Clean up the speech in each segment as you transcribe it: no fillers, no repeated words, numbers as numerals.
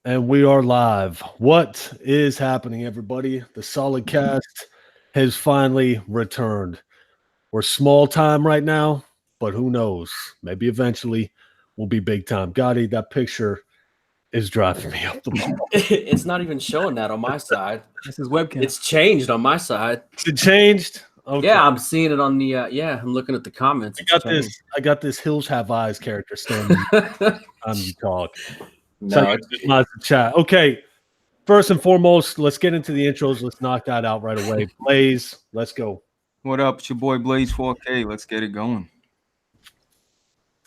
And we are live. What is happening, everybody? The Solidcast has finally returned. We're small time right now, but who knows? Maybe eventually we'll be big time. Gotti, that picture is driving me up the wall. It's not even showing that on my side. This is webcam. It's changed on my side. It changed? Okay. Yeah, I'm seeing it on the. I'm looking at the comments. I got this Hills Have Eyes character standing on you talk. No, Lots of chat. Okay. First and foremost, let's get into the intros. Let's knock that out right away. Blaze, let's go. What up? It's your boy Blaze 4K. Let's get it going.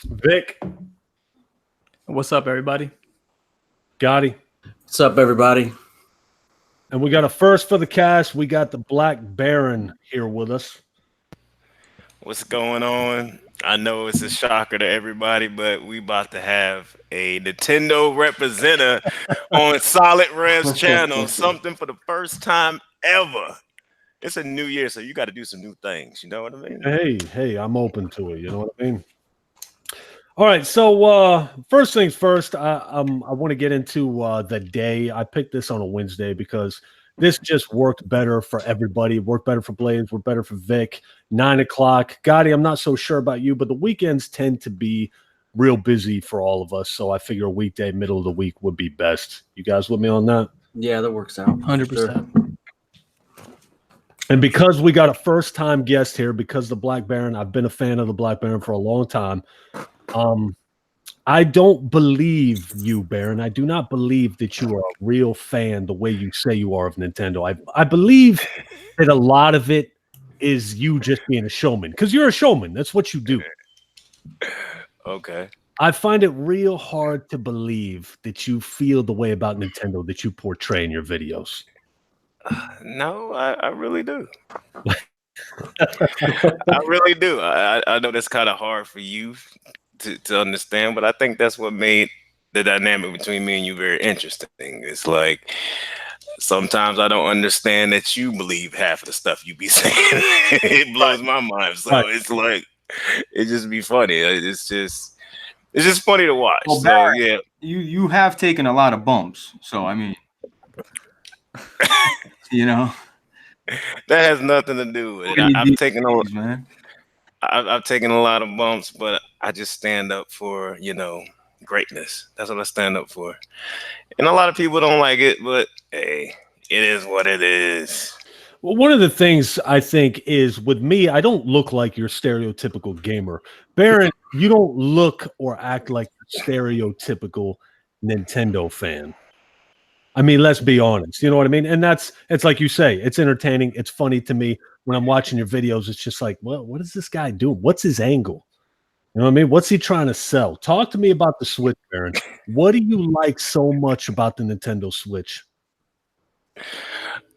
Vic, What's up, everybody? Gotti. what's up, everybody? And we got a first for the cast. We got the Black Baron here with us. What's going on? I know it's a shocker to everybody, but we about to have a Nintendo representative on Solid Rev's channel. Something for the first time ever. It's a new year, so you got to do some new things. You know what I mean? Hey, I'm open to it. You know what I mean? All right, so first things first, I want to get into the day. I picked this on a Wednesday because this just worked better for everybody. It worked better for Blaze, worked better for Vic. 9 o'clock. Gotti, I'm not so sure about you, but the weekends tend to be real busy for all of us. So I figure a weekday, middle of the week would be best. You guys with me on that? Yeah, that works out. 100%. And because we got a first-time guest here, because the Black Baron, I've been a fan of the Black Baron for a long time. I don't believe you, Baron. I do not believe that you are a real fan the way you say you are of Nintendo. I believe that a lot of it is you just being a showman, because you're a showman. That's what you do. Okay. I find it real hard to believe that you feel the way about Nintendo that you portray in your videos. No, I really do. I really do. I know that's kind of hard for you to understand, but I think that's what made the dynamic between me and you very interesting. It's like sometimes I don't understand that you believe half of the stuff you be saying. It blows my mind. So it's like it just be funny. It's just funny to watch. Well, so Barry, yeah, you have taken a lot of bumps, so I mean, you know, that has nothing to do with it. I've taken a lot of bumps, but I just stand up for, greatness. That's what I stand up for. And a lot of people don't like it, but hey, it is what it is. Well, one of the things I think is with me, I don't look like your stereotypical gamer. Baron, you don't look or act like your stereotypical Nintendo fan. I mean, let's be honest. You know what I mean? And it's like you say, it's entertaining. It's funny to me when I'm watching your videos. It's just like, well, what is this guy doing? What's his angle? You know what I mean? What's he trying to sell? Talk to me about the Switch, Baron. What do you like so much about the Nintendo Switch?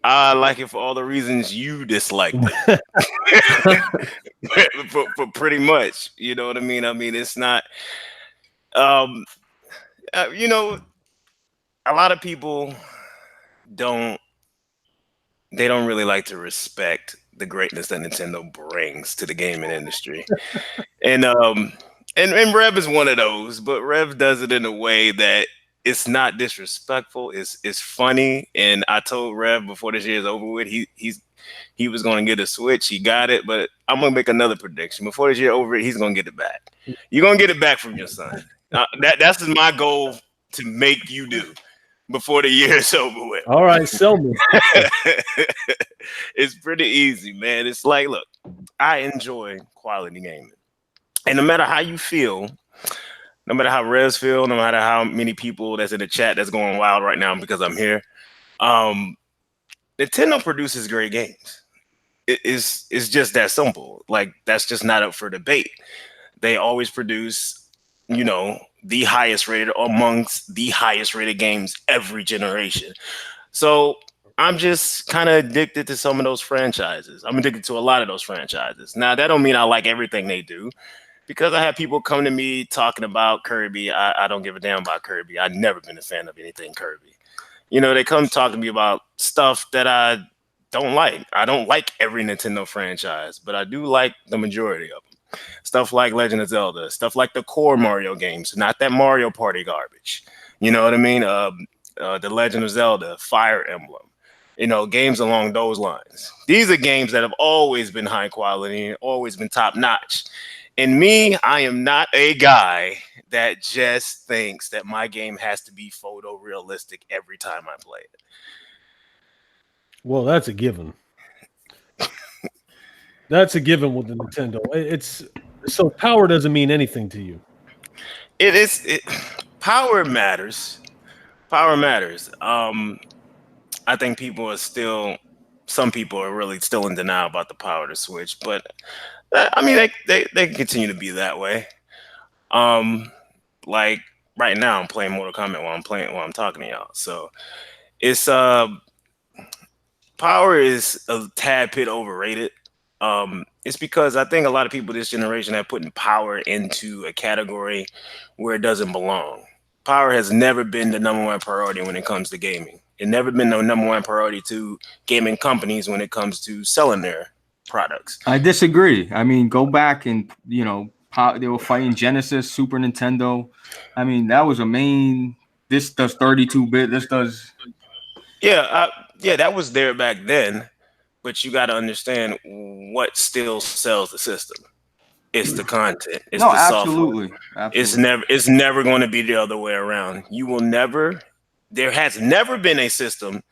I like it for all the reasons you disliked it. for pretty much. You know what I mean? I mean, it's not, a lot of people don't really like to respect the greatness that Nintendo brings to the gaming industry. And Rev is one of those, but Rev does it in a way that it's not disrespectful. It's funny. And I told Rev before this year is over with, he was going to get a Switch. He got it, but I'm going to make another prediction. Before this year over, he's going to get it back. You're going to get it back from your son. That's my goal to make you do before the year is over with. All right, sell me. It's pretty easy, man. It's like, look, I enjoy quality gaming. And no matter how you feel, no matter how Rez feel, no matter how many people that's in the chat that's going wild right now because I'm here, Nintendo produces great games. It's just that simple. Like, that's just not up for debate. They always produce, the highest rated amongst the highest rated games every generation. So I'm just kind of addicted to some of those franchises. I'm addicted to a lot of those franchises. Now, that don't mean I like everything they do, because I have people come to me talking about Kirby. I don't give a damn about Kirby. I've never been a fan of anything Kirby. They come talk to me about stuff that I don't like. I don't like every Nintendo franchise, but I do like the majority of them. Stuff like Legend of Zelda, stuff like the core Mario games, not that Mario Party garbage. You know what I mean? The Legend of Zelda, Fire Emblem, games along those lines. These are games that have always been high quality and always been top notch. And me, I am not a guy that just thinks that my game has to be photorealistic every time I play it. Well, that's a given. That's a given with the Nintendo. It's so power doesn't mean anything to you. Power matters. Power matters. I think some people are really still in denial about the power of the Switch, but I mean, they continue to be that way. Like right now, I'm playing Mortal Kombat while I'm talking to y'all. So it's power is a tad bit overrated. It's because I think a lot of people this generation have put power into a category where it doesn't belong. Power has never been the number one priority when it comes to gaming. It never been the number one priority to gaming companies when it comes to selling their products. I disagree. I mean, go back and they were fighting Genesis, Super Nintendo. I mean, that was a main. This does 32-bit. This does. Yeah, that was there back then, but you got to understand what still sells the system. It's the content. It's the absolutely. software. Absolutely. It's never going to be the other way around. There has never been a system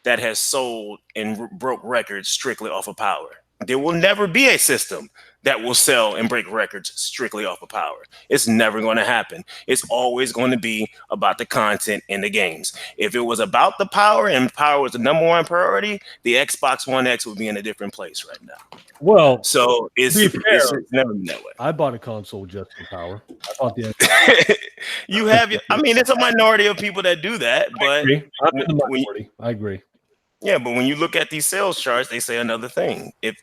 that has sold and broke records strictly off of power. There will never be a system that will sell and break records strictly off of power. It's never going to happen. It's always going to be about the content in the games. If it was about the power and power was the number one priority, the Xbox One X would be in a different place right now. Well, so it's never been that way. I bought a console just for power. I thought the you have. I mean, it's a minority of people that do that, but I agree. Yeah, but when you look at these sales charts, they say another thing. If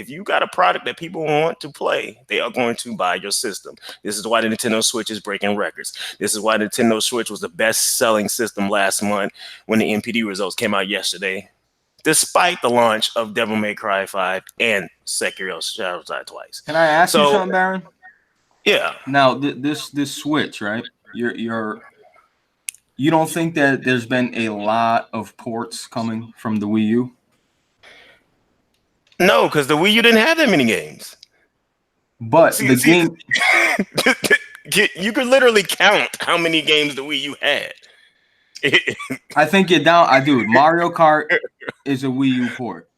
you got a product that people want to play, they are going to buy your system. This is why the Nintendo Switch is breaking records. This is why the Nintendo Switch was the best-selling system last month when the NPD results came out yesterday, despite the launch of Devil May Cry 5 and Sekiro Shadows Die Twice. Can I ask you something, Baron? Yeah. Now, this Switch, right? You don't think that there's been a lot of ports coming from the Wii U? No, because the Wii U didn't have that many games. But game... you could literally count how many games the Wii U had. I think you're down. Mario Kart is a Wii U port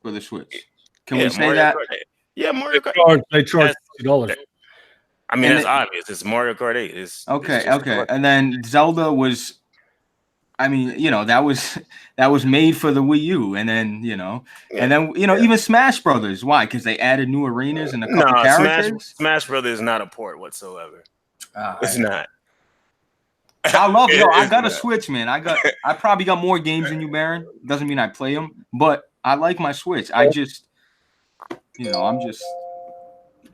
for the Switch. Can we say Mario that? Kart 8. Yeah, Mario Kart. They charge $50. I mean, that's obvious. It's Mario Kart 8. It's okay. And then Zelda was, that was made for the Wii U. And then, even Smash Brothers. Why? Because they added new arenas and a couple characters? Smash Brothers is not a port whatsoever. It's not. I love it. I got a Switch, man. I probably got more games than you, Baron. Doesn't mean I play them, but I like my Switch. I just, I don't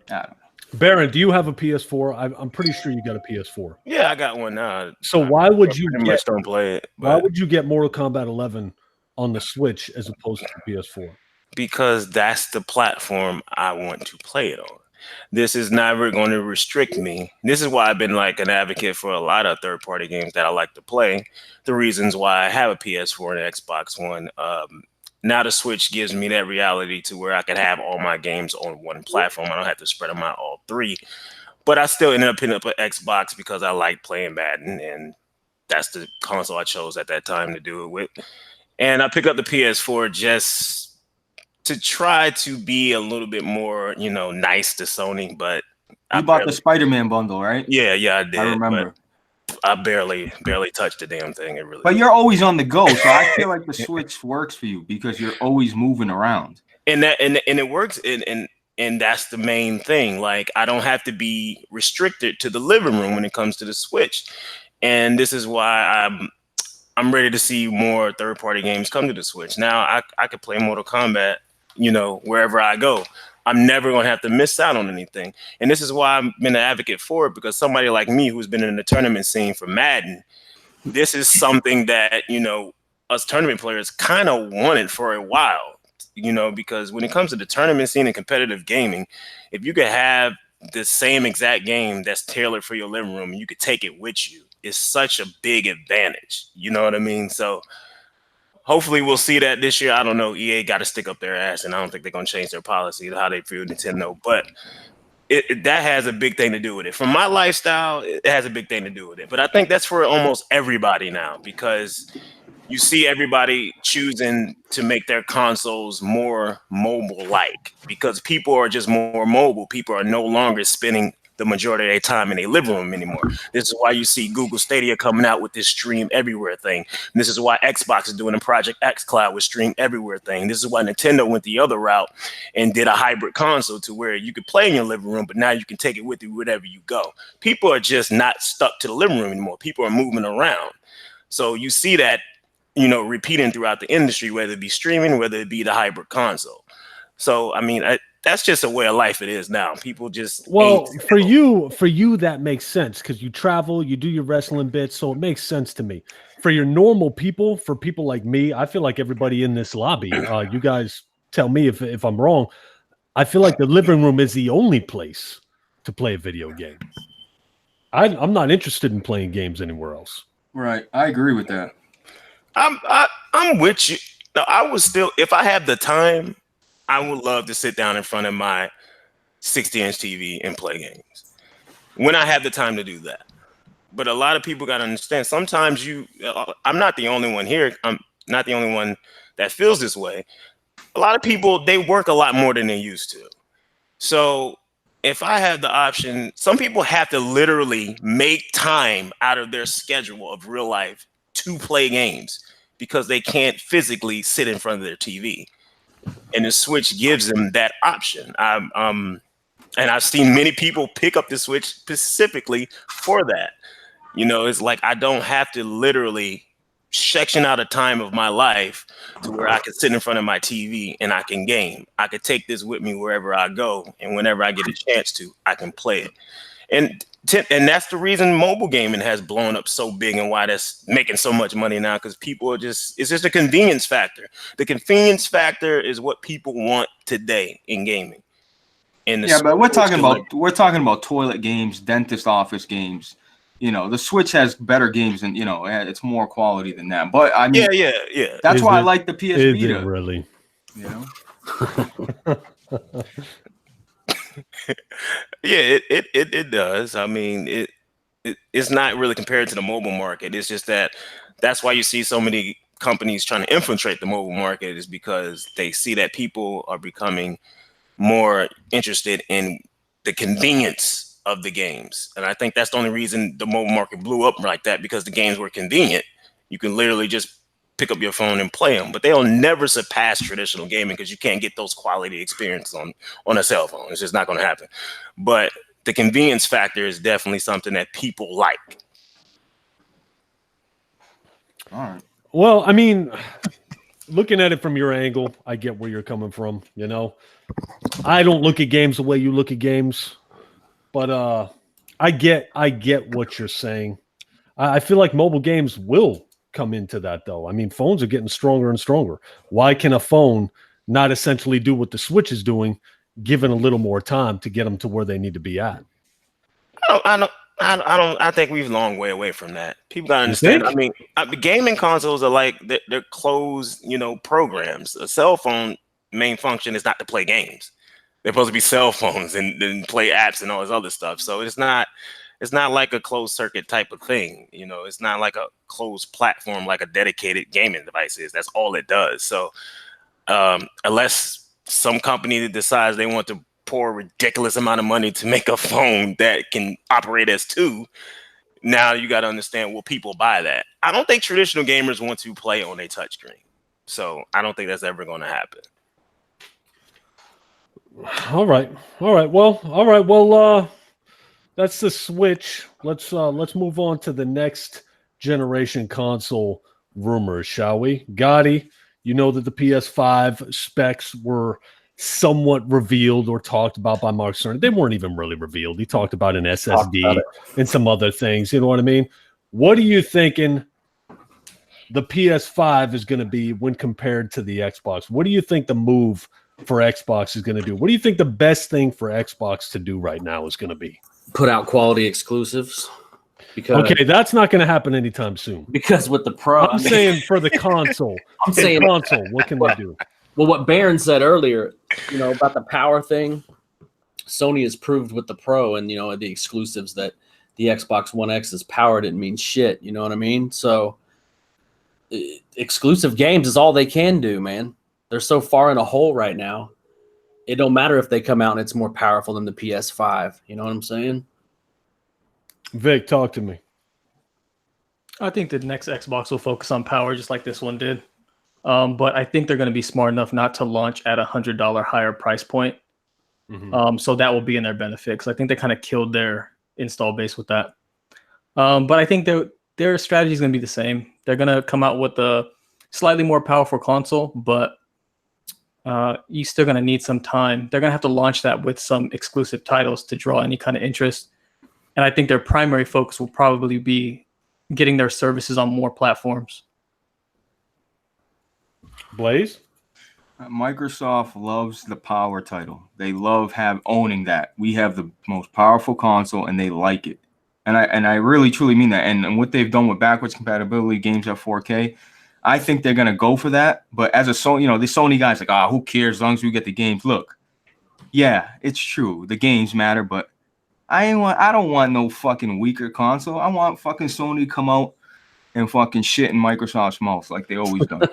know. Baron, do you have a PS4? I'm pretty sure you got a PS4. Yeah, I got one now. So why would you don't play it? Why would you get Mortal Kombat 11 on the Switch as opposed to the PS4? Because that's the platform I want to play it on. This is never going to restrict me. This is why I've been like an advocate for a lot of third-party games that I like to play. The reasons why I have a PS4 and an Xbox One. Now the Switch gives me that reality to where I can have all my games on one platform. I don't have to spread them out all three. But I still ended up picking up an Xbox because I like playing Madden, and that's the console I chose at that time to do it with. And I picked up the PS4 just to try to be a little bit more, nice to Sony. But you bought the Spider-Man bundle, right? Yeah, I did. I remember. I barely touched the damn thing. It really. But you're always on the go, so I feel like the Switch works for you because you're always moving around. And it works, and that's the main thing. Like, I don't have to be restricted to the living room when it comes to the Switch, and this is why I'm ready to see more third-party games come to the Switch. Now I could play Mortal Kombat, wherever I go. I'm never going to have to miss out on anything. And this is why I've been an advocate for it, because somebody like me who's been in the tournament scene for Madden, this is something that, us tournament players kind of wanted for a while, because when it comes to the tournament scene and competitive gaming, if you could have the same exact game that's tailored for your living room and you could take it with you, is such a big advantage. You know what I mean? So hopefully we'll see that this year. I don't know. EA got to stick up their ass, and I don't think they're going to change their policy to how they view Nintendo. But that has a big thing to do with it. From my lifestyle, it has a big thing to do with it. But I think that's for almost everybody now, because you see everybody choosing to make their consoles more mobile-like, because people are just more mobile. People are no longer spending the majority of their time in their living room anymore. This is why you see Google Stadia coming out with this stream everywhere thing. And this is why Xbox is doing a Project X Cloud with stream everywhere thing. This is why Nintendo went the other route and did a hybrid console to where you could play in your living room, but now you can take it with you wherever you go. People are just not stuck to the living room anymore. People are moving around. So you see that, repeating throughout the industry, whether it be streaming, whether it be the hybrid console. So, I mean, that's just a way of life it is now. People just for you that makes sense, because you travel, you do your wrestling bits, so it makes sense to me. For your normal people, for people like me, I feel like everybody in this lobby, you guys tell me if I'm wrong, I feel like the living room is the only place to play a video game. I'm not interested in playing games anywhere else. Right, I agree with that. I'm with you. No, I would still, if I have the time, I would love to sit down in front of my 60-inch TV and play games when I have the time to do that. But a lot of people got to understand, sometimes I'm not the only one here. I'm not the only one that feels this way. A lot of people, they work a lot more than they used to. So if I have the option, some people have to literally make time out of their schedule of real life to play games because they can't physically sit in front of their TV. And the Switch gives them that option. And I've seen many people pick up the Switch specifically for that. It's like I don't have to literally section out a time of my life to where I can sit in front of my TV and I can game. I could take this with me wherever I go, and whenever I get a chance to, I can play it. And that's the reason mobile gaming has blown up so big, and why that's making so much money now, because people it's just a convenience factor. The convenience factor is what people want today in gaming. But we're talking about toilet games, dentist office games. The Switch has better games and it's more quality than that. But I mean, yeah. That's why I like the PS Is Vita. it really? Yeah, it does. I mean, it's not really compared to the mobile market. It's just that's why you see so many companies trying to infiltrate the mobile market, is because they see that people are becoming more interested in the convenience of the games. And I think that's the only reason the mobile market blew up like that, because the games were convenient. You can literally just pick up your phone and play them, but they'll never surpass traditional gaming because you can't get those quality experience on a cell phone. It's just not going to happen. But the convenience factor is definitely something that people like. All right. Well, I mean, looking at it from your angle, I get where you're coming from. I don't look at games the way you look at games, but I get what you're saying. I feel like mobile games will come into that, though. I mean, phones are getting stronger and stronger. Why can a phone not essentially do what the Switch is doing, given a little more time to get them to where they need to be at? I think we've a long way away from that. People gotta understand. I mean, the gaming consoles are like they're closed, programs. A cell phone main function is not to play games. They're supposed to be cell phones and play apps and all this other stuff. So it's not like a closed circuit type of thing. It's not like a closed platform like a dedicated gaming device is. That's all it does. So unless some company decides they want to pour a ridiculous amount of money to make a phone that can operate as two, now you got to understand, will people buy that? I don't think traditional gamers want to play on a touchscreen. So I don't think that's ever going to happen. All right. Well, that's the Switch. Let's move on to the next generation console rumors, shall we? Gotti, that the PS5 specs were somewhat revealed or talked about by Mark Cerny. They weren't even really revealed. He talked about an SSD and some other things. You know what I mean? What are you thinking the PS5 is going to be when compared to the Xbox? What do you think the move for Xbox is going to do? What do you think the best thing for Xbox to do right now is going to be? Put out quality exclusives. Because Okay, that's not going to happen anytime soon. because with the Pro, I'm saying for the console. I'm saying console. What can they do? well, what Baron said earlier, about the power thing, Sony has proved with the Pro and the exclusives that the Xbox One X's power didn't mean shit. You know what I mean? So exclusive games is all they can do, man. They're so far in a hole right now. It don't matter if they come out and it's more powerful than the PS5. You know what I'm saying? Vic, talk to me. I think the next Xbox will focus on power just like this one did. But I think they're going to be smart enough not to launch at $100 higher price point. Mhm. So that will be in their benefit because I think they kind of killed their install base with that. But I think their strategy is going to be the same. They're going to come out with a slightly more powerful console, but you're still going to need some time. They're going to have to launch that with some exclusive titles to draw any kind of interest. And I think their primary focus will probably be getting their services on more platforms. Blaze? Microsoft loves the power title. They love owning that. We have the most powerful console, and they like it. And I really truly mean that. And what they've done with backwards compatibility, games at 4K, I think they're gonna go for that. But as a Sony, the Sony guys like, who cares as long as we get the games. Look, yeah, it's true. The games matter, but I don't want no fucking weaker console. I want fucking Sony to come out and fucking shit in Microsoft's mouth like they always done.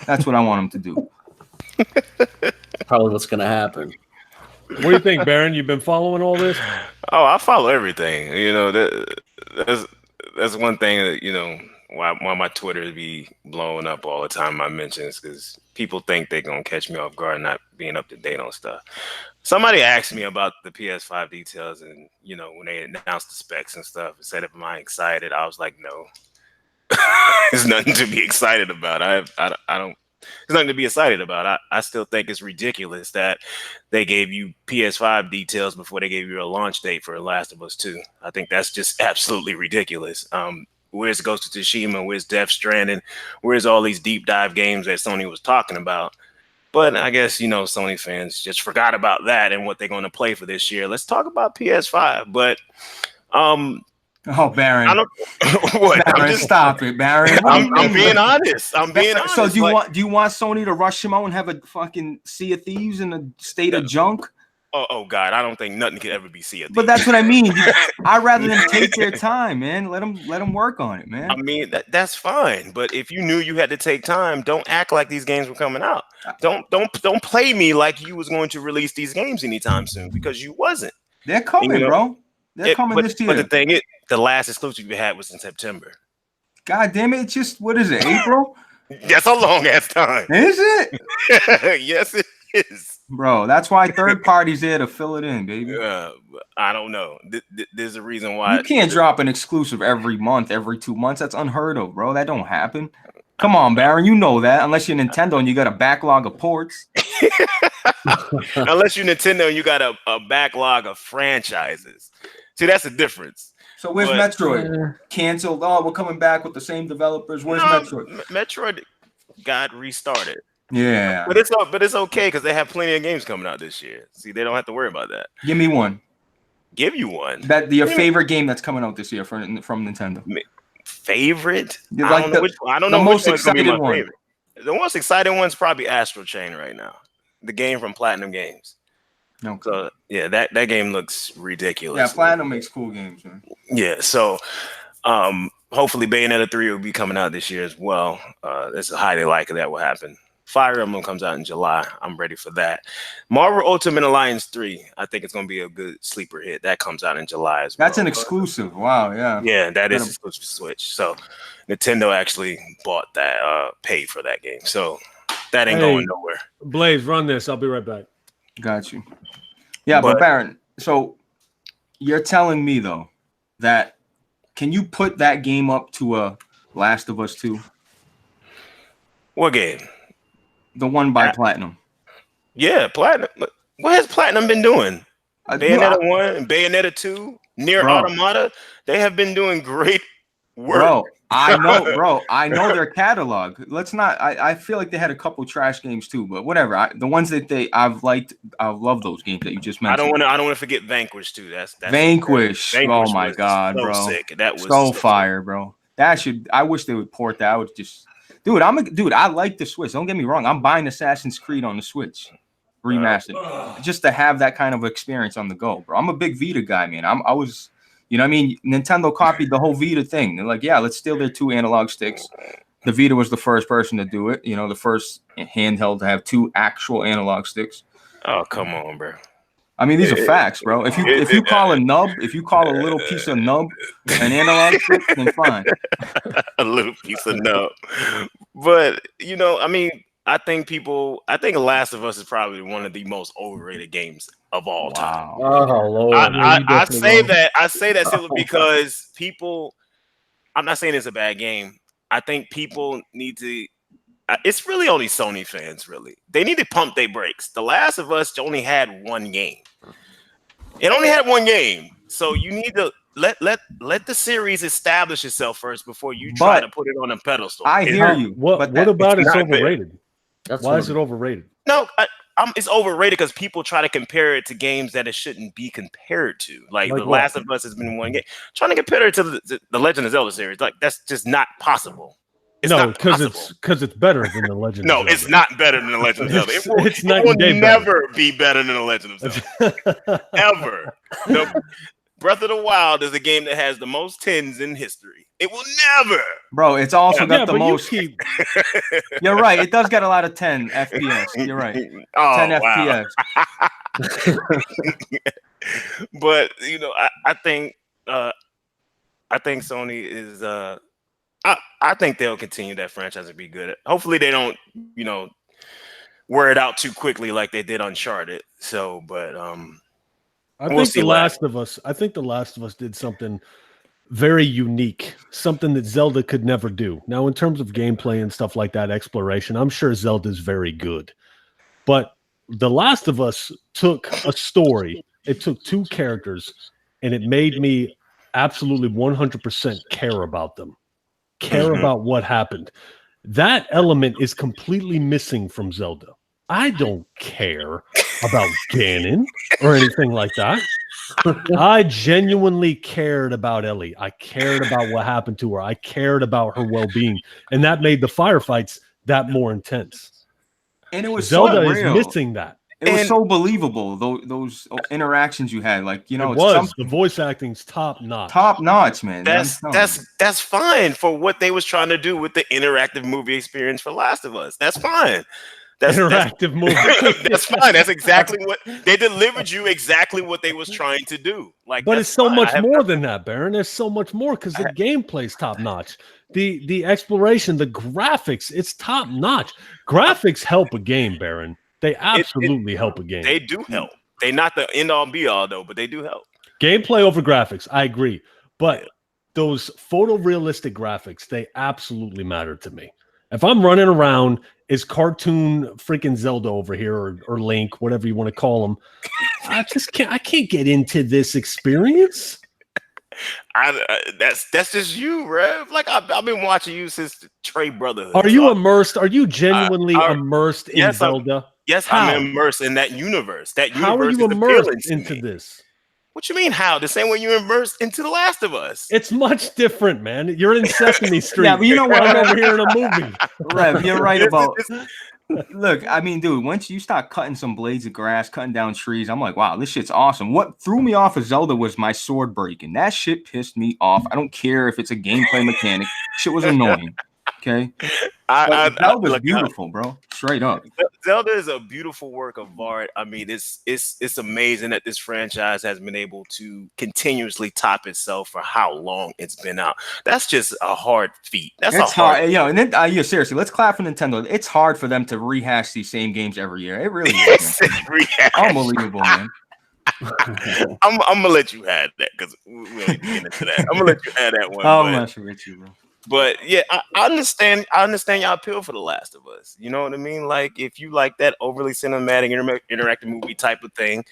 That's what I want them to do. Probably what's going to happen. What do you think, Baron? You've been following all this? Oh, I follow everything. That's one thing that why my Twitter be blowing up all the time. I mentions because people think they're gonna catch me off guard, not being up to date on stuff. Somebody asked me about the PS5 details, and when they announced the specs and stuff, and said, "Am I excited?" I was like, "No, there's nothing to be excited about. I don't. There's nothing to be excited about. I still think it's ridiculous that they gave you PS5 details before they gave you a launch date for Last of Us 2. I think that's just absolutely ridiculous. Where's Ghost of Tsushima? Where's Death Stranding? Where's all these deep dive games that Sony was talking about? But I guess, Sony fans just forgot about that and what they're going to play for this year. Let's talk about PS5. But Oh, Baron. I don't. What? Baron, stop it, Baron. I'm being honest. I'm being honest. So do you want Sony to rush him out and have a fucking Sea of Thieves in a state of junk? Oh God, I don't think nothing could ever be Sea of Thieves. But that's what I mean. I'd rather them take their time, man. Let them work on it, man. I mean, that's fine. But if you knew you had to take time, don't act like these games were coming out. Don't play me like you was going to release these games anytime soon, because you wasn't. They're coming, bro. They're coming this year. But the thing is, the last exclusive you had was in September. God damn it! It's just, what is it, April? That's a long ass time. Is it? Yes, it is. Bro, that's why third parties there to fill it in, baby. I don't know. There's a reason why you can't drop an exclusive every month, every 2 months. That's unheard of, bro. That don't happen. Come on, Baron. You know that. Unless you're Nintendo and you got a backlog of ports. Unless you're Nintendo and you got a backlog of franchises. See, that's the difference. So where's Metroid? Canceled. Oh, we're coming back with the same developers. Where's Metroid? Metroid got restarted. Yeah. But it's okay because they have plenty of games coming out this year. See, they don't have to worry about that. Give me one. Give you one. Your favorite game that's coming out this year from Nintendo. Favorite? Like I don't know most which one's gonna be my exciting one. favorite. The most exciting one's probably Astral Chain right now. The game from Platinum Games. No. So yeah, that game looks ridiculous. Yeah, Platinum makes cool games, man. Yeah, so hopefully Bayonetta 3 will be coming out this year as well. It's highly likely that will happen. Fire Emblem comes out in July. I'm ready for that. Marvel Ultimate Alliance 3, I think it's going to be a good sleeper hit. That comes out in July as well. That's an exclusive. Wow, yeah. Yeah, that is exclusive to Switch. So Nintendo actually bought that, paid for that game. So that ain't going nowhere. Blaze, run this. I'll be right back. Got you. Yeah, but Baron, so you're telling me, though, that can you put that game up to a Last of Us 2? What game? The one by Platinum. Yeah, Platinum. What has Platinum been doing? Bayonetta 1 and Bayonetta 2, Nier Automata. They have been doing great work. Bro, I know, bro. I know their catalog. Let's not. I feel like they had a couple trash games too, but whatever. The ones that I've liked, I love those games that you just mentioned. I don't want to forget Vanquish too. That's Vanquish. Oh my was god, so bro. sick. That was so fire, bro. I wish they would port that. I would just, dude. I like the Switch. Don't get me wrong. I'm buying Assassin's Creed on the Switch, remastered, just to have that kind of experience on the go, bro. I'm a big Vita guy, man. I was. You know what I mean? Nintendo copied the whole Vita thing. They're like, yeah, let's steal their 2 analog sticks. The Vita was the first person to do it. You know, the first handheld to have 2 actual analog sticks. Oh, come on, bro. I mean, these are facts, bro. If you call a nub, if you call a little piece of nub an analog stick, then fine. A little piece of nub. But, you know, I mean, I think Last of Us is probably one of the most overrated games of all time. Oh Lord! I say that simply because people. I'm not saying it's a bad game. I think people need to. It's really only Sony fans. Really, they need to pump their brakes. The Last of Us only had one game. It only had one game, so you need to let the series establish itself first before you try to put it on a pedestal. I hear you. What about it's overrated? That's Why is it overrated? No, it's overrated because people try to compare it to games that it shouldn't be compared to. Like The Last of Us has been one game. Trying to compare it to the Legend of Zelda series, like that's just not possible. Because it's better than the Legend. No, of Zelda. it's not better than the Legend of Zelda. It will never be better than the Legend of Zelda. Ever. Breath of the Wild is a game that has the most 10s in history. It will never. Bro, it's also got the most. You're right. It does get a lot of 10 FPS. You're right. 10 wow. FPS. But, you know, I think Sony is I think they'll continue that franchise to be good. Hopefully they don't, you know, wear it out too quickly like they did Uncharted. So, but I think The Last of Us did something very unique, something that Zelda could never do. Now, in terms of gameplay and stuff like that, exploration, I'm sure Zelda's very good. But The Last of Us took a story, it took 2 characters, and it made me absolutely 100% care about them, care about what happened. That element is completely missing from Zelda. I don't care about Ganon or anything like that. I genuinely cared about Ellie. I cared about what happened to her. I cared about her well-being, and that made the firefights that more intense. And it was Zelda so is real. missing that. It was so believable. Those interactions you had, like, you know, the voice acting's top notch. Top notch, man. That's fine for what they was trying to do with the interactive movie experience for Last of Us. That's fine. Interactive movie. That's fine. That's exactly what they delivered you. Exactly what they was trying to do. Like, but it's so much more than that, Baron. There's so much more because the gameplay's top notch. The exploration, the graphics, it's top notch. Graphics help a game, Baron. They absolutely help a game. They do help. They're not the end all be all though, but they do help. Gameplay over graphics, I agree. But those photorealistic graphics, they absolutely matter to me. If I'm running around as cartoon freaking Zelda over here or Link, whatever you want to call them, I can't get into this experience. That's just you, Rev. Like I've been watching you since Trey Brotherhood. Are you immersed? Are you genuinely immersed in Zelda? Yes, I'm immersed in that universe. How are you immersed into this? What you mean how? The same way you immersed into The Last of Us. It's much different, man. You're in Sesame Street. Yeah, but you know what? I'm over here in a movie. Rev, you're right about. Look, I mean, dude, once you start cutting some blades of grass, cutting down trees, I'm like, wow, this shit's awesome. What threw me off of Zelda was my sword breaking. That shit pissed me off. I don't care if it's a gameplay mechanic. Shit was annoying. Okay. Zelda's beautiful, bro. Straight up. Zelda is a beautiful work of art. I mean, it's amazing that this franchise has been able to continuously top itself for how long it's been out. That's just a hard feat. That's hard. Yo, and then seriously, let's clap for Nintendo. It's hard for them to rehash these same games every year. It really is. Unbelievable, man. I'm gonna let you have that because we ain't getting into that. I'm gonna let you have that one. I'm not sure with you, bro. But yeah, I understand y'all appeal for The Last of Us. You know what I mean? Like if you like that overly cinematic interactive movie type of thing,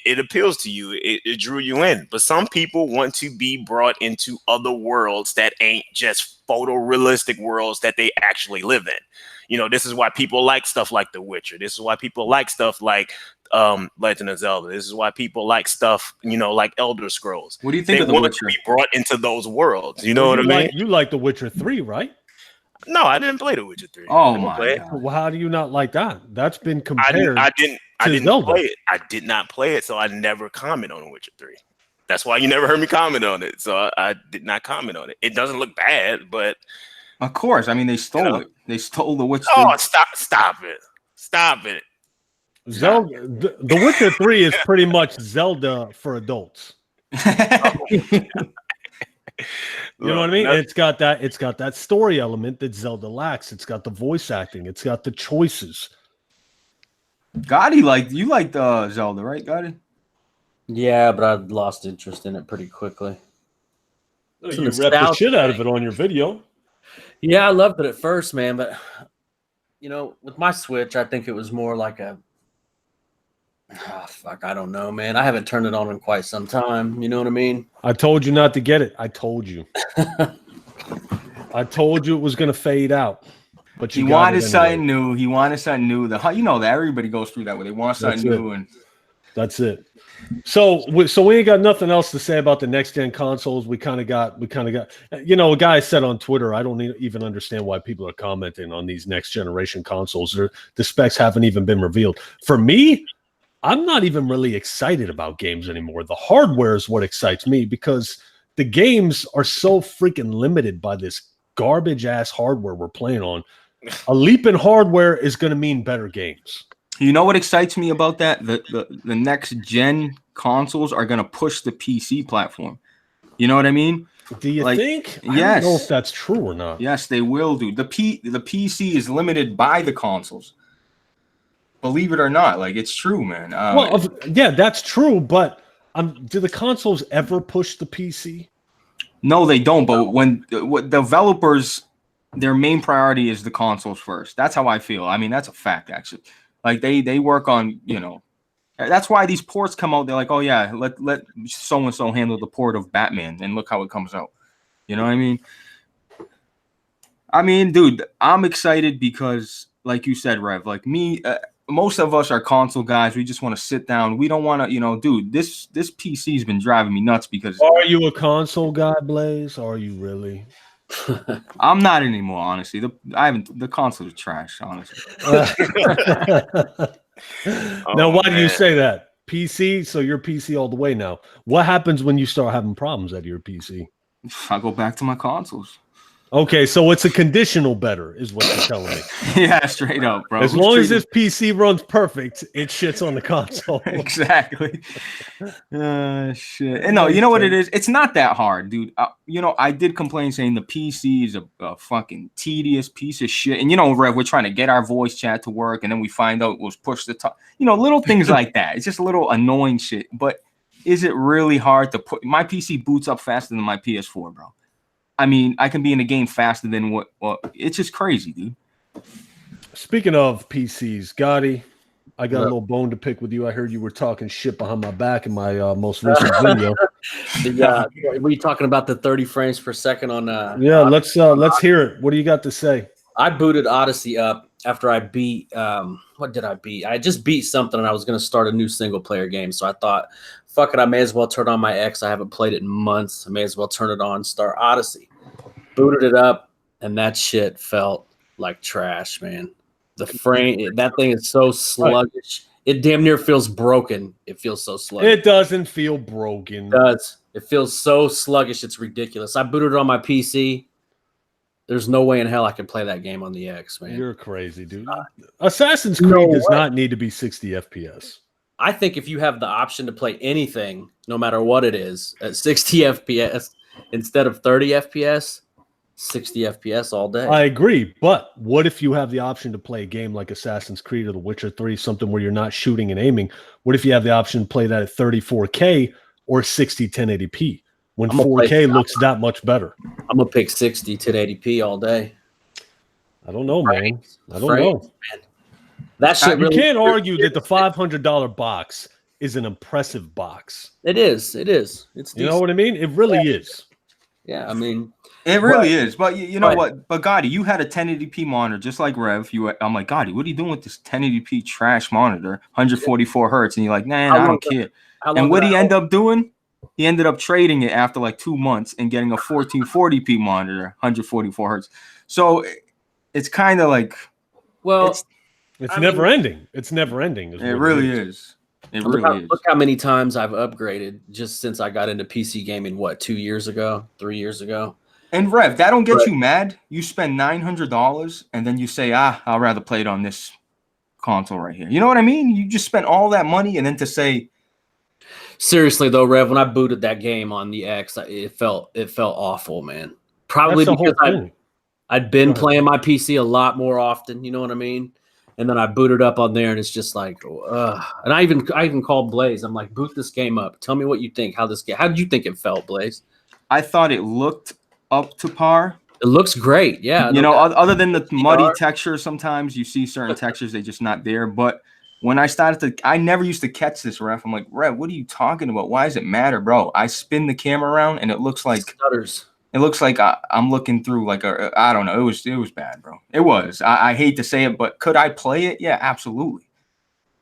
it appeals to you. It drew you in. But some people want to be brought into other worlds that ain't just photorealistic worlds that they actually live in. You know, this is why people like stuff like The Witcher. This is why people like stuff like Legend of Zelda. This is why people like stuff, you know, like Elder Scrolls. What do you think They of The want Witcher? to be brought into those worlds. You know what I mean? You like The Witcher 3, right? No, I didn't play The Witcher 3. Oh my god! Well, how do you not like that? That's been compared. I didn't Zelda. play it. I did not play it, so I never comment on The Witcher 3. That's why you never heard me comment on it. So I did not comment on it. It doesn't look bad, but Of course, I mean they stole it. They stole The Witcher. oh, stop it. Zelda, The Witcher 3 is pretty much Zelda for adults. You know what I mean? It's got that story element that Zelda lacks. It's got the voice acting. It's got the choices. Gotti, you liked Zelda, right, Gotti? Yeah, but I lost interest in it pretty quickly. You rep the shit out of it on your video. Yeah, I loved it at first, man, but you know, with my Switch, I think it was more like a I don't know, man. I haven't turned it on in quite some time. You know what I mean? I told you not to get it. I told you. I told you it was going to fade out. But he wanted something new. He wanted something new. You know that everybody goes through that where they want something new, and that's it. So we ain't got nothing else to say about the next gen consoles. We kind of got. You know, a guy said on Twitter, I don't even understand why people are commenting on these next generation consoles. The specs haven't even been revealed. For me, I'm not even really excited about games anymore. The hardware is what excites me because the games are so freaking limited by this garbage ass hardware we're playing on. A leap in hardware is going to mean better games. You know what excites me about that? The next gen consoles are going to push the PC platform. You know what I mean? Do you think? Yes. I don't know if that's true or not. Yes, they will do. The PC is limited by the consoles. Believe it or not, it's true, man. Yeah, that's true. But do the consoles ever push the PC? No, they don't. But when developers, their main priority is the consoles first. That's how I feel. I mean, that's a fact, actually. They work on, you know, that's why these ports come out. They're like, oh yeah, let so and so handle the port of Batman, and look how it comes out. You know what I mean? I mean, dude, I'm excited because, like you said, Rev, like me. Most of us are console guys. We just want to sit down. We don't want to, you know, dude, this PC's been driving me nuts because. Are you a console guy, Blaze? Are you really? I'm not anymore, honestly. The consoles are trash, honestly. Now, why do you say that? PC? So you're PC all the way now. What happens when you start having problems at your PC? I go back to my consoles. Okay, so it's a conditional better, is what you're telling me. Yeah, straight up, bro. As long as this PC runs perfect, it shits on the console. Exactly. Shit. And no, you know what it is? It's not that hard, dude. You know, I did complain saying the PC is a fucking tedious piece of shit. And you know, Rev, we're trying to get our voice chat to work, and then we find out it was pushed to top. You know, little things like that. It's just a little annoying shit. But is it really hard to put? My PC boots up faster than my PS4, bro. I mean, I can be in the game faster than what it's just crazy, dude. Speaking of PCs, Gotti, I got a little bone to pick with you. I heard you were talking shit behind my back in my most recent video. Yeah, were you talking about the 30 frames per second on? Yeah, let's hear it. What do you got to say? I booted Odyssey up after I beat. What did I beat? I just beat something, and I was going to start a new single player game. So I thought, fuck it, I may as well turn on my X. I haven't played it in months. I may as well turn it on, start Odyssey. Booted it up, and that shit felt like trash, man. The frame, that thing is so sluggish. It damn near feels broken. It feels so sluggish. It doesn't feel broken. It does. It feels so sluggish. It's ridiculous. I booted it on my PC. There's no way in hell I can play that game on the X, man. You're crazy, dude. Assassin's Creed does not need to be 60 FPS. I think if you have the option to play anything, no matter what it is, at 60 FPS instead of 30 FPS, 60 FPS all day. I agree, but what if you have the option to play a game like Assassin's Creed or The Witcher 3, something where you're not shooting and aiming? What if you have the option to play that at 34K or 60 1080p when 4K looks that much better? I'm going to pick 60 1080p all day. I don't know, man. I don't know. Man. That shit you can't argue that the $500 box is an impressive box. It is. It's decent. You know what I mean? It really is. Yeah, I mean, It really is. But you know but- what? But Gotti, you had a 1080p monitor just like Rev. I'm like, Gotti, what are you doing with this 1080p trash monitor, 144 hertz? And you're like, nah, I don't care. And what he ended up doing? He ended up trading it after like 2 months and getting a 1440p monitor, 144 hertz. So it's kind of like, well, it's never ending. It's never ending. It really is. It really is. Look how many times I've upgraded just since I got into PC gaming. What, 2 years ago, 3 years ago? And Rev, that don't get you mad. You spend $900 and then you say, I'll rather play it on this console right here. You know what I mean? You just spent all that money and then to say. Seriously though, Rev, when I booted that game on the X, it felt awful, man. Probably because I'd been playing my PC a lot more often. You know what I mean? And then I booted up on there, and it's just like, and I even called Blaze. I'm like, boot this game up. Tell me what you think. How did you think it felt, Blaze? I thought it looked up to par. It looks great, yeah. You know, other than the muddy texture, sometimes you see certain textures they're just not there. But when I never used to catch this, Ref. I'm like, Rev, what are you talking about? Why does it matter, bro? I spin the camera around, and it looks like stutters. It looks like I'm looking through like I don't know. It was bad, bro. It was. I hate to say it, but could I play it? Yeah, absolutely.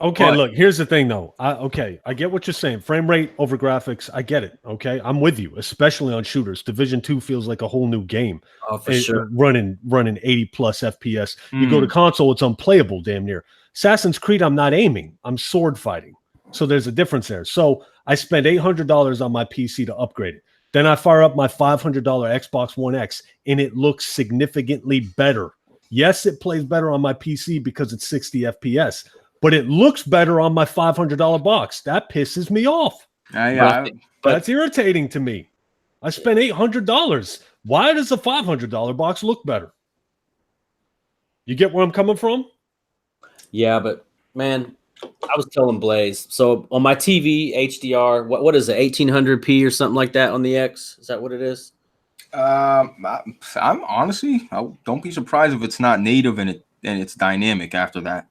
Okay, look, here's the thing, though. I get what you're saying. Frame rate over graphics, I get it. Okay, I'm with you, especially on shooters. Division 2 feels like a whole new game. Oh, for sure. Running 80 plus FPS. You go to console, it's unplayable, damn near. Assassin's Creed, I'm not aiming. I'm sword fighting. So there's a difference there. So I spent $800 on my PC to upgrade it. Then I fire up my $500 Xbox One X, and it looks significantly better. Yes, it plays better on my PC because it's 60 FPS, but it looks better on my $500 box. That pisses me off. Yeah, that's irritating to me. I spent $800. Why does a $500 box look better? You get where I'm coming from? Yeah, but man, I was telling Blaze. So on my TV, HDR, what is it, 1800p or something like that on the X? Is that what it is? I'm honestly, don't be surprised if it's not native and it's dynamic after that.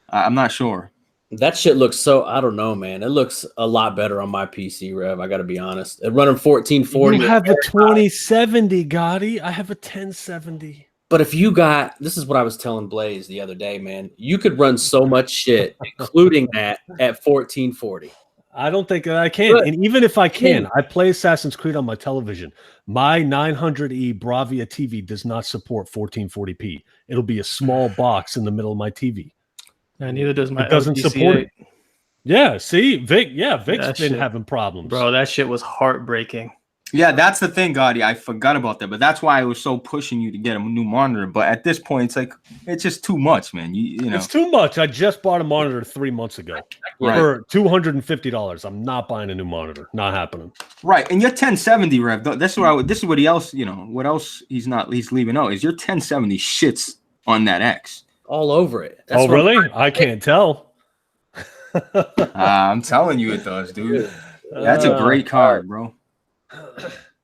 I'm not sure. That shit looks so, I don't know, man. It looks a lot better on my PC, Rev. I got to be honest. It running 1440. You have a 2070, Gotti. I have a 1070. But if you got, this is what I was telling Blaze the other day, man. You could run so much shit, including that, at 1440. I don't think that I can. But, and even if I can, I play Assassin's Creed on my television. My 900E Bravia TV does not support 1440p. It'll be a small box in the middle of my TV. And neither does my. It doesn't support it. Yeah, see, Vic. Yeah, Vic's been having problems, bro. That shit was heartbreaking. Yeah, that's the thing, Gotti. I forgot about that, but that's why I was so pushing you to get a new monitor. But at this point, it's like it's just too much, man. You know, it's too much. I just bought a monitor 3 months ago for $250. I'm not buying a new monitor. Not happening. Right, and your 1070, Rev. This is what else. You know, what else he's leaving out is your 1070 shits on that X all over it. That's really? I can't tell. I'm telling you, it does, dude. That's a great card, bro.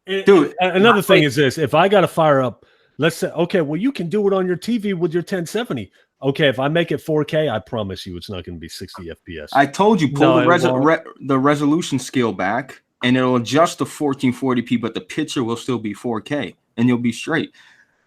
Dude, another thing is this: if I got to fire up, let's say, okay, well, you can do it on your TV with your 1070. Okay, if I make it 4K, I promise you, it's not going to be 60 FPS. I told you, pull the resolution scale back, and it'll adjust to 1440p, but the picture will still be 4K, and you'll be straight.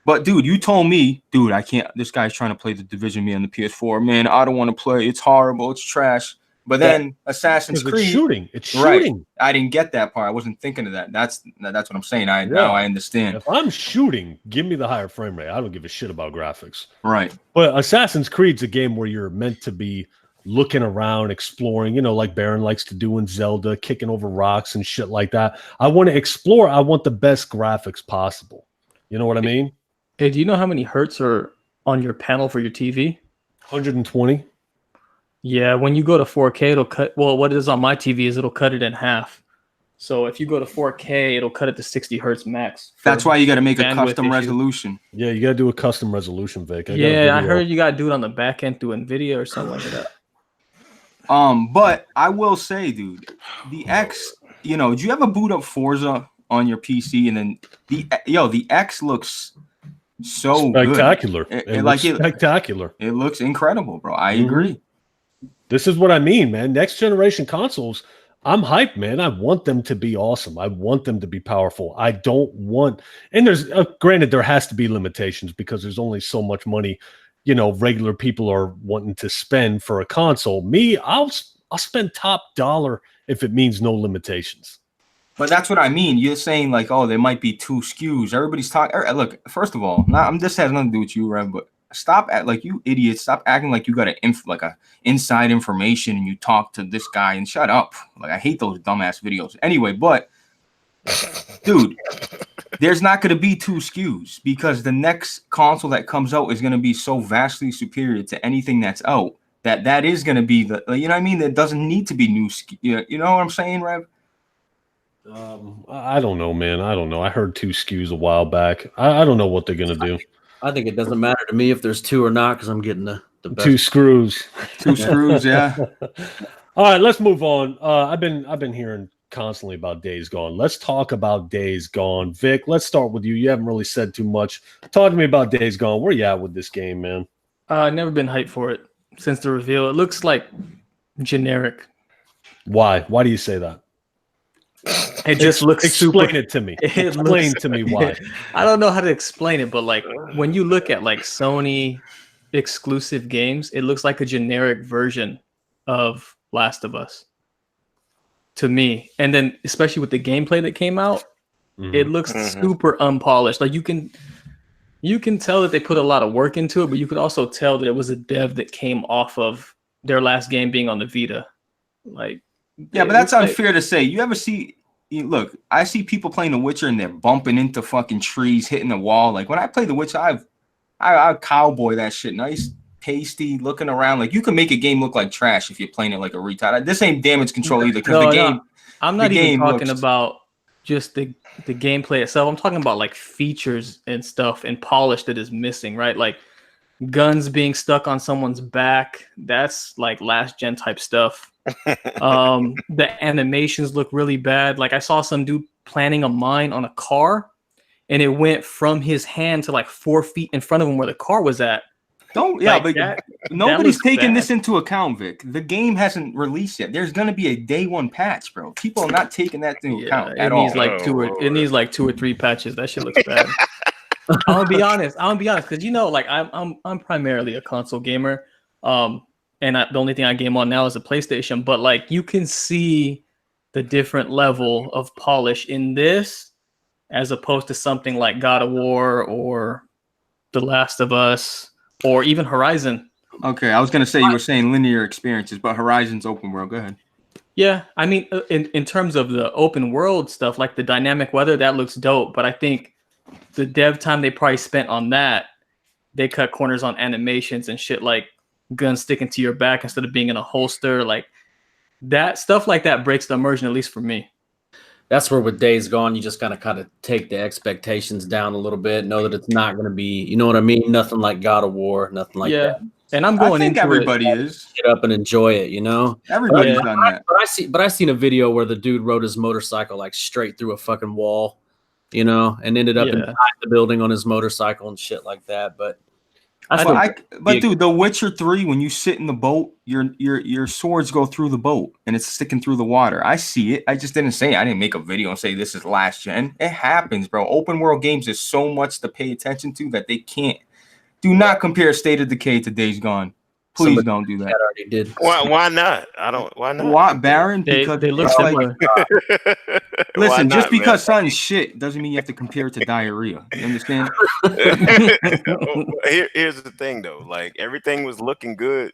But dude, you told me, dude, I can't. This guy's trying to play the Division me on the PS4. Man, I don't want to play. It's horrible. It's trash. But then Assassin's Creed, it's shooting. Right. I didn't get that part. I wasn't thinking of that. That's what I'm saying. Now I understand. If I'm shooting, give me the higher frame rate. I don't give a shit about graphics. Right. But Assassin's Creed's a game where you're meant to be looking around, exploring, you know, like Baron likes to do in Zelda, kicking over rocks and shit like that. I want to explore. I want the best graphics possible. You know what I mean? Hey, do you know how many hertz are on your panel for your TV? 120. Yeah, when you go to 4K, it'll cut. Well, what it is on my TV is it'll cut it in half. So if you go to 4K, it'll cut it to 60 hertz max. That's why you got to make a custom resolution. Yeah, you got to do a custom resolution, Vic. I heard you got to do it on the back end through NVIDIA or something like that. But I will say, dude, the X. You know, do you ever boot up Forza on your PC and then the X looks so spectacular. Good. Spectacular. It looks incredible, bro. I agree. This is what I mean, man. Next generation consoles, I'm hyped, man. I want them to be awesome. I want them to be powerful. I don't want, and there's granted there has to be limitations because there's only so much money, regular people are wanting to spend for a console. Me, I'll spend top dollar if it means no limitations. But that's what I mean. You're saying like, oh, there might be 2 SKUs. Everybody's talking. Look, first of all, this has nothing to do with you, Rev, but stop like you idiots. Stop acting like you got a inside information and you talk to this guy and shut up. Like I hate those dumbass videos. Anyway, but dude, there's not going to be 2 SKUs because the next console that comes out is going to be so vastly superior to anything that's out that is going to be the, you know what I mean? That doesn't need to be new. You know what I'm saying, Rev? I don't know, man. I don't know. I heard 2 SKUs a while back. I don't know what they're gonna do. I think it doesn't matter to me if there's 2 or not because I'm getting the best. 2 screws. 2 screws, yeah. All right, let's move on. I've been hearing constantly about Days Gone. Let's talk about Days Gone. Vic, let's start with you. You haven't really said too much. Talk to me about Days Gone. Where you at with this game, man? I've never been hyped for it since the reveal. It looks like generic. Why? Why do you say that? It just looks Explain it to me. Explain to me why. I don't know how to explain it, but like when you look at like Sony exclusive games, it looks like a generic version of Last of Us to me. And then especially with the gameplay that came out, it looks super unpolished. Like you can tell that they put a lot of work into it, but you could also tell that it was a dev that came off of their last game being on the Vita. Like, yeah, but that's unfair to say. You ever see? Look, I see people playing The Witcher and they're bumping into fucking trees, hitting the wall. Like when I play The Witcher, I cowboy that shit, nice, tasty, looking around. Like you can make a game look like trash if you're playing it like a retard. This ain't damage control either because the game. No. I'm not even talking about just the gameplay itself. I'm talking about like features and stuff and polish that is missing, right? Like guns being stuck on someone's back. That's like last gen type stuff. The animations look really bad. Like I saw some dude planting a mine on a car and it went from his hand to like 4 feet in front of him where the car was at. Nobody's taking this into account, Vic. The game hasn't released yet. There's gonna be a day 1 patch, bro. People are not taking that into account at all. It needs like 2 or 3 patches. That shit looks bad. I'm gonna be honest because like I'm primarily a console gamer. And the only thing I game on now is a PlayStation. But like you can see the different level of polish in this as opposed to something like God of War or The Last of Us or even Horizon. Okay, I was going to say you were saying linear experiences, but Horizon's open world. Go ahead. Yeah, I mean, in terms of the open world stuff, like the dynamic weather, that looks dope. But I think the dev time they probably spent on that, they cut corners on animations and shit like gun sticking to your back instead of being in a holster. Like that stuff like that breaks the immersion, at least for me. That's where with Days Gone, you just gotta kind of take the expectations down a little bit, know that it's not gonna be, you know what I mean? Nothing like God of War, nothing like that. And I'm going into everybody is get up and enjoy it, you know. Everybody's done that. But I seen a video where the dude rode his motorcycle like straight through a fucking wall, you know, and ended up inside the building on his motorcycle and shit like that. But dude, The Witcher 3, when you sit in the boat, your swords go through the boat and it's sticking through the water. I see it. I just didn't say it. I didn't make a video and say this is last gen. It happens, bro. Open world games is so much to pay attention to that they can't. Do not compare State of Decay to Days Gone. Please don't do that. Already did. Why not? Why not? Why, Baron? Because they look similar. Listen, just because something's shit doesn't mean you have to compare it to diarrhea. You understand? Here's the thing, though. Like everything was looking good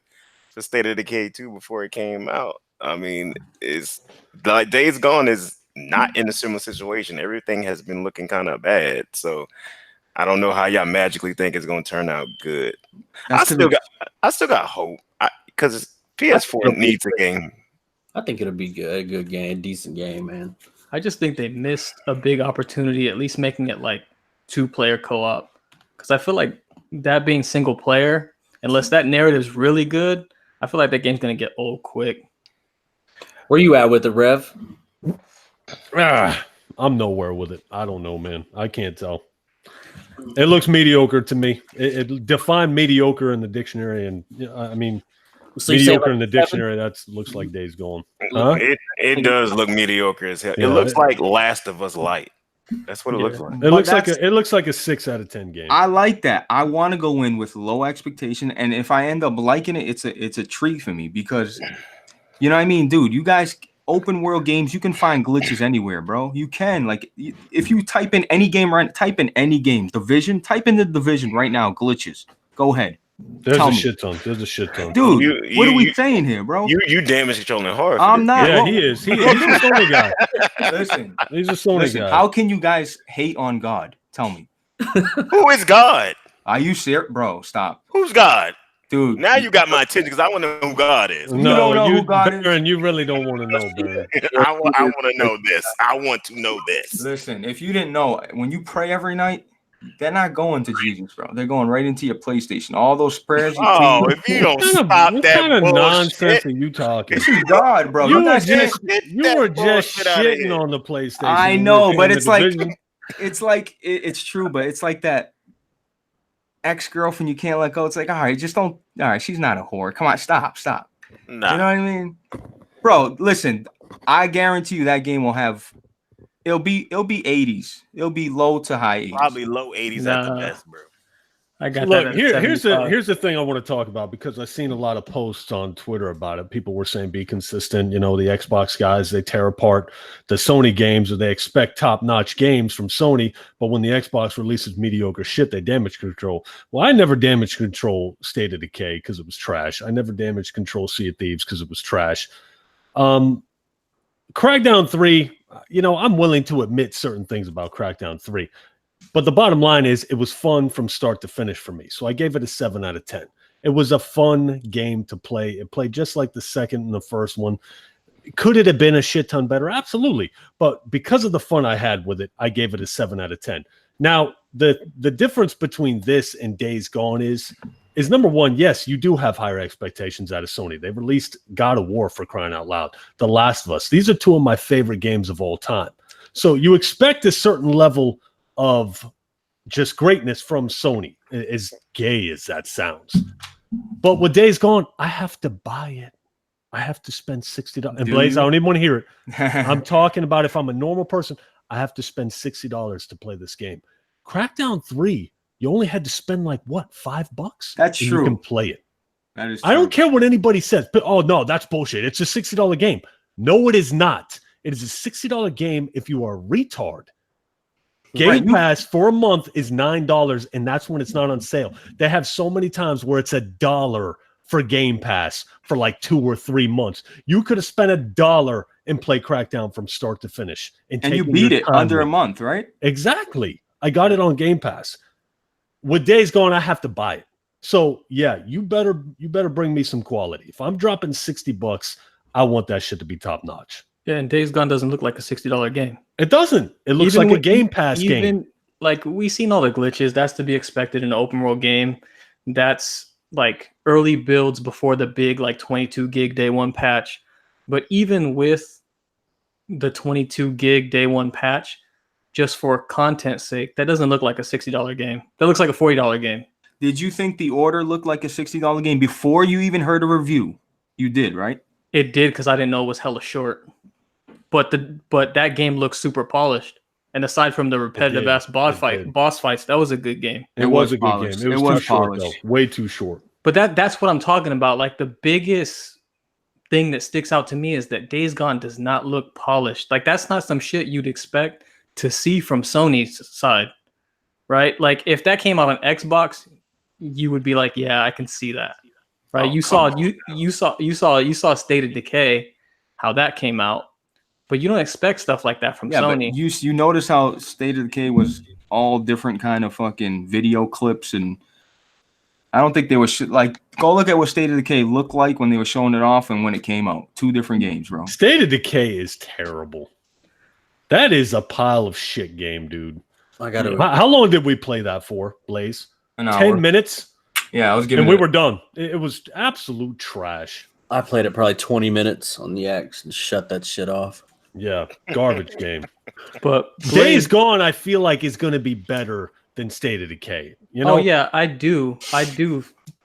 for State of Decay 2 before it came out. I mean, it's like Days Gone is not in a similar situation. Everything has been looking kind of bad. So I don't know how y'all magically think it's going to turn out good. I still got hope because PS4 needs a game. I think it'll be good, a good game, decent game, man. I just think they missed a big opportunity, at least making it like 2-player co-op. Because I feel like that being single player, unless that narrative is really good, I feel like that game's going to get old quick. Where you at with it, Rev? I'm nowhere with it. I don't know, man. I can't tell. It looks mediocre to me. It defined mediocre in the dictionary, and I mean, So you say mediocre like in the 7? dictionary. That looks like Days Gone. Huh? It does look mediocre as hell. Yeah, it looks like Last of Us Light. That's what it looks like. It looks like a 6 out of 10 game. I like that. I want to go in with low expectation, and if I end up liking it, it's a treat for me because, you know what I mean, dude. You guys, open world games, you can find glitches anywhere, bro. You can if you type in any game Division, type in the Division right now, glitches. Go ahead. There's a shit ton. Dude. What are we saying here, bro? You damage controlling hard. I'm not. Yeah, he is. He's a Sony guy. Listen, he's a Sony guy. How can you guys hate on God? Tell me. Who is God? Are you serious, bro? Stop. Who's God? Dude, now you got my attention because I want to know who God is. No, you don't know who God is. Baron, you really don't want to know, Baron. I want to know this. I want to know this. Listen, if you didn't know, when you pray every night, they're not going to Jesus, bro. They're going right into your PlayStation. All those prayers. If you don't stop what that kind of bullshit. nonsense are you talking? This is God, bro. You were just shitting on the PlayStation. I know, but it's like it's true, but it's like that ex-girlfriend you can't let go. It's like, all right, just don't. All right, she's not a whore. Come on, stop. Nah. You know what I mean, bro? Listen, I guarantee you that game will have. It'll be 80s. It'll be low to high 80s. Probably low 80s at the best, bro. I got Look, that. here's the thing I want to talk about because I've seen a lot of posts on Twitter about it. People were saying be consistent. You know, the Xbox guys, they tear apart the Sony games or they expect top-notch games from Sony, but when the Xbox releases mediocre shit, they damage control. Well, I never damaged control State of Decay because it was trash. I never damaged control Sea of Thieves because it was trash. Crackdown 3, you know, I'm willing to admit certain things about Crackdown 3. But the bottom line is it was fun from start to finish for me. So I gave it a 7 out of 10. It was a fun game to play. It played just like the second and the first one. Could it have been a shit ton better? Absolutely. But because of the fun I had with it, I gave it a 7 out of 10. Now, the difference between this and Days Gone is number one, yes, you do have higher expectations out of Sony. They released God of War, for crying out loud, The Last of Us. These are two of my favorite games of all time. So you expect a certain level of just greatness from Sony, as gay as that sounds. But with Days Gone, I have to buy it. I have to spend $60. And Blaze, I don't even want to hear it. I'm talking about if I'm a normal person, I have to spend $60 to play this game. Crackdown 3, you only had to spend like what, $5? That's true. You can play it. That is true. I don't care what anybody says, but oh no, that's bullshit. It's a $60 game. No, it is not. It is a $60 game if you are a retard. Game Pass for a month is $9, and that's when it's not on sale. They have so many times where it's $1 for Game Pass for like 2 or 3 months. You could have spent $1 and play Crackdown from start to finish, and you beat it under a month, right? Exactly. I got it on Game Pass. With Days Gone, I have to buy it. So yeah, you better bring me some quality. If I'm dropping $60, I want that shit to be top notch. Yeah, and Days Gone doesn't look like a $60 game. It doesn't. It looks like a Game Pass game. Like, we've seen all the glitches. That's to be expected in an open world game. That's like early builds before the big like 22 gig day one patch. But even with the 22 gig day one patch, just for content's sake, that doesn't look like a $60 game. That looks like a $40 game. Did you think The Order looked like a $60 game before you even heard a review? You did, right? It did, because I didn't know it was hella short. But that game looks super polished. And aside from the repetitive ass boss fights, that was a good game. It was a good game. It was too short, though. Way too short. But that's what I'm talking about. Like, the biggest thing that sticks out to me is that Days Gone does not look polished. Like, that's not some shit you'd expect to see from Sony's side, right? Like, if that came out on Xbox, you would be like, yeah, I can see that, right? You saw State of Decay, how that came out, but you don't expect stuff like that from Sony. But you notice how State of Decay was all different kind of fucking video clips, and I don't think they were like, go look at what State of Decay looked like when they were showing it off and when it came out. 2 different games, bro. State of Decay is terrible. That is a pile of shit game, dude. How long did we play that for, Blaze? An hour. 10 minutes? Yeah, I was giving and we were done. It was absolute trash. I played it probably 20 minutes on the X and shut that shit off. Yeah, garbage game. But Days Gone, I feel like, is going to be better than State of Decay. You Oh know, yeah, I do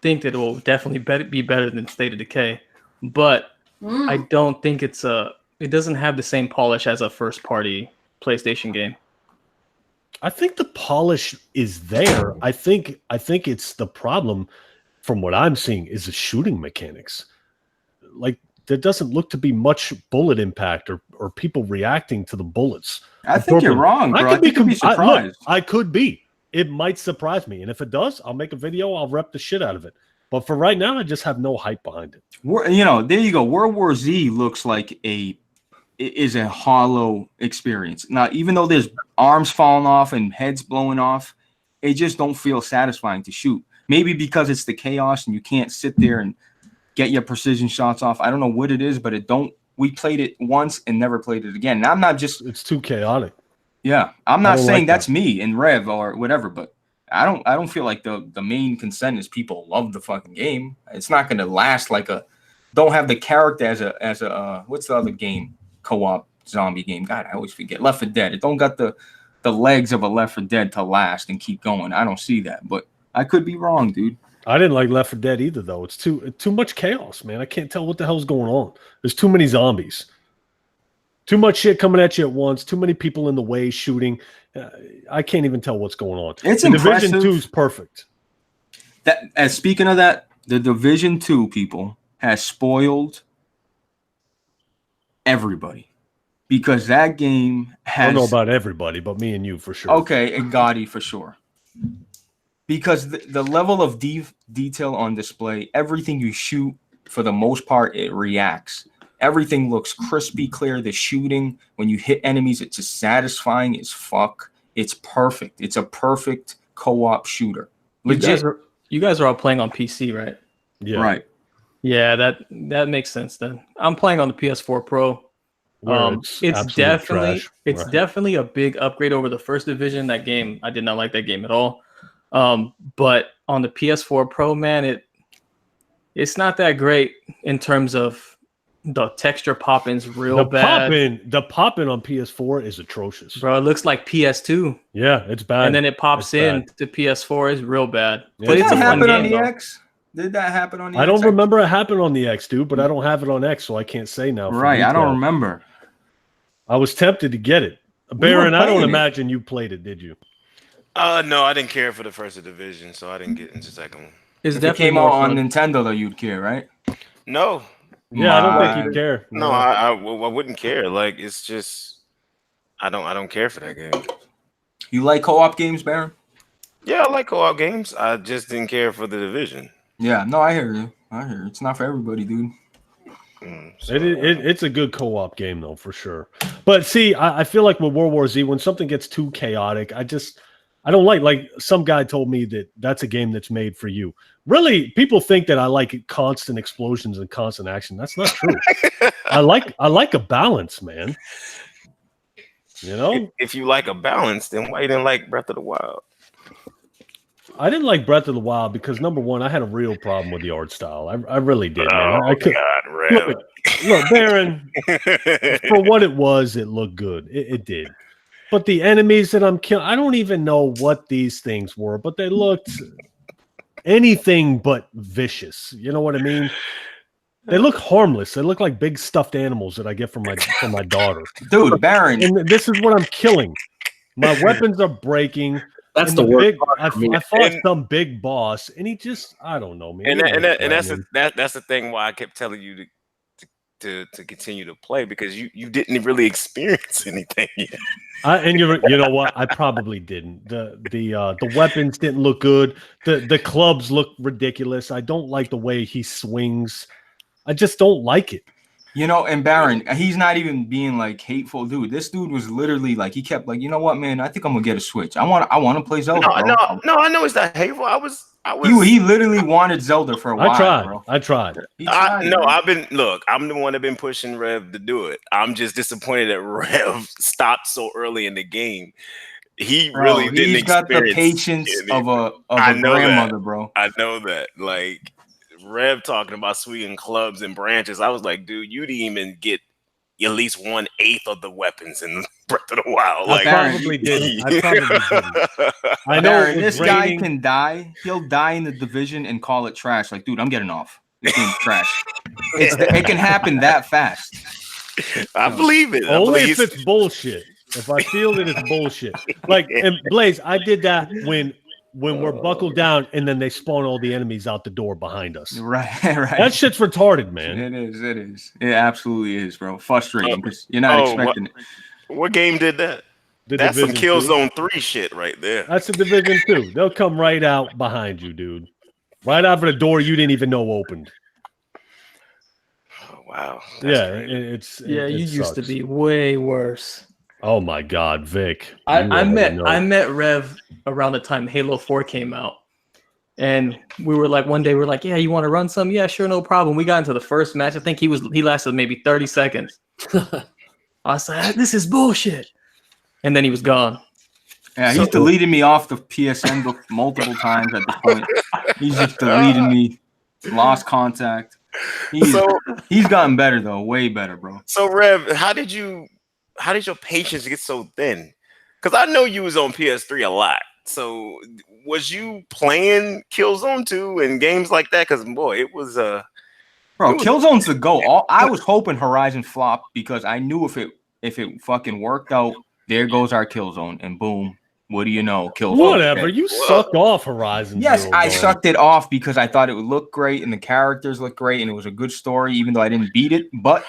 think that it will definitely be better than State of Decay, but I don't think it doesn't have the same polish as a first party PlayStation game. I think the polish is there. I think it's the problem from what I'm seeing is the shooting mechanics. Like there doesn't look to be much bullet impact or people reacting to the bullets. I think you're wrong, bro. I think you'd be surprised. I could be. It might surprise me. And if it does, I'll make a video. I'll rep the shit out of it. But for right now, I just have no hype behind it. There you go. World War Z looks like is a hollow experience. Now, even though there's arms falling off and heads blowing off, it just don't feel satisfying to shoot. Maybe because it's the chaos and you can't sit there and get your precision shots off. I don't know what it is, but we played it once and never played it again. And I'm not just it's too chaotic. Yeah. I'm not saying that's me and Rev or whatever, but I don't feel like the main consent is people love the fucking game. It's not gonna last don't have the character as a what's the other game? Co-op zombie game. God, I always forget. Left 4 Dead. It don't got the legs of a Left 4 Dead to last and keep going. I don't see that, but I could be wrong, dude. I didn't like Left 4 Dead either, though. It's too much chaos, man. I can't tell what the hell's going on. There's too many zombies. Too much shit coming at you at once. Too many people in the way shooting. I can't even tell what's going on. It's impressive. Division 2 is perfect. Speaking of that, the Division 2 people has spoiled everybody because that game has. I don't know about everybody, but me and you for sure. Okay, and Gotti for sure. Because the level of detail on display, everything you shoot, for the most part, it reacts. Everything looks crispy clear. The shooting, when you hit enemies, it's just satisfying as fuck. It's perfect. It's a perfect co-op shooter. Legit. You guys are all playing on PC, right? Yeah. Right. Yeah, that makes sense then. I'm playing on the PS4 Pro. It's definitely a big upgrade over the first Division. That game, I did not like that game at all. But on the PS4 Pro, man, it's not that great in terms of the texture pop-in's bad. The pop-in on PS4 is atrocious. Bro, it looks like PS2. Yeah, it's bad. And then it pops in to PS4 is real bad. Yeah, but it's a fun game on the though. X? Did that happen on the X? I don't remember it happened on the X, dude, but I don't have it on X, so I can't say now. Right, I don't remember. I was tempted to get it. Baron, I don't imagine you played it, did you? No, I didn't care for the first Division, so I didn't get into the second one. If it came out on Nintendo, though, you'd care, right? No. Yeah, I don't think you'd care. No, I wouldn't care. Like, it's just I don't care for that game. You like co-op games, Baron? Yeah, I like co-op games. I just didn't care for the Division. Yeah, no, I hear you. It's not for everybody, dude. It's a good co-op game, though, for sure. But see, I feel like with World War Z, when something gets too chaotic, I don't like some guy told me that that's a game that's made for you. Really, people think that I like constant explosions and constant action. That's not true. I like a balance, man. You know? If you like a balance, then why you didn't like Breath of the Wild? I didn't like Breath of the Wild because, number one, I had a real problem with the art style. I really did, man. I could, God, look, Baron, for what it was, it looked good. It did. But the enemies that I'm killing, I don't even know what these things were, but they looked anything but vicious. You know what I mean? They look harmless. They look like big stuffed animals that I get from my daughter. Dude, Baron. And this is what I'm killing. My weapons are breaking. That's the worst part. I fought some big boss, and he just, I don't know, man. And that's the thing why I kept telling you to continue to play, because you didn't really experience anything yet. And you know what? I probably didn't. The weapons didn't look good. The clubs look ridiculous. I don't like the way he swings. I just don't like it. You know, and Baron, he's not even being like hateful, dude. This dude was literally like, he kept like, you know what, man? I think I'm gonna get a Switch. I want to play Zelda. No, I know it's not hateful. I was. He literally wanted Zelda for a while. I tried. I'm the one that been pushing Rev to do it. I'm just disappointed that Rev stopped so early in the game. He really didn't. He's got the patience of a grandmother, bro. I know that. Like Rev talking about swinging clubs and branches. I was like, dude, you didn't even get at least 1/8 of the weapons in Breath of the Wild. I Like, probably didn't. I probably didn't. I know Baron, it was this guy raining. can die. He'll die in the division and call it trash. Like, dude, I'm getting off. This game's trash. It can happen that fast. I believe it. I Only believe if it's bullshit. If I feel that it's bullshit. Like, and Blaze, I did that when we're buckled down and then they spawn all the enemies out the door behind us. Right. That shit's retarded, man. It is. It absolutely is, bro. Frustrating because you're not expecting it. What game did that? The That's some Division 2. Killzone 3 shit right there. That's the Division 2. They'll come right out behind you, dude. Right out of the door you didn't even know opened. Oh, wow. That's you used to be way worse. Oh my God, Vic. I met Rev around the time Halo 4 came out. And we were like, one day we were like, yeah, you want to run some? Yeah, sure, no problem. We got into the first match. I think he lasted maybe 30 seconds. I was like, this is bullshit. And then he was gone. Yeah, he's deleted me off the PSN book multiple times at this point. He's just deleted me, lost contact. He's gotten better though, way better, bro. So Rev, how did your patience get so thin? Because I know you was on PS3 a lot. So was you playing Killzone 2 and games like that? Because boy, it was Killzone's the goal. I was hoping Horizon flopped because I knew if it fucking worked out, there goes our Killzone, and boom, what do you know? Killzone. Whatever. You sucked off Horizon. Yes, I sucked it off because I thought it would look great and the characters looked great and it was a good story, even though I didn't beat it. But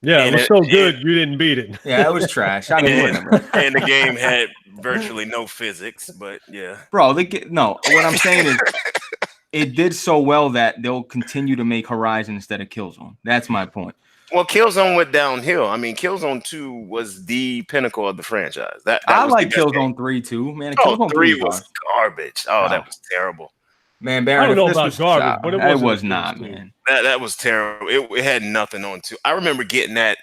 yeah, it was so good you didn't beat it. Yeah, it was trash. I mean, whatever. And the game had virtually no physics, but yeah. Bro, what I'm saying is it did so well that they'll continue to make Horizon instead of Killzone. That's my point. Well, Killzone went downhill. I mean, Killzone 2 was the pinnacle of the franchise. I like Killzone 3 too, man. Killzone 3 was garbage. Oh, that was terrible. Man, Baron, I don't know about garbage, but it was not, man. That was terrible. It had nothing on 2. I remember getting that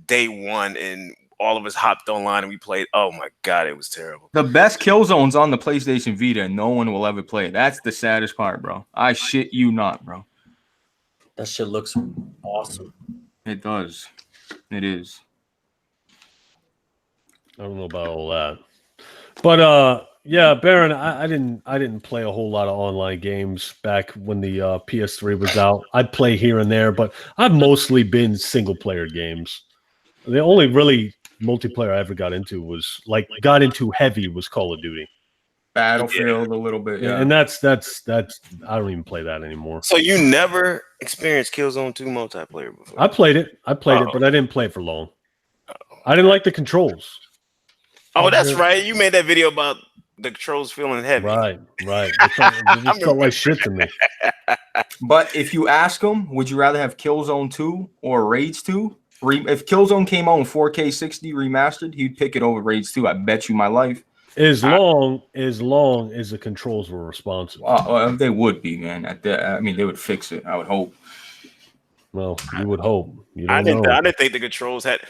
day one and all of us hopped online and we played. Oh my God, it was terrible. The best Killzone's on the PlayStation Vita and no one will ever play it. That's the saddest part, bro. I shit you not, bro. That shit looks awesome. It does. It is. I don't know about all that. But yeah, Baron, I didn't play a whole lot of online games back when the PS3 was out. I'd play here and there, but I've mostly been single player games. The only really multiplayer I ever got into heavy was Call of Duty. Battlefield a little bit, yeah. And that's I don't even play that anymore. So you never experienced Killzone 2 multiplayer before? I played it, but I didn't play it for long. I didn't like the controls. Oh, that's right. You made that video about the controls feeling heavy. Right. It just felt like shit to me. But if you ask him, would you rather have Killzone 2 or Rage 2? If Killzone came out in 4K 60 remastered, he'd pick it over Rage 2. I bet you my life. As long as the controls were responsive. Well, they would be, man. I mean, they would fix it. I would hope. Well, you would hope. I didn't think the controls had.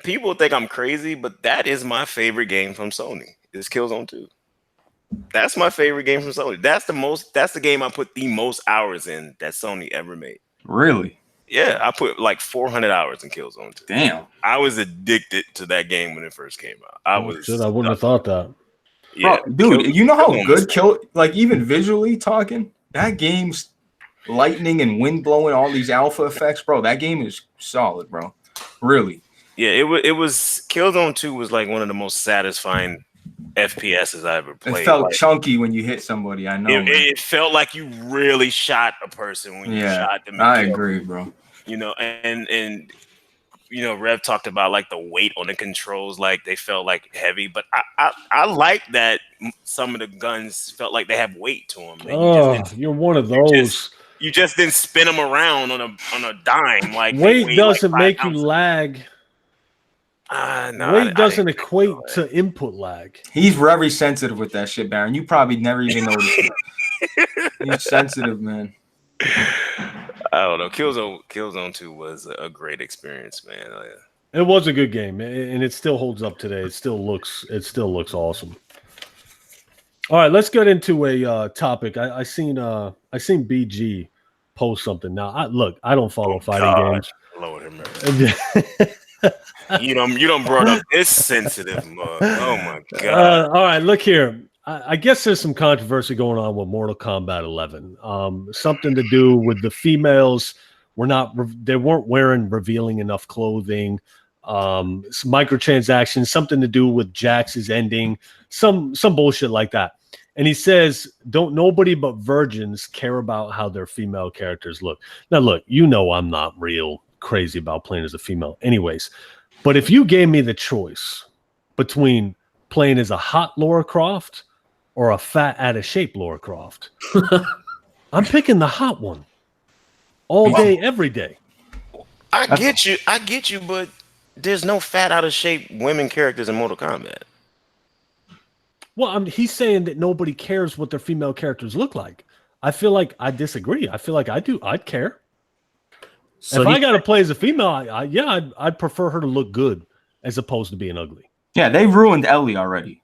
People think I'm crazy, but that is my favorite game from Sony. Is Killzone 2. That's my favorite game from Sony. That's the game I put the most hours in that Sony ever made. Really? Yeah, I put like 400 hours in Killzone 2. Damn. I was addicted to that game when it first came out. I wouldn't have thought that. Yeah, bro, dude, you know how good even visually talking, that game's lightning and wind blowing, all these alpha effects, bro. That game is solid, bro. Really. Yeah, it was Killzone 2 was like one of the most satisfying FPSs I ever played. It felt chunky when you hit somebody. I know. It felt like you really shot a person when you shot them. I agree, bro. You know, and you know, Rev talked about like the weight on the controls, like they felt like heavy, but I like that some of the guns felt like they have weight to them. You're one of those. You just didn't spin them around on a dime. Like weight doesn't make you lag. No, weight doesn't equate to input lag. He's very sensitive with that shit, Baron. You probably never even noticed it. He's sensitive, man. I don't know. Killzone 2 was a great experience, man. It was a good game, and it still holds up today. It still looks awesome. All right, let's get into a topic. I seen BG post something. Now, I don't follow fighting games. Lord have mercy. You don't brought up this sensitive mug. Oh my god! All right, look here. I guess there's some controversy going on with Mortal Kombat 11. Something to do with the females. They weren't wearing revealing enough clothing. Some microtransactions. Something to do with Jax's ending. Some bullshit like that. And he says, "Don't nobody but virgins care about how their female characters look." Now, look, I'm not real crazy about playing as a female, anyways. But if you gave me the choice between playing as a hot Lara Croft or a fat, out of shape Lara Croft, I'm picking the hot one all day, every day. I get you, but there's no fat, out of shape women characters in Mortal Kombat. Well, he's saying that nobody cares what their female characters look like. I feel like I disagree. I feel like I do. I'd care. So if I got to play as a female, I'd prefer her to look good as opposed to being ugly. Yeah, they ruined Ellie already.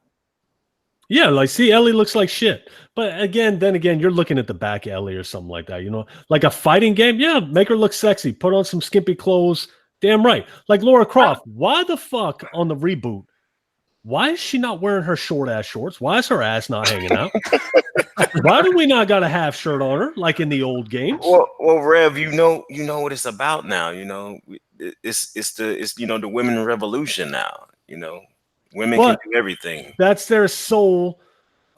Yeah, Ellie looks like shit. But then again, you're looking at the back of Ellie or something like that. Like a fighting game. Yeah, make her look sexy. Put on some skimpy clothes. Damn right. Like Lara Croft. Why the fuck on the reboot? Why is she not wearing her short ass shorts? Why is her ass not hanging out? Why do we not got a half shirt on her like in the old games? Well, Rev, you know what it's about now. It's the women revolution now. Women can do everything. That's their soul.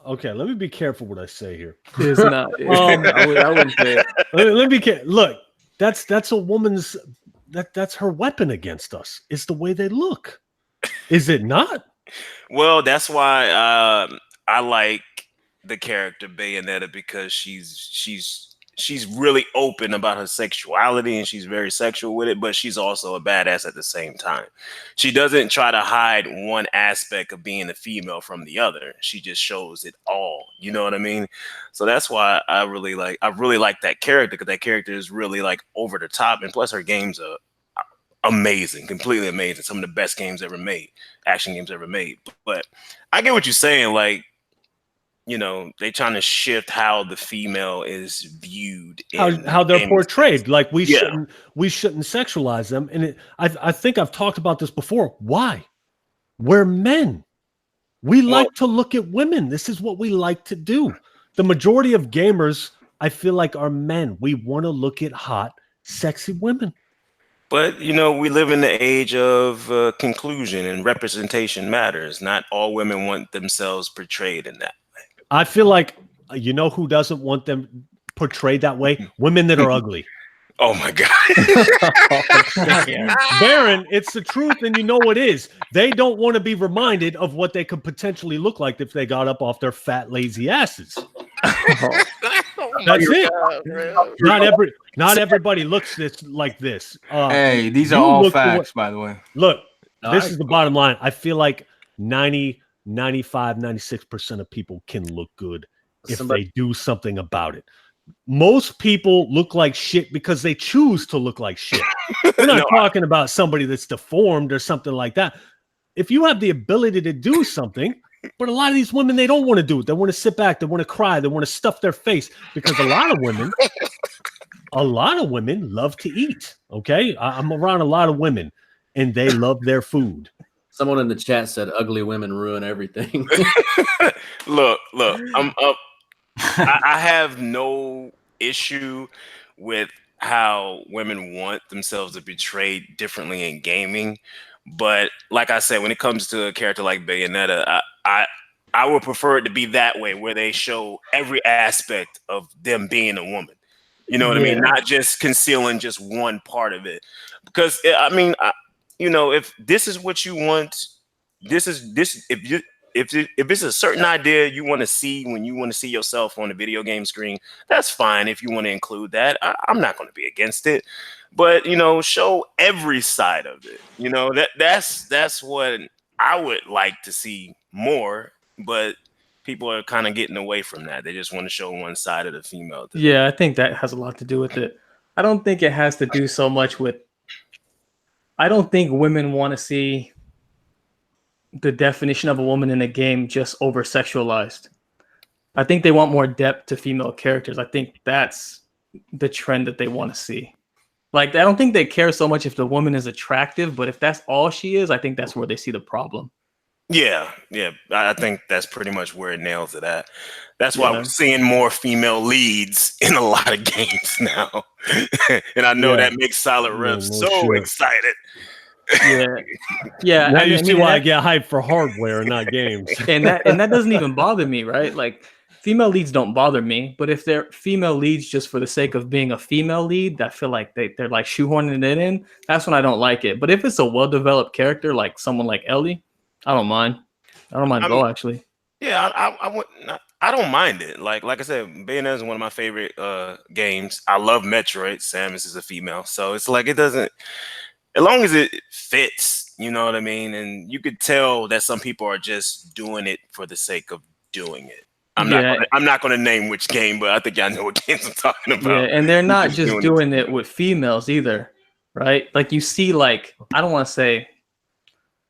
Okay, let me be careful what I say here. It's not. I wouldn't say it. Let me be careful. Look, that's a woman's. That's her weapon against us. It's the way they look. Is it not? Well, that's why I like the character Bayonetta, because she's really open about her sexuality and she's very sexual with it, but she's also a badass at the same time. She doesn't try to hide one aspect of being a female from the other. She just shows it all. You know what I mean? So that's why I really like that character, because that character is really like over the top, and plus her games are amazing, completely amazing. Some of the best games ever made, action games ever made. But I get what you're saying. Like, they trying to shift how the female is viewed, how they're portrayed. Like we shouldn't sexualize them. And I think I've talked about this before. Why? We're men. We like to look at women. This is what we like to do. The majority of gamers, I feel like, are men. We want to look at hot, sexy women. But, we live in the age of conclusion, and representation matters. Not all women want themselves portrayed in that way. I feel like, who doesn't want them portrayed that way? Women that are ugly. Oh, my God. Baron, it's the truth, and it is. They don't want to be reminded of what they could potentially look like if they got up off their fat, lazy asses. That's it. Not everybody looks like this. Hey, these are all facts, by the way. Look, this is the bottom line. I feel like 90, 95, 96% of people can look good if they do something about it. Most people look like shit because they choose to look like shit. We're not talking about somebody that's deformed or something like that. If you have the ability to do something, but a lot of these women, they don't want to do it. They want to sit back. They want to cry. They want to stuff their face, because a lot of women love to eat. Okay. I'm around a lot of women and they love their food. Someone in the chat said ugly women ruin everything. Look, I'm up. I have no issue with how women want themselves to be portrayed differently in gaming. But like I said, when it comes to a character like Bayonetta, I would prefer it to be that way, where they show every aspect of them being a woman. You know what I mean? Not just concealing just one part of it. Because if this is what you want, if it's a certain idea you want to see when you want to see yourself on the video game screen, that's fine. If you want to include that, I'm not going to be against it. But show every side of it. That's what I would like to see more. But people are kind of getting away from that. They just want to show one side of the female thing. Yeah, I think that has a lot to do with it. I don't think it has to do so much with. I don't think women want to see the definition of a woman in a game just over sexualized. I think they want more depth to female characters. I think that's the trend that they want to see. Like, I don't think they care so much if the woman is attractive, but if that's all she is, I think that's where they see the problem. Yeah, I think that's pretty much where it nails it at. That's why Yeah. we're seeing more female leads in a lot of games now. And I know Yeah. that makes Solid Rev no so shit. excited. Yeah. Now I you mean, see and why I that, get hyped for hardware and not games. and that doesn't even bother me, right? Like, female leads don't bother me, but if they're female leads just for the sake of being a female lead, I feel like they're like shoehorning it in. That's when I don't like it. But if it's a well-developed character, like someone like Ellie, I don't mind. I don't mind at all, actually. Yeah, I wouldn't. I don't mind it. Like I said, Bayonetta is one of my favorite games. I love Metroid. Samus is a female, so it's like it doesn't. As long as it fits, you know what I mean. And you could tell that some people are just doing it for the sake of doing it. I'm not going to name which game, but I think y'all know what games I'm talking about. Yeah, and they're not just doing it with females either, right? Like you see, like I don't want to say.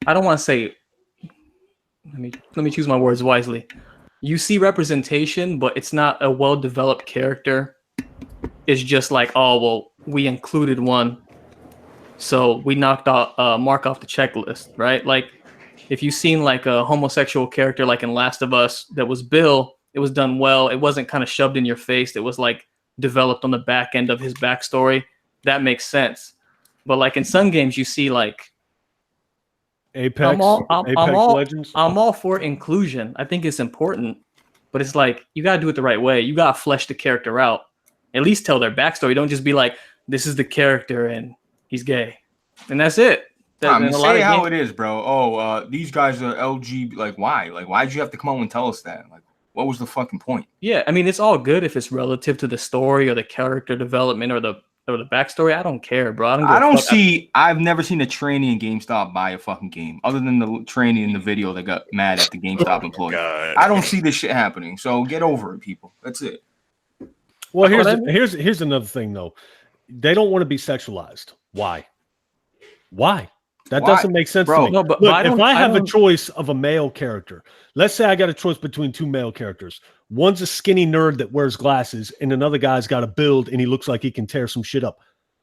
Let me choose my words wisely. You see representation, but it's not a well-developed character. It's just like, oh well, we included one, so we knocked out mark off the checklist, right? Like if you've seen like a homosexual character, like in Last of Us, that was Bill. It was done well. It wasn't kind of shoved in your face. It was like developed on the back end of his backstory. That makes sense. But like in some games, you see like Apex Legends. I'm all for inclusion. I think it's important, but it's like you gotta do it the right way. You gotta flesh the character out. At least tell their backstory. Don't just be like, this is the character and he's gay, and that's it. Say how it is, bro. Oh, these guys are LG. Like, why? Like, why'd you have to come out and tell us that? Like, what was the fucking point? Yeah, I mean, it's all good if it's relative to the story or the character development or the backstory. I don't care, bro. I've never seen a trainee in GameStop buy a fucking game, other than the trainee in the video that got mad at the GameStop employee. God. I don't see this shit happening. So get over it, people. That's it. Well, here's another thing though. They don't want to be sexualized. Why? That doesn't make sense to me. No, but Look, if I have a choice of a male character, let's say I got a choice between two male characters. One's a skinny nerd that wears glasses, and another guy's got a build and he looks like he can tear some shit up.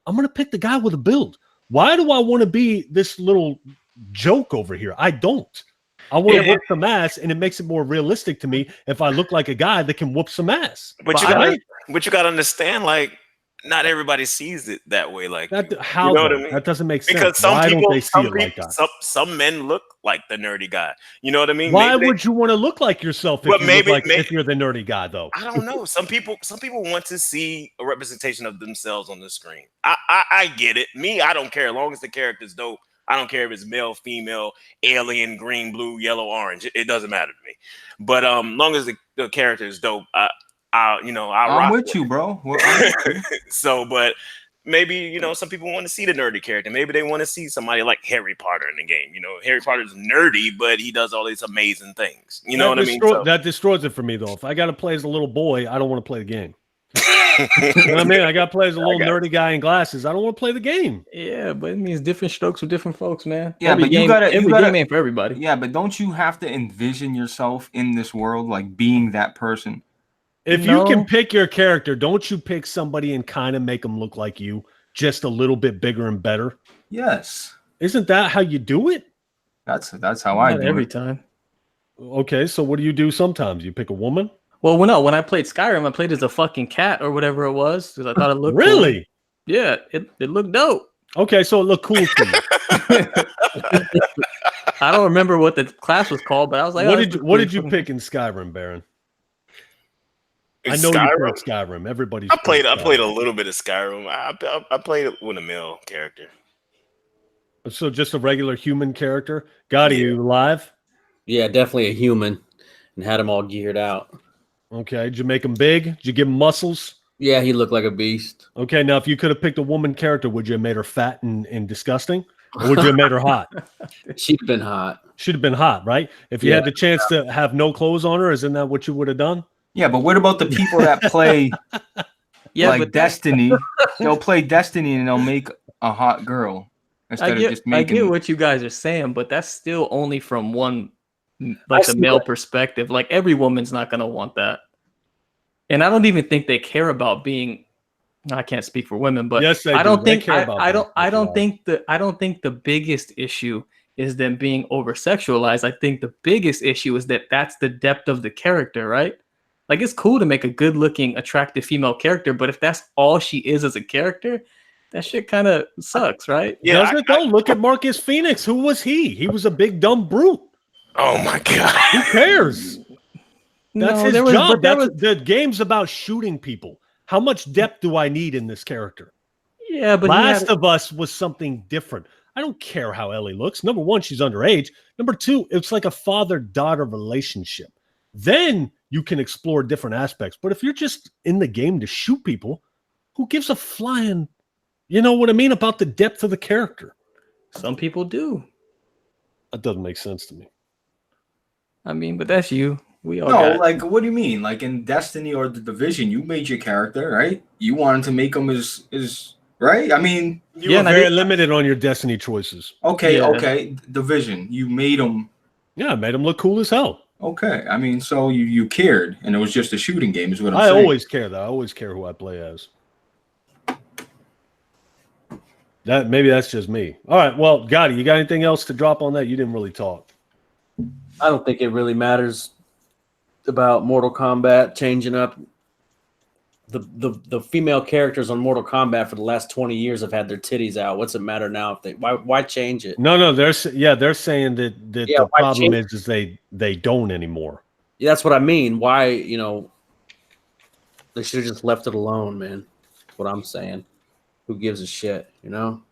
I'm gonna pick the guy with a build. Why do I want to be this little joke over here? I don't. I want to whoop some ass, and it makes it more realistic to me if I look like a guy that can whoop some ass. But you gotta understand, like, not everybody sees it that way. Like that, how you know what I mean? That doesn't make sense. Because some Why people, don't they see it like that? Some men look like the nerdy guy. You know what I mean? Why would you want to look like yourself if if you're the nerdy guy, though? I don't know. Some people want to see a representation of themselves on the screen. I get it. Me, I don't care. As long as the character's dope, I don't care if it's male, female, alien, green, blue, yellow, orange. It doesn't matter to me. But long as the character is dope, I'm with you, bro. So, but maybe some people want to see the nerdy character. Maybe they want to see somebody like Harry Potter in the game. Harry Potter's nerdy, but he does all these amazing things. You know what I mean? That destroys it for me, though. If I got to play as a little boy, I don't want to play the game. You know what I mean? I got to play as a little nerdy guy in glasses. I don't want to play the game. Yeah, but it means different strokes for different folks, man. Yeah, every but game ain't for everybody. Yeah, but don't you have to envision yourself in this world, like being that person? If you can pick your character, don't you pick somebody and kind of make them look like you, just a little bit bigger and better? Yes. Isn't that how you do it? That's how I do it every time. Okay, so what do you do sometimes? You pick a woman? Well, when I played Skyrim, I played as a fucking cat or whatever it was because I thought it looked really cool. Yeah, it looked dope. Okay, so it looked cool to you. I don't remember what the class was called, but I was like, what did you pick in Skyrim, Baron? I know you played Skyrim. Everybody. I played a little bit of Skyrim. I played it with a male character. So just a regular human character. Gotti, you alive? Yeah, definitely a human, and had him all geared out. Okay, did you make him big? Did you give him muscles? Yeah, he looked like a beast. Okay, now if you could have picked a woman character, would you have made her fat and disgusting? Or would you have made her hot? She'd have been hot. Should have been hot, right? If you had the chance to have no clothes on her, isn't that what you would have done? Yeah, but what about the people that play Destiny? They'll play Destiny and they'll make a hot girl instead of just making. I get what you guys are saying, but that's still only from one, the male perspective. Like every woman's not gonna want that, and I don't even think they care about being I can't speak for women, but Yes, they I don't do. They think care about that. I don't think the biggest issue is them being over sexualized. I think the biggest issue is that that's the depth of the character, right? Like, it's cool to make a good looking, attractive female character, but if that's all she is as a character, that shit kind of sucks, right? Yeah, Does it though? Look at Marcus Phoenix. Who was he? He was a big dumb brute. Oh my god. Who cares? That's his job. The game's about shooting people. How much depth do I need in this character? Yeah, but Last of Us was something different. I don't care how Ellie looks. Number one, she's underage. Number two, it's like a father-daughter relationship. Then you can explore different aspects. But if you're just in the game to shoot people, who gives a flying, you know what I mean, about the depth of the character? some people do. That doesn't make sense to me. I mean, but that's you. We all No, got like, what do you mean? Like in Destiny or the Division, you made your character, right? You wanted to make him as right? I mean, You were very limited on your Destiny choices. okay, Yeah. okay. Division, you made him. Yeah, it made him look cool as hell. Okay, I mean, so you cared, and it was just a shooting game, is what I'm I saying. always care, though. I always care who I play as. Maybe that's just me. All right, well, Gotti, you got anything else to drop on that? You didn't really talk. I don't think it really matters about Mortal Kombat changing up. The female characters on Mortal Kombat for the last 20 years have had their titties out. What's it matter now if they why change it? No, they're saying that the problem is they don't anymore. Yeah, that's what I mean. Why, they should have just left it alone, man. That's what I'm saying. Who gives a shit, No,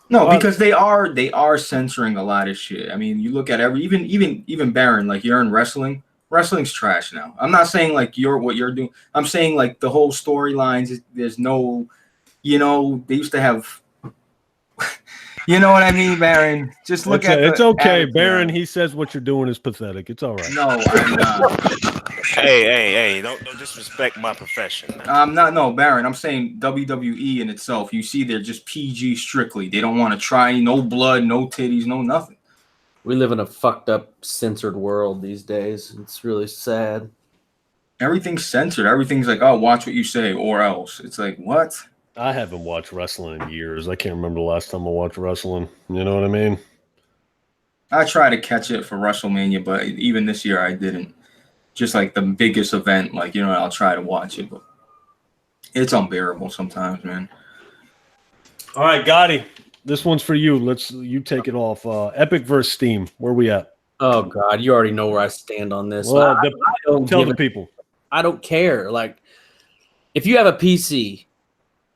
because they are censoring a lot of shit. I mean, you look at even Baron, like you're in wrestling. Wrestling's trash now. I'm not saying like what you're doing. I'm saying like the whole storylines. There's no, they used to have. You know what I mean, Baron? Just look at it's okay, Baron. He says what you're doing is pathetic. It's all right. No, I'm not. Hey! Don't disrespect my profession. No, Baron. I'm saying WWE in itself. You see, they're just PG strictly. They don't want to try no blood, no titties, no nothing. We live in a fucked up, censored world these days. It's really sad. Everything's censored. Everything's like, oh, watch what you say, or else. It's like, what? I haven't watched wrestling in years. I can't remember the last time I watched wrestling. You know what I mean? I try to catch it for WrestleMania, but even this year I didn't. Just like the biggest event, like, I'll try to watch it, but it's unbearable sometimes, man. All right, Gotti. This one's for you. You take it off. Epic versus Steam. Where we at? Oh God, you already know where I stand on this. Well, tell the people. people. I don't care. Like, if you have a PC,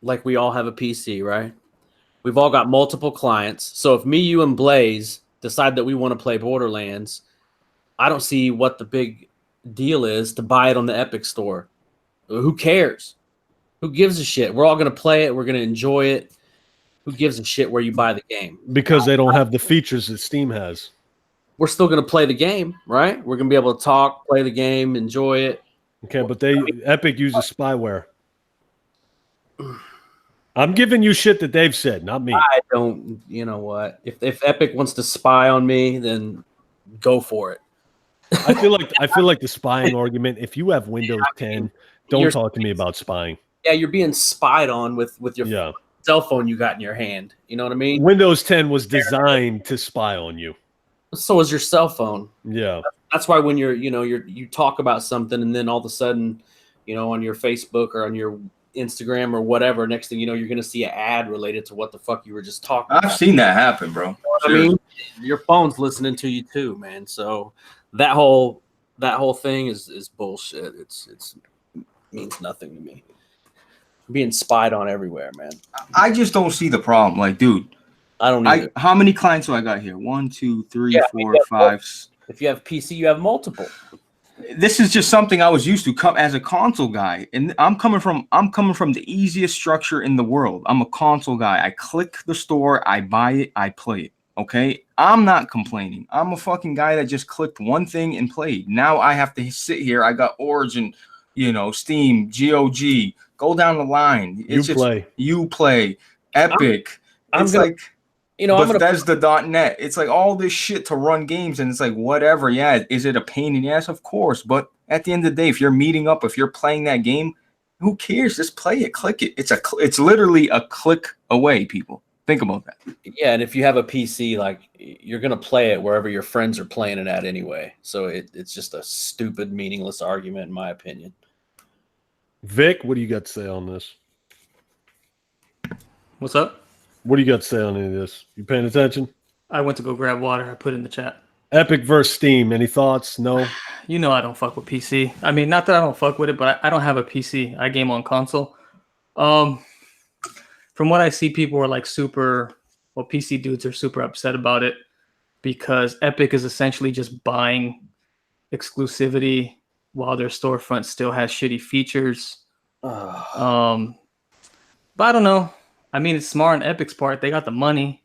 like we all have a PC, right? We've all got multiple clients. So if me, you, and Blaze decide that we want to play Borderlands, I don't see what the big deal is to buy it on the Epic store. Who cares? Who gives a shit? We're all going to play it. We're going to enjoy it. Who gives a shit where you buy the game? Because they don't have the features that Steam has. We're still going to play the game, right? We're going to be able to talk, play the game, enjoy it. Okay, but Epic uses spyware. I'm giving you shit that they've said, not me. I don't, you know what? If Epic wants to spy on me, then go for it. I feel like the spying argument, if you have Windows 10, don't talk to me about spying. Yeah, you're being spied on with your cell phone you got in your hand. You know what I mean? Windows 10 was designed to spy on you. So is your cell phone. Yeah. That's why when you talk about something and then all of a sudden, on your Facebook or on your Instagram or whatever, next thing you know, you're going to see an ad related to what the fuck you were just talking about. I've seen that happen, bro. You know what I mean? Your phone's listening to you too, man. So that whole thing is bullshit. It means nothing to me. I'm being spied on everywhere, man. I just don't see the problem. Like, dude, I don't either. How many clients do I got here? 1, 2, 3, 4, 5. If you have PC, you have multiple. This is just something I was used to come as a console guy, and I'm coming from the easiest structure in the world. I'm a console guy. I click the store, I buy it, I play it. Okay, I'm not complaining. I'm a fucking guy that just clicked one thing and played. Now I have to sit here. I got Origin, Steam, GOG. Go down the line. You play Epic. Bethesda.net. It's like all this shit to run games, and it's like whatever. Yeah, is it a pain in the ass? Of course, but at the end of the day, if you're meeting up, if you're playing that game, Who cares? Just play it, click it. It's literally a click away, people. Think about that. Yeah, and if you have a PC, like you're gonna play it wherever your friends are playing it at anyway. So it's just a stupid, meaningless argument, in my opinion. Vic, what do you got to say on this? What's up? What do you got to say on any of this? You paying attention? I went to go grab water. I put it in the chat. Epic versus Steam. Any thoughts? No. You know I don't fuck with PC. I mean, not that I don't fuck with it, but I don't have a PC. I game on console. From what I see, people are like PC dudes are super upset about it because Epic is essentially just buying exclusivity while their storefront still has shitty features. But I don't know. I mean, it's smart on Epic's part. They got the money.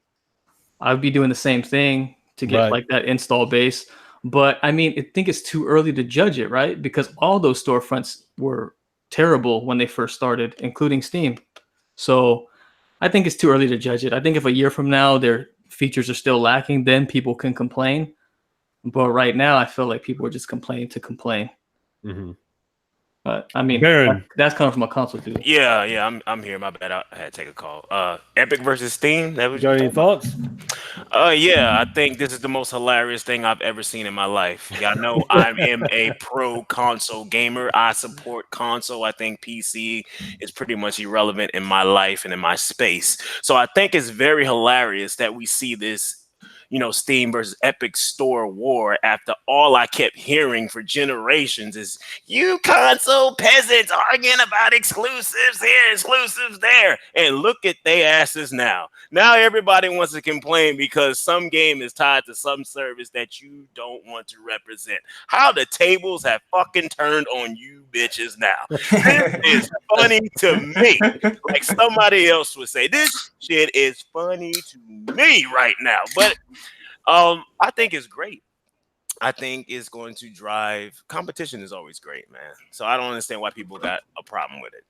I would be doing the same thing to get like that install base. But I mean, I think it's too early to judge it, right? Because all those storefronts were terrible when they first started, including Steam. So I think it's too early to judge it. I think if a year from now their features are still lacking, then people can complain. But right now, I feel like people are just complaining to complain. Mm-hmm. But I mean, Baron. that's coming from a console dude. Yeah, I'm here. My bad. I had to take a call. Epic versus Steam. That was You got any thoughts? Yeah, I think this is the most hilarious thing I've ever seen in my life. Y'all know I am a pro console gamer. I support console. I think PC is pretty much irrelevant in my life and in my space. So I think it's very hilarious that we see this, Steam versus Epic store war after all I kept hearing for generations is you console peasants arguing about exclusives here, exclusives there. And look at they asses now. Now everybody wants to complain because some game is tied to some service that you don't want to represent. How the tables have fucking turned on you bitches now. This is funny to me. Like somebody else would say, this shit is funny to me right now. But I think it's great. I think it's going to drive competition is always great, man. So I don't understand why people got a problem with it.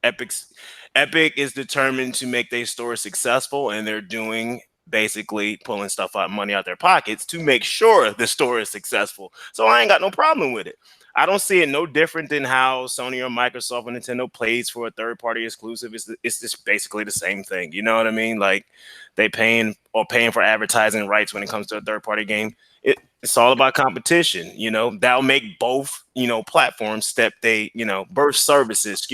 Epic is determined to make their store successful, and they're doing basically pulling money out their pockets to make sure the store is successful. So I ain't got no problem with it. I don't see it no different than how Sony or Microsoft or Nintendo plays for a third-party exclusive. It's just basically the same thing. You know what I mean? Like they paying for advertising rights when it comes to a third-party game. It's all about competition. That'll make both, platforms both services,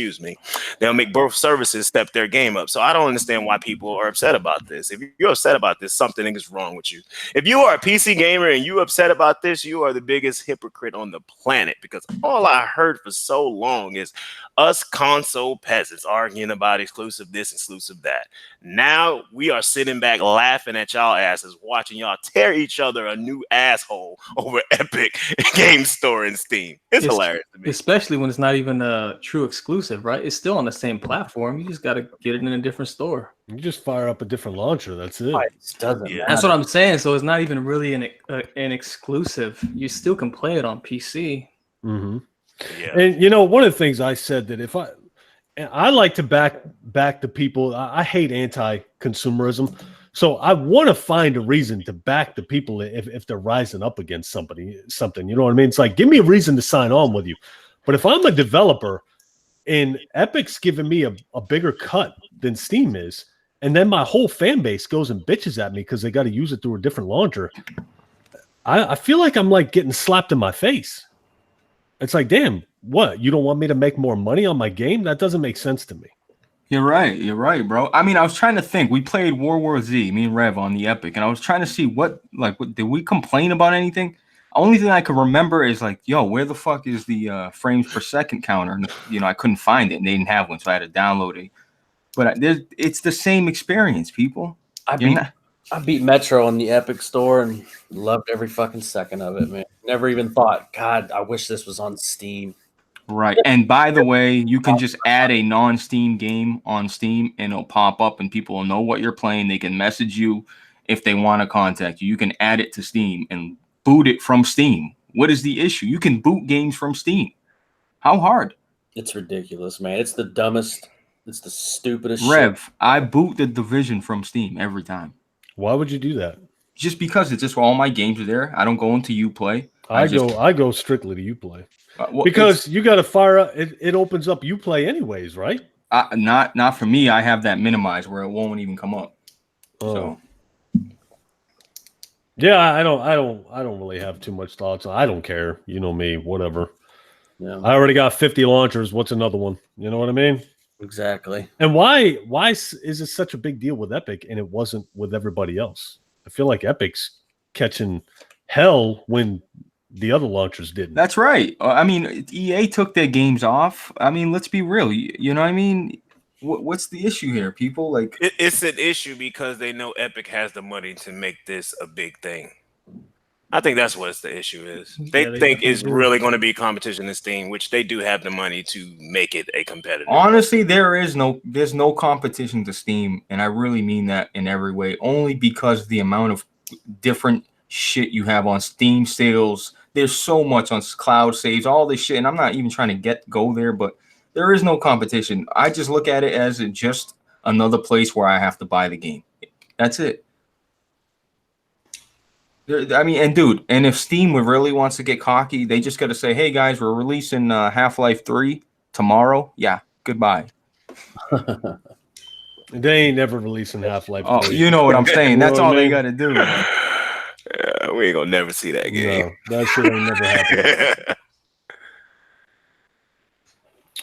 they'll make both services step their game up. So I don't understand why people are upset about this. If you're upset about this, something is wrong with you. If you are a PC gamer and you upset about this, you are the biggest hypocrite on the planet, because all I heard for so long is us console peasants arguing about exclusive this, exclusive that. Now we are sitting back laughing at y'all asses, watching y'all tear each other a new asshole over Epic Game Store and Steam. It's hilarious to me. Especially when it's not even a true exclusive, right? It's still on the same platform. You just got to get it in a different store. You just fire up a different launcher. That's it. That's what I'm saying. So it's not even really an exclusive. You still can play it on PC. Mm-hmm. Yeah. And one of the things I said that I like to back the people. I hate anti-consumerism. So I want to find a reason to back the people if they're rising up against something. You know what I mean? It's like, give me a reason to sign on with you. But if I'm a developer and Epic's giving me a bigger cut than Steam is, and then my whole fan base goes and bitches at me because they got to use it through a different launcher, I feel like I'm like getting slapped in my face. It's like, damn, what? You don't want me to make more money on my game? That doesn't make sense to me. You're right, bro. I mean, I was trying to think. We played World War Z, me and Rev, on the Epic, and I was trying to see what did we complain about anything? Only thing I could remember is like, yo, where the fuck is the frames per second counter? And, I couldn't find it, and they didn't have one, so I had to download it. But it's the same experience, people. I beat Metro on the Epic Store and loved every fucking second of it, man. Never even thought, God, I wish this was on Steam. Right. And by the way, you can just add a non-Steam game on Steam and it'll pop up and people will know what you're playing. They can message you if they want to contact you. You can add it to Steam and boot it from Steam. What is the issue? You can boot games from Steam. How hard? It's ridiculous, man. It's the dumbest. It's the stupidest Rev, shit. I boot the Division from Steam every time. Why would you do that? Just because it's just all my games are there. I don't go into Uplay. I go strictly to Uplay well, because you got to fire up. It opens up Uplay anyways, right? Not for me. I have that minimized where it won't even come up. So yeah, I don't really have too much thoughts. I don't care. You know me, whatever. Yeah, I already got 50 launchers. What's another one? You know what I mean? exactly. And why is it such a big deal with Epic and it wasn't with everybody else? I feel like Epic's catching hell when the other launchers didn't. That's right. I mean, EA took their games off. I mean, let's be real. You know what I mean? What's the issue here, people? Like, It's an issue because they know Epic has the money to make this a big thing. I think that's what the issue is. They think it's really going to be competition in Steam, which they do have the money to make it a competitor. Honestly, there's no competition to Steam, and I really mean that in every way. Only because the amount of different shit you have on Steam sales. There's so much on cloud saves, all this shit, and I'm not even trying to go there, but there is no competition. I just look at it as just another place where I have to buy the game. That's it. I mean, and if Steam really wants to get cocky, they just got to say, hey, guys, we're releasing Half-Life 3 tomorrow. Yeah, goodbye. They ain't never releasing Half-Life 3. Oh, you know what I'm saying. That's all they got to do. Yeah, we ain't going to never see that game. No, that shit ain't never happened.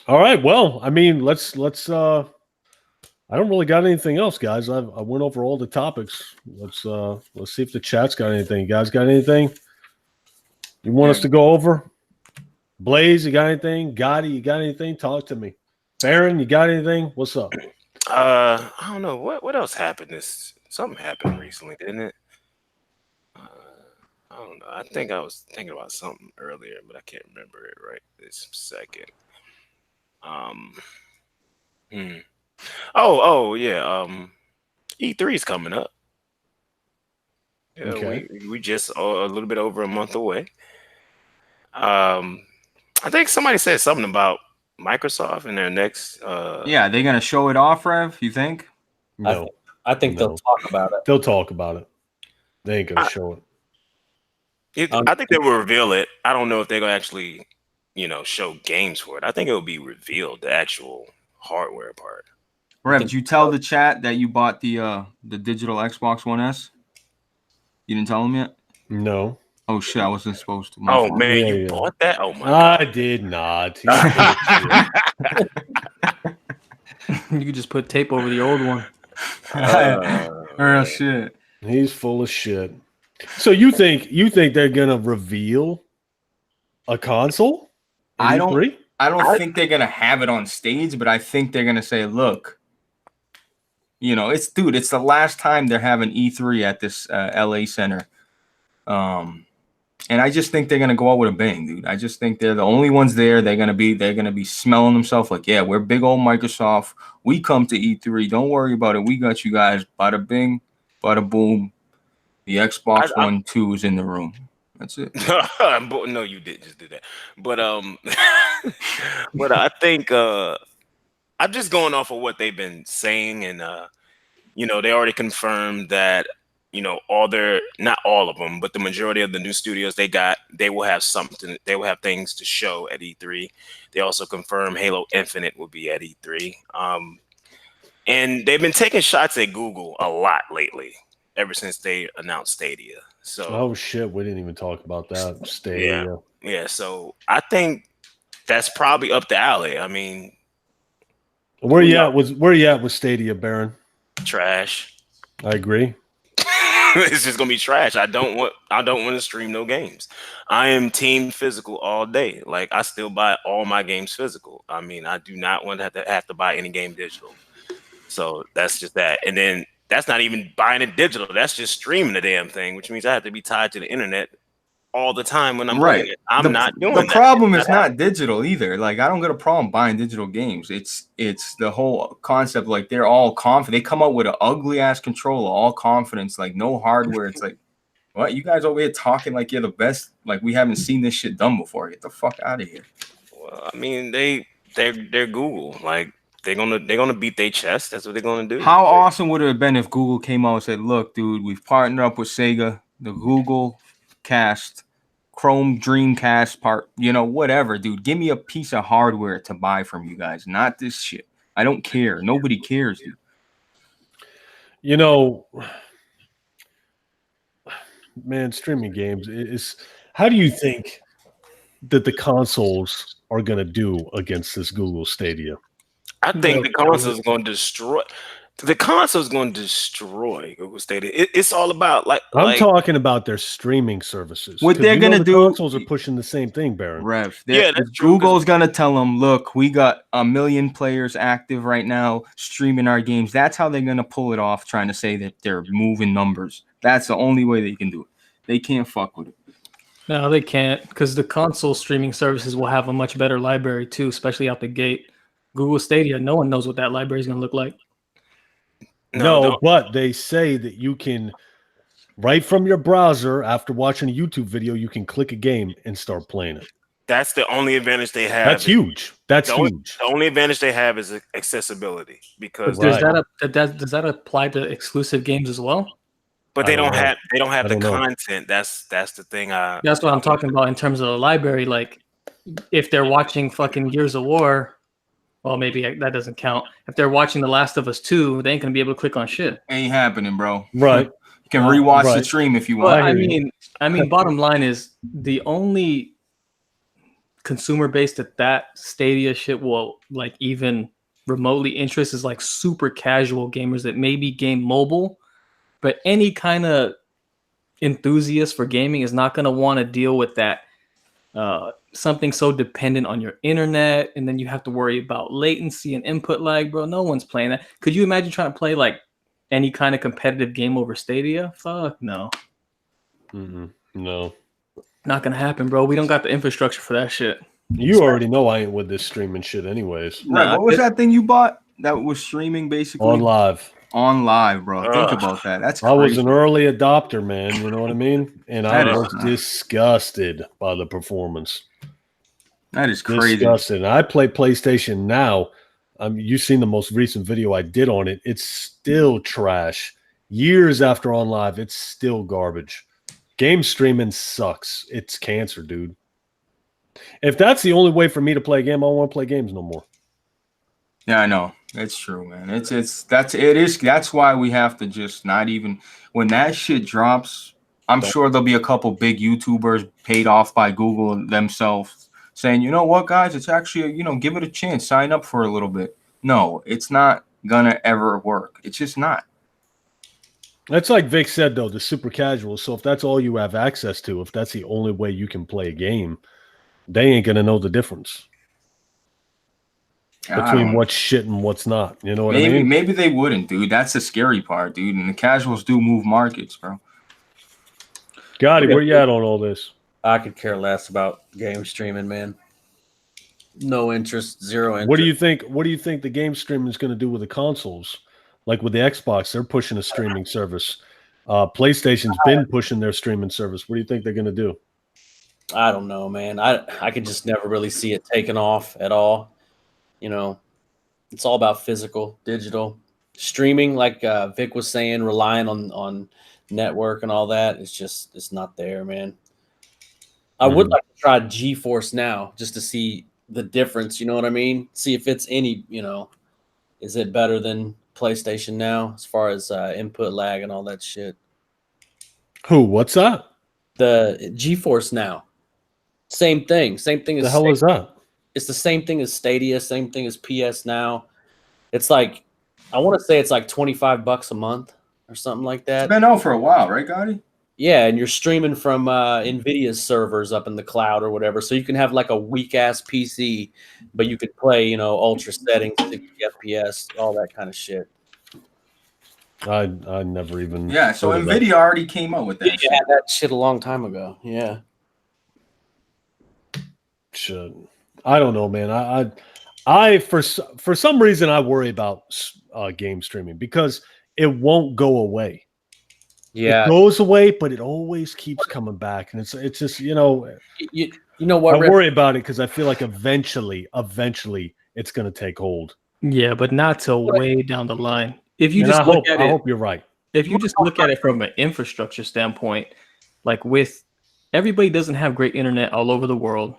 All right, well, I mean, let's I don't really got anything else, guys. I went over all the topics. Let's see if the chat's got anything. You guys got anything you want us to go over? Blaze, you got anything? Gotti, you got anything? Talk to me. Baron, you got anything? What's up? I don't know. What else happened? Something happened recently, didn't it? I don't know. I think I was thinking about something earlier, but I can't remember it right this second. Oh yeah. E3 is coming up. Yeah, Okay. we just a little bit over a month away. I think somebody said something about Microsoft in their next. Yeah, they're gonna show it off, Rev. You think? No, I think they'll talk about it. they'll talk about it. They ain't gonna show it. I think they will reveal it. I don't know if they're gonna actually, show games for it. I think it will be revealed, the actual hardware part. Rev, did you tell the chat that you bought the digital Xbox One S? You didn't tell them yet? No. Oh shit, I wasn't supposed to. Oh man, you bought that? Oh my god. I did not. You could just put tape over the old one. Real shit. He's full of shit. So you think they're gonna reveal a console? I don't think they're gonna have it on stage, but I think they're gonna say, look, it's the last time they're having E3 at this LA center. And I just think they're gonna go out with a bang, dude. I just think they're the only ones there. They're gonna be smelling themselves like, yeah, we're big old Microsoft. We come to E3. Don't worry about it. We got you guys. Bada bing, bada boom. The Xbox One 2 is in the room. That's it. No, you didn't just do that. But but I think I'm just going off of what they've been saying, and they already confirmed that not all of them, but the majority of the new studios they will have something. They will have things to show at E3. They also confirmed Halo Infinite will be at E3. And they've been taking shots at Google a lot lately, ever since they announced Stadia. So oh shit, we didn't even talk about that. Stadia. Yeah. So I think that's probably up the alley. I mean, where you at with Stadia, Baron? Trash. I agree. It's just gonna be trash. I don't want to stream no games. I am team physical all day. Like, I still buy all my games physical. I mean, I do not want to have to buy any game digital. So that's just that. And then that's not even buying it digital. That's just streaming the damn thing, which means I have to be tied to the internet all the time when I'm playing it. I'm not doing that. The problem is not digital either. Like, I don't got a problem buying digital games. It's the whole concept. Like, they're all confident. They come out with an ugly ass controller, all confidence, like no hardware. It's like, what? You guys over here talking like you're the best? Like, we haven't seen this shit done before. Get the fuck out of here. Well, I mean, they're Google. Like, they're gonna beat their chest. That's what they're gonna do. How awesome would it have been if Google came out and said, look, dude, we've partnered up with Sega, the Google Cast Chrome Dreamcast part, whatever, dude. Give me a piece of hardware to buy from you guys, not this shit. I don't care. Nobody cares, dude. Man, streaming games is. How do you think that the consoles are going to do against this Google Stadia? I think the console is going to destroy. The console is going to destroy Google Stadia. It's all about I'm talking about their streaming services. What they're going to do? Consoles are pushing the same thing, Baron. Rev. Yeah, that's true, Google's going to tell them, look, we got 1 million players active right now streaming our games. That's how they're going to pull it off, trying to say that they're moving numbers. That's the only way they can do it. They can't fuck with it. No, they can't, because the console streaming services will have a much better library too, especially out the gate. Google Stadia, no one knows what that library is going to look like. No, but they say that you can, right from your browser, after watching a YouTube video, you can click a game and start playing it. That's the only advantage they have. That's huge. That's huge. The only advantage they have is accessibility, because does that apply to exclusive games as well? But they don't have the content. That's the thing. That's what I'm talking about in terms of the library. Like, if they're watching fucking Gears of War, well, maybe that doesn't count. If they're watching The Last of Us 2, they ain't gonna be able to click on shit. Ain't happening, bro. Right. You can rewatch the stream if you want. Well, I mean, bottom line is the only consumer base that Stadia shit will like even remotely interest is like super casual gamers that maybe game mobile. But any kind of enthusiast for gaming is not going to want to deal with that. Something so dependent on your internet, and then you have to worry about latency and input lag, bro. No one's playing that. Could you imagine trying to play like any kind of competitive game over Stadia? Fuck no. No. Not going to happen, bro. We don't got the infrastructure for that shit. You already know I ain't with this streaming shit anyways. Right. What was that thing you bought that was streaming basically? On live, bro. Think about that. That's crazy. I was an early adopter, man. You know what I mean? And I was disgusted by the performance. That is crazy. Disgusted. And I play PlayStation now. You've seen the most recent video I did on it. It's still trash. Years after on live, it's still garbage. Game streaming sucks. It's cancer, dude. If that's the only way for me to play a game, I don't want to play games no more. Yeah, I know. It's true, man. That's why we have to just not even when that shit drops. I'm sure there'll be a couple big YouTubers paid off by Google themselves saying, you know what, guys, it's actually, give it a chance, sign up for a little bit. No, it's not gonna ever work. It's just not. That's like Vic said, though, the super casual. So if that's all you have access to, if that's the only way you can play a game, they ain't gonna know the difference between what's shit and what's not. You know what I mean? Maybe they wouldn't, dude. That's the scary part, dude. And the casuals do move markets, bro. Gotti, where you at on all this? I could care less about game streaming, man. No interest, zero interest. What do you think the game streaming is going to do with the consoles? Like with the Xbox, they're pushing a streaming service. PlayStation's been pushing their streaming service. What do you think they're going to do? I don't know, man. I could just never really see it taking off at all. It's all about physical, digital. Streaming, like Vic was saying, relying on network and all that, it's not there, man. I would like to try GeForce Now just to see the difference, you know what I mean? See if it's any, is it better than PlayStation Now as far as input lag and all that shit? What's that? The GeForce Now. Same thing. The hell is that? It's the same thing as Stadia, same thing as PS Now. It's like, I want to say it's like $25 a month or something like that. It's been out for a while, right, Gotti? Yeah, and you're streaming from NVIDIA's servers up in the cloud or whatever. So you can have like a weak-ass PC, but you could play, ultra settings, 60 FPS, all that kind of shit. I never even... Yeah, so NVIDIA already came out with that. NVIDIA had that shit a long time ago, yeah. Shit. I don't know, man. I for some reason I worry about game streaming because it won't go away. Yeah, it goes away, but it always keeps coming back, and it's just you know what? I worry about it because I feel like eventually it's going to take hold. Yeah, but not till way down the line. If you I hope you're right. If you just look at it from an infrastructure standpoint, like with everybody doesn't have great internet all over the world.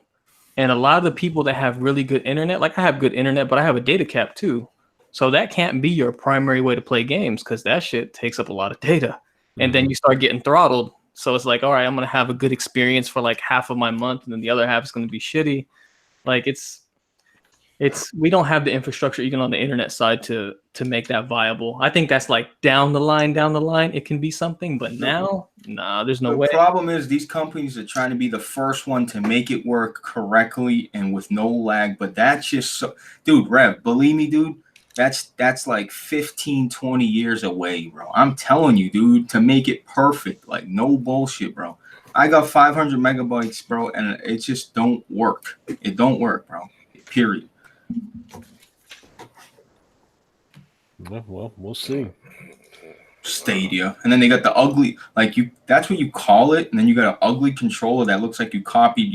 And a lot of the people that have really good internet, like I have good internet, but I have a data cap too. So that can't be your primary way to play games because that shit takes up a lot of data. And then you start getting throttled. So it's like, all right, I'm going to have a good experience for like half of my month, and then the other half is going to be shitty. Like we don't have the infrastructure even on the internet side to make that viable. I think that's like down the line, it can be something, but now, nah, there's no way. The problem is these companies are trying to be the first one to make it work correctly and with no lag, but that's just so, dude, Rev, believe me, dude, that's like 15, 20 years away, bro. I'm telling you, dude, to make it perfect, like no bullshit, bro. I got 500 megabytes, bro, and it just don't work. It don't work, bro. Period. Well, we'll see. Stadia, and then they got the ugly, like that's what you call it, and then you got an ugly controller that looks like you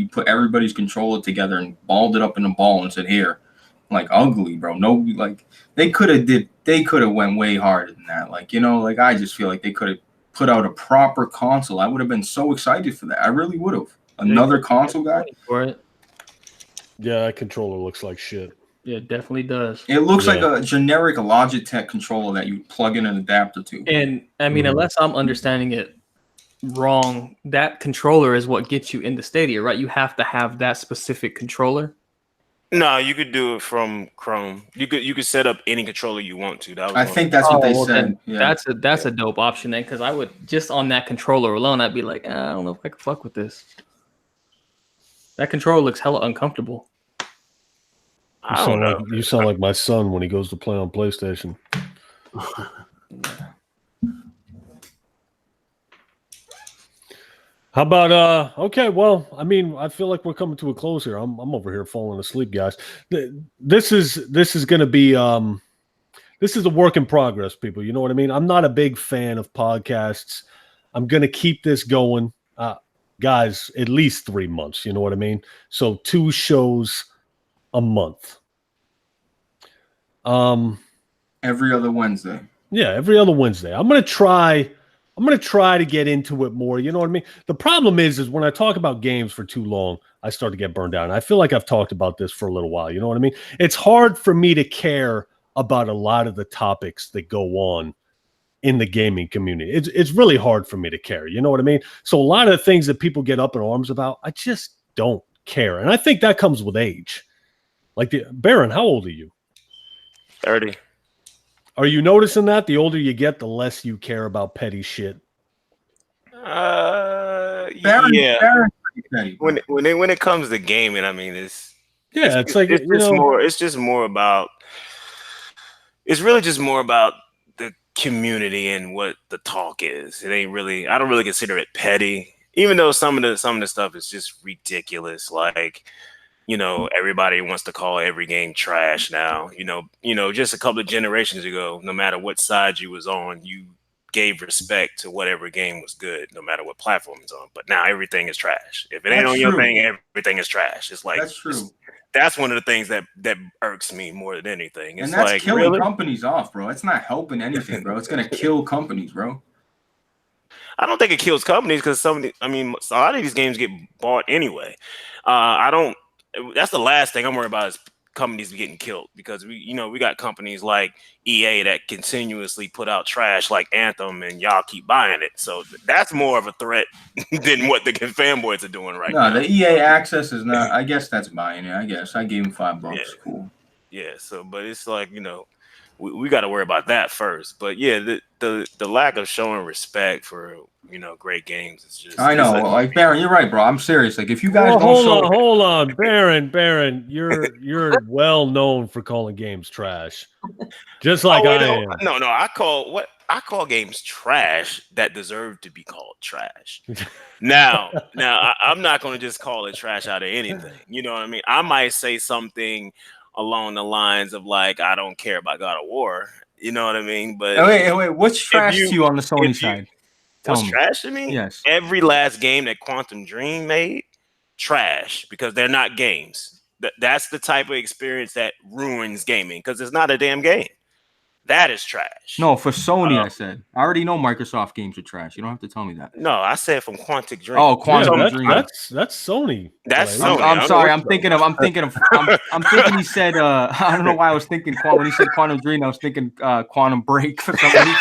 put everybody's controller together and balled it up in a ball and said, here, like ugly, bro. No, like they could have went way harder than that. Like, you know, like I just feel like they could have put out a proper console. I would have been so excited for that. I really would have. Another console guy for it. Yeah, that controller looks like shit. Yeah, it definitely does. It looks like a generic Logitech controller that you plug in an adapter to. And I mean, unless I'm understanding it wrong, that controller is what gets you into Stadia, right? You have to have that specific controller. No, you could do it from Chrome. You could set up any controller you want to. I think that's what they said. Yeah. That's a dope option then, because I would just on that controller alone, I'd be like, I don't know if I can fuck with this. That controller looks hella uncomfortable. You sound like my son when he goes to play on PlayStation. How about okay, well, I mean, I feel like we're coming to a close here. I'm over here falling asleep, guys. This is gonna be this is a work in progress, people. You know what I mean? I'm not a big fan of podcasts. I'm gonna keep this going. Guys, at least 3 months, you know what I mean? So 2 shows a month. Every other Wednesday. Yeah, every other Wednesday. I'm gonna try to get into it more. You know what I mean? The problem is when I talk about games for too long, I start to get burned out. And I feel like I've talked about this for a little while. You know what I mean? It's hard for me to care about a lot of the topics that go on in the gaming community. It's really hard for me to care. You know what I mean? So a lot of the things that people get up in arms about, I just don't care. And I think that comes with age. Like Baron, how old are you? 30. Are you noticing that the older you get, the less you care about petty shit? Baron, When it comes to gaming, I mean, it's really just more about the community and what the talk is. It ain't really. I don't really consider it petty, even though some of the stuff is just ridiculous. Like, you know, everybody wants to call every game trash now. You know, just a couple of generations ago, no matter what side you was on, you gave respect to whatever game was good, no matter what platform it's on. But now everything is trash. If it ain't on your thing, everything is trash. It's like that's true. That's one of the things that irks me more than anything. It's and that's like killing companies off, bro. It's not helping anything, bro. It's gonna kill companies, bro. I don't think it kills companies because a lot of these games get bought anyway. That's the last thing I'm worried about is companies getting killed, because we got companies like EA that continuously put out trash like Anthem, and y'all keep buying it. So that's more of a threat than what the fanboys are doing right now. No, the EA access is not. I guess that's buying it. I guess I gave him $5. Yeah. Cool. Yeah. So, but it's like, we got to worry about that first. But yeah, the lack of showing respect for great games is just. I know, like Baron, you're right, bro. I'm serious. Like if you guys hold on, Baron, you're well known for calling games trash, just like I am. No, I call games trash that deserve to be called trash. Now, I'm not going to just call it trash out of anything. You know what I mean? I might say something along the lines of like, I don't care about God of War. You know what I mean? But wait, what's trash to you on the Sony side? What's trash to me? Yes. Every last game that Quantum Dream made, trash, because they're not games. That's the type of experience that ruins gaming, because it's not a damn game. That is trash. No, for Sony, I said. I already know Microsoft games are trash. You don't have to tell me that. No, I said from Quantic Dream. Oh, Quantic Dream. That's Sony. That's Like, Sony. I'm sorry. I'm thinking he said. I don't know why I was thinking when he said Quantum Dream. I was thinking Quantum Break for some reason.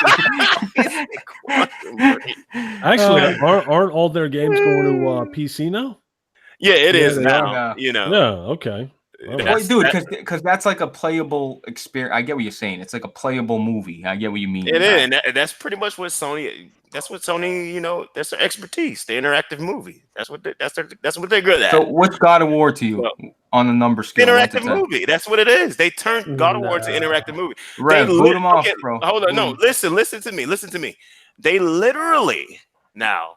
Actually, aren't all their games going to PC now? Yeah, it is they now. are. You know. Yeah. Okay. Wait, dude, because that's like a playable experience. I get what you're saying. It's like a playable movie. I get what you mean. It is, and that's pretty much what Sony. That's what Sony. You know, that's their expertise. The interactive movie. That's what they're good at. So, what's God of War to you on the number scale? Interactive movie. That's what it is. They turned God of War to interactive movie. Rev, boot them off, bro. Hold on, no, listen to me. They literally now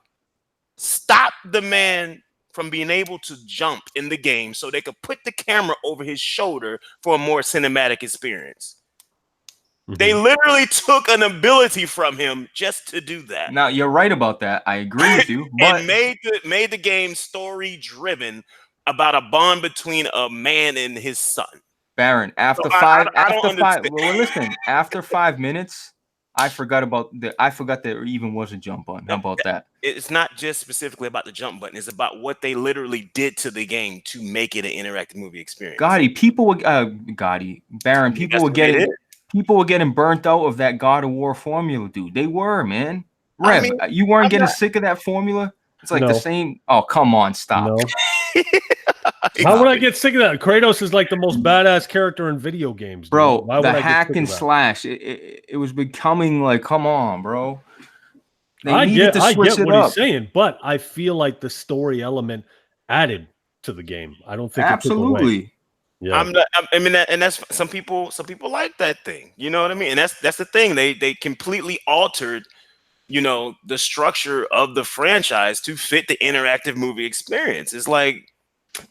stop the man from being able to jump in the game so they could put the camera over his shoulder for a more cinematic experience. Mm-hmm. They literally took an ability from him just to do that. Now, you're right about that. I agree with you. But and made the game story driven about a bond between a man and his son. Baron, after after 5 minutes, I forgot there even was a jump button. How about that? It's not just specifically about the jump button. It's about what they literally did to the game to make it an interactive movie experience. Baron, people were getting burnt out of that God of War formula, dude. They were, man. Rev, you weren't getting sick of that formula? It's like the same. Oh, come on, stop. No. How would I get sick of that? Kratos is like the most badass character in video games, dude. Bro. The hack and slash, it was becoming like, come on, bro. I get what he's saying, but I feel like the story element added to the game. I don't think absolutely. It took away. Yeah. And that's some people like that thing. You know what I mean? And that's the thing. They completely altered, you know, the structure of the franchise to fit the interactive movie experience. It's like,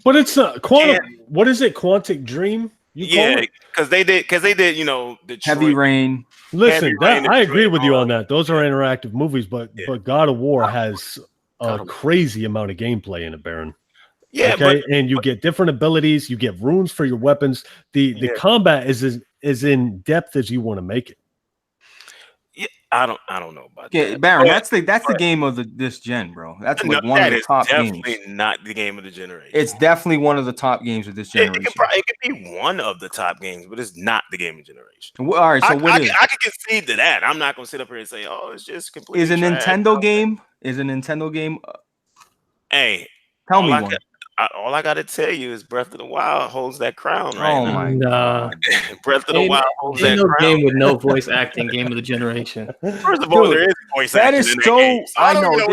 but it's a quantum. What is it? Quantic Dream? Because they did. You know, Heavy Rain. Listen, I agree with you on that. Those are interactive movies, but God of War has a crazy amount of gameplay in it, Baron. Yeah, okay, and you get different abilities. You get runes for your weapons. The combat is as in depth as you want to make it. Yeah, I don't know about that. Baron, that's the game of this gen, bro. That's like one of the top games. Definitely not the game of the generation. It's definitely one of the top games of this generation. It could be one of the top games, but it's not the game of the generation. Well, all right, so I can concede to that. I'm not gonna sit up here and say, "Oh, it's just completely." Is a Nintendo game? Hey, tell me one. All I got to tell you is Breath of the Wild holds that crown right now. Oh my god! Breath of the Wild holds that crown. Game with no voice acting, game of the generation. First of all, there is voice acting. That is so. I know.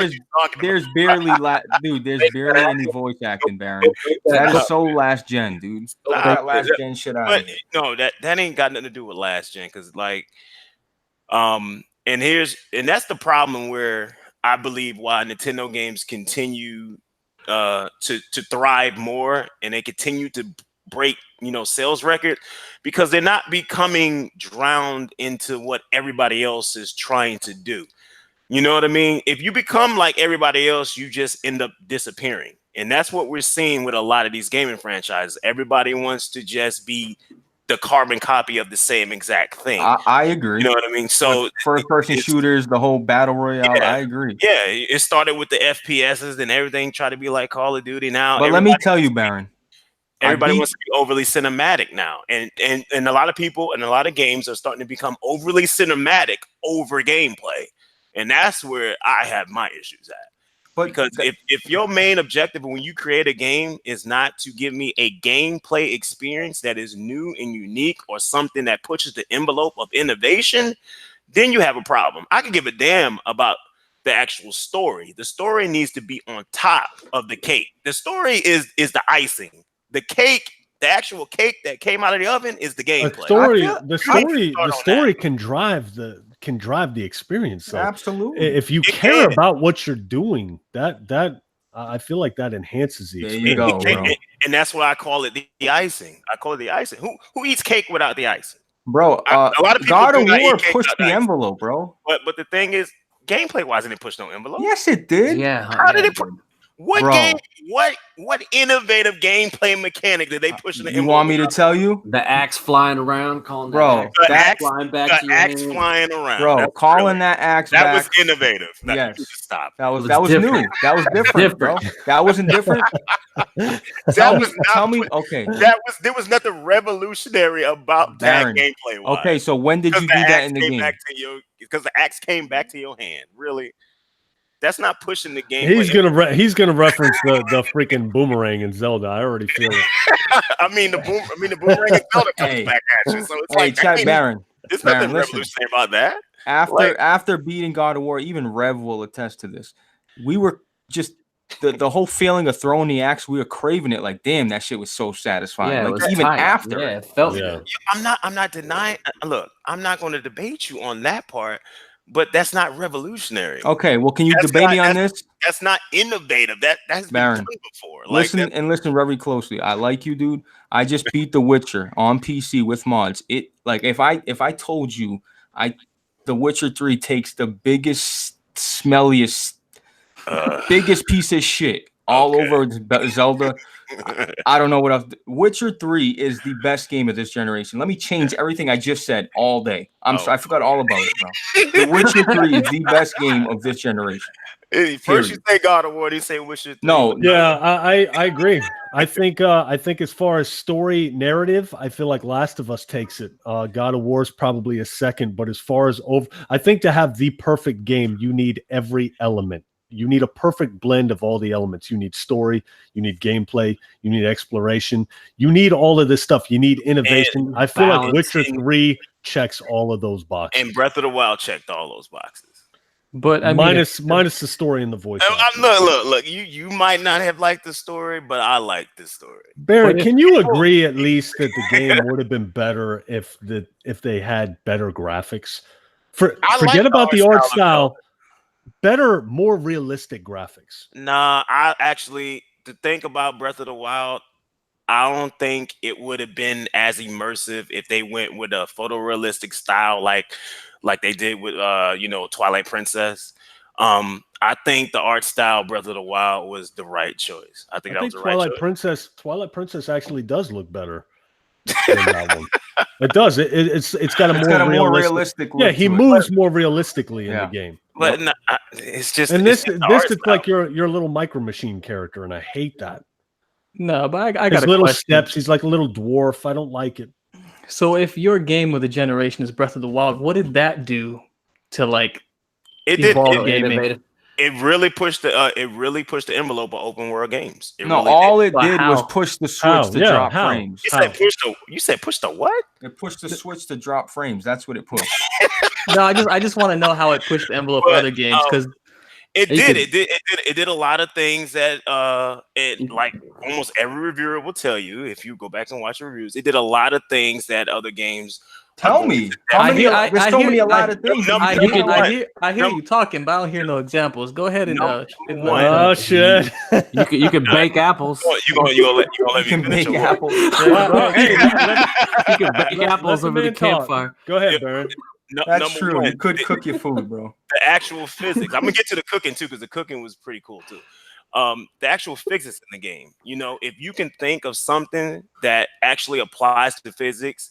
There's barely any voice acting, Baron. That is so last gen, dude. Last gen shit out. But no, that ain't got nothing to do with last gen, because and that's the problem where I believe why Nintendo games continue to thrive more, and they continue to break, you know, sales record, because they're not becoming drowned into what everybody else is trying to do. You know what I mean? If you become like everybody else, you just end up disappearing. And that's what we're seeing with a lot of these gaming franchises. Everybody wants to just be the carbon copy of the same exact thing. I agree. You know what I mean? So first-person shooters, the whole battle royale. Yeah, I agree. Yeah, it started with the FPSs and everything, try to be like Call of Duty now. But let me tell you, Baron, everybody wants to be overly cinematic now, and a lot of people and a lot of games are starting to become overly cinematic over gameplay, and that's where I have my issues at. Because if your main objective when you create a game is not to give me a gameplay experience that is new and unique, or something that pushes the envelope of innovation, then you have a problem. I can give a damn about the actual story. The story needs to be on top of the cake. The story is the icing. The cake, the actual cake that came out of the oven, is the gameplay. The story can drive the experience. So absolutely. If you care about what you're doing, that I feel like that enhances the experience. There you go, bro. And that's why I call it the icing. I call it the icing. Who eats cake without the icing? Bro, a lot of people God of War pushed the envelope, bro. But the thing is, gameplay wise, it didn't push no envelope. Yes, it did. Yeah. How did it push? What Bro. game? What innovative gameplay mechanic did they push in the You want me to tell you? The axe flying around, calling Bro, that The axe axe, flying back the to your axe hand. flying around? Bro, That's calling really- that axe that back. was innovative. Now, you Yes. need to stop. That was was new. different. That was different, bro. That wasn't different. That Tell was me, not tell me. put- Okay, There was nothing revolutionary about Baron. that gameplay wise. Okay, so when did you do that in the game? Because the axe came back to your hand. Really, that's not pushing the gameplay. He's gonna reference the freaking boomerang in Zelda. I already feel it. the boomerang and Zelda comes Hey. back at you. So it's Hey, like that check ain't- Baron. there's Baron, nothing listen. revolutionary about that. After beating God of War, even Rev will attest to this. We were just the whole feeling of throwing the axe. We were craving it. Like, damn, that shit was so satisfying. Yeah, it like was even tight. after. Yeah, it felt Yeah. good. I'm not denying. Look, I'm not going to debate you on that part, but that's not revolutionary. Okay, well, can you That's debate not- me on this? That's not innovative. That's been Baron, done before. Listen very closely. I like you, dude. I just beat The Witcher on PC with mods. It like if I told you The Witcher 3 takes the biggest, smelliest, biggest piece of shit all Okay. over Zelda. I don't know what else. Witcher 3 is the best game of this generation. Let me change everything I just said all day. I forgot all about it, bro. The Witcher 3 is the best game of this generation. First you say God of War, you say Witcher 3. No, Yeah, I agree. I think as far as story narrative, I feel like Last of Us takes it. God of War is probably a second, but as far as I think to have the perfect game, you need every element. You need a perfect blend of all the elements. You need story, you need gameplay, you need exploration, you need all of this stuff. You need innovation. And I feel like balance Witcher in- 3 checks all of those boxes. And Breath of the Wild checked all those boxes. But I mean, minus the story and the voice. acting. Look. You might not have liked the story, but I like this story. Baron, But if can you agree at least that the game would have been better if they had better graphics? I Forget like about the art art style of style. Better, more realistic graphics. Nah, I actually to think about Breath of the Wild, I don't think it would have been as immersive if they went with a photorealistic style like they did with Twilight Princess. I think the art style Breath of the Wild was the right choice. I think that was the right choice. Twilight Princess actually does look better than that one. It does. It's got a more realistic. look Yeah, he to it. moves more realistically in the game. But no, it's just And it's this just the art it's style. like your little Micro Machine character, and I hate that. no, but I got His a little question. steps. He's like a little dwarf. I don't like it. So if your game of the generation is Breath of the Wild, what did that do to like It did. evolve So gaming? innovative. It really pushed the envelope of open world games. It No, really all did. it did was How? push the switch How? to Yeah, drop how? frames. You said push the what? It pushed the switch to drop frames. That's what it pushed. No, I just want to know how it pushed the envelope for But, other games because It You did. could- It did a lot of things that like almost every reviewer will tell you if you go back and watch reviews. It did a lot of things that other games. Tell me. How I many? hear- There's I so hear- many a lot I- of things. Number I Number hear, one. I hear you talking, but I don't hear no examples. Go ahead and Number and one. Oh shit! You could bake apples. You gonna let You me can finish make or what? apples. Well, hey, You could bake let apples the over the man talk. campfire. Go ahead, Yeah. Baron. That's Number true. one, You could cook your food, bro. the actual physics. I'm gonna get to the cooking too because the cooking was pretty cool too. The actual physics in the game. If you can think of something that actually applies to physics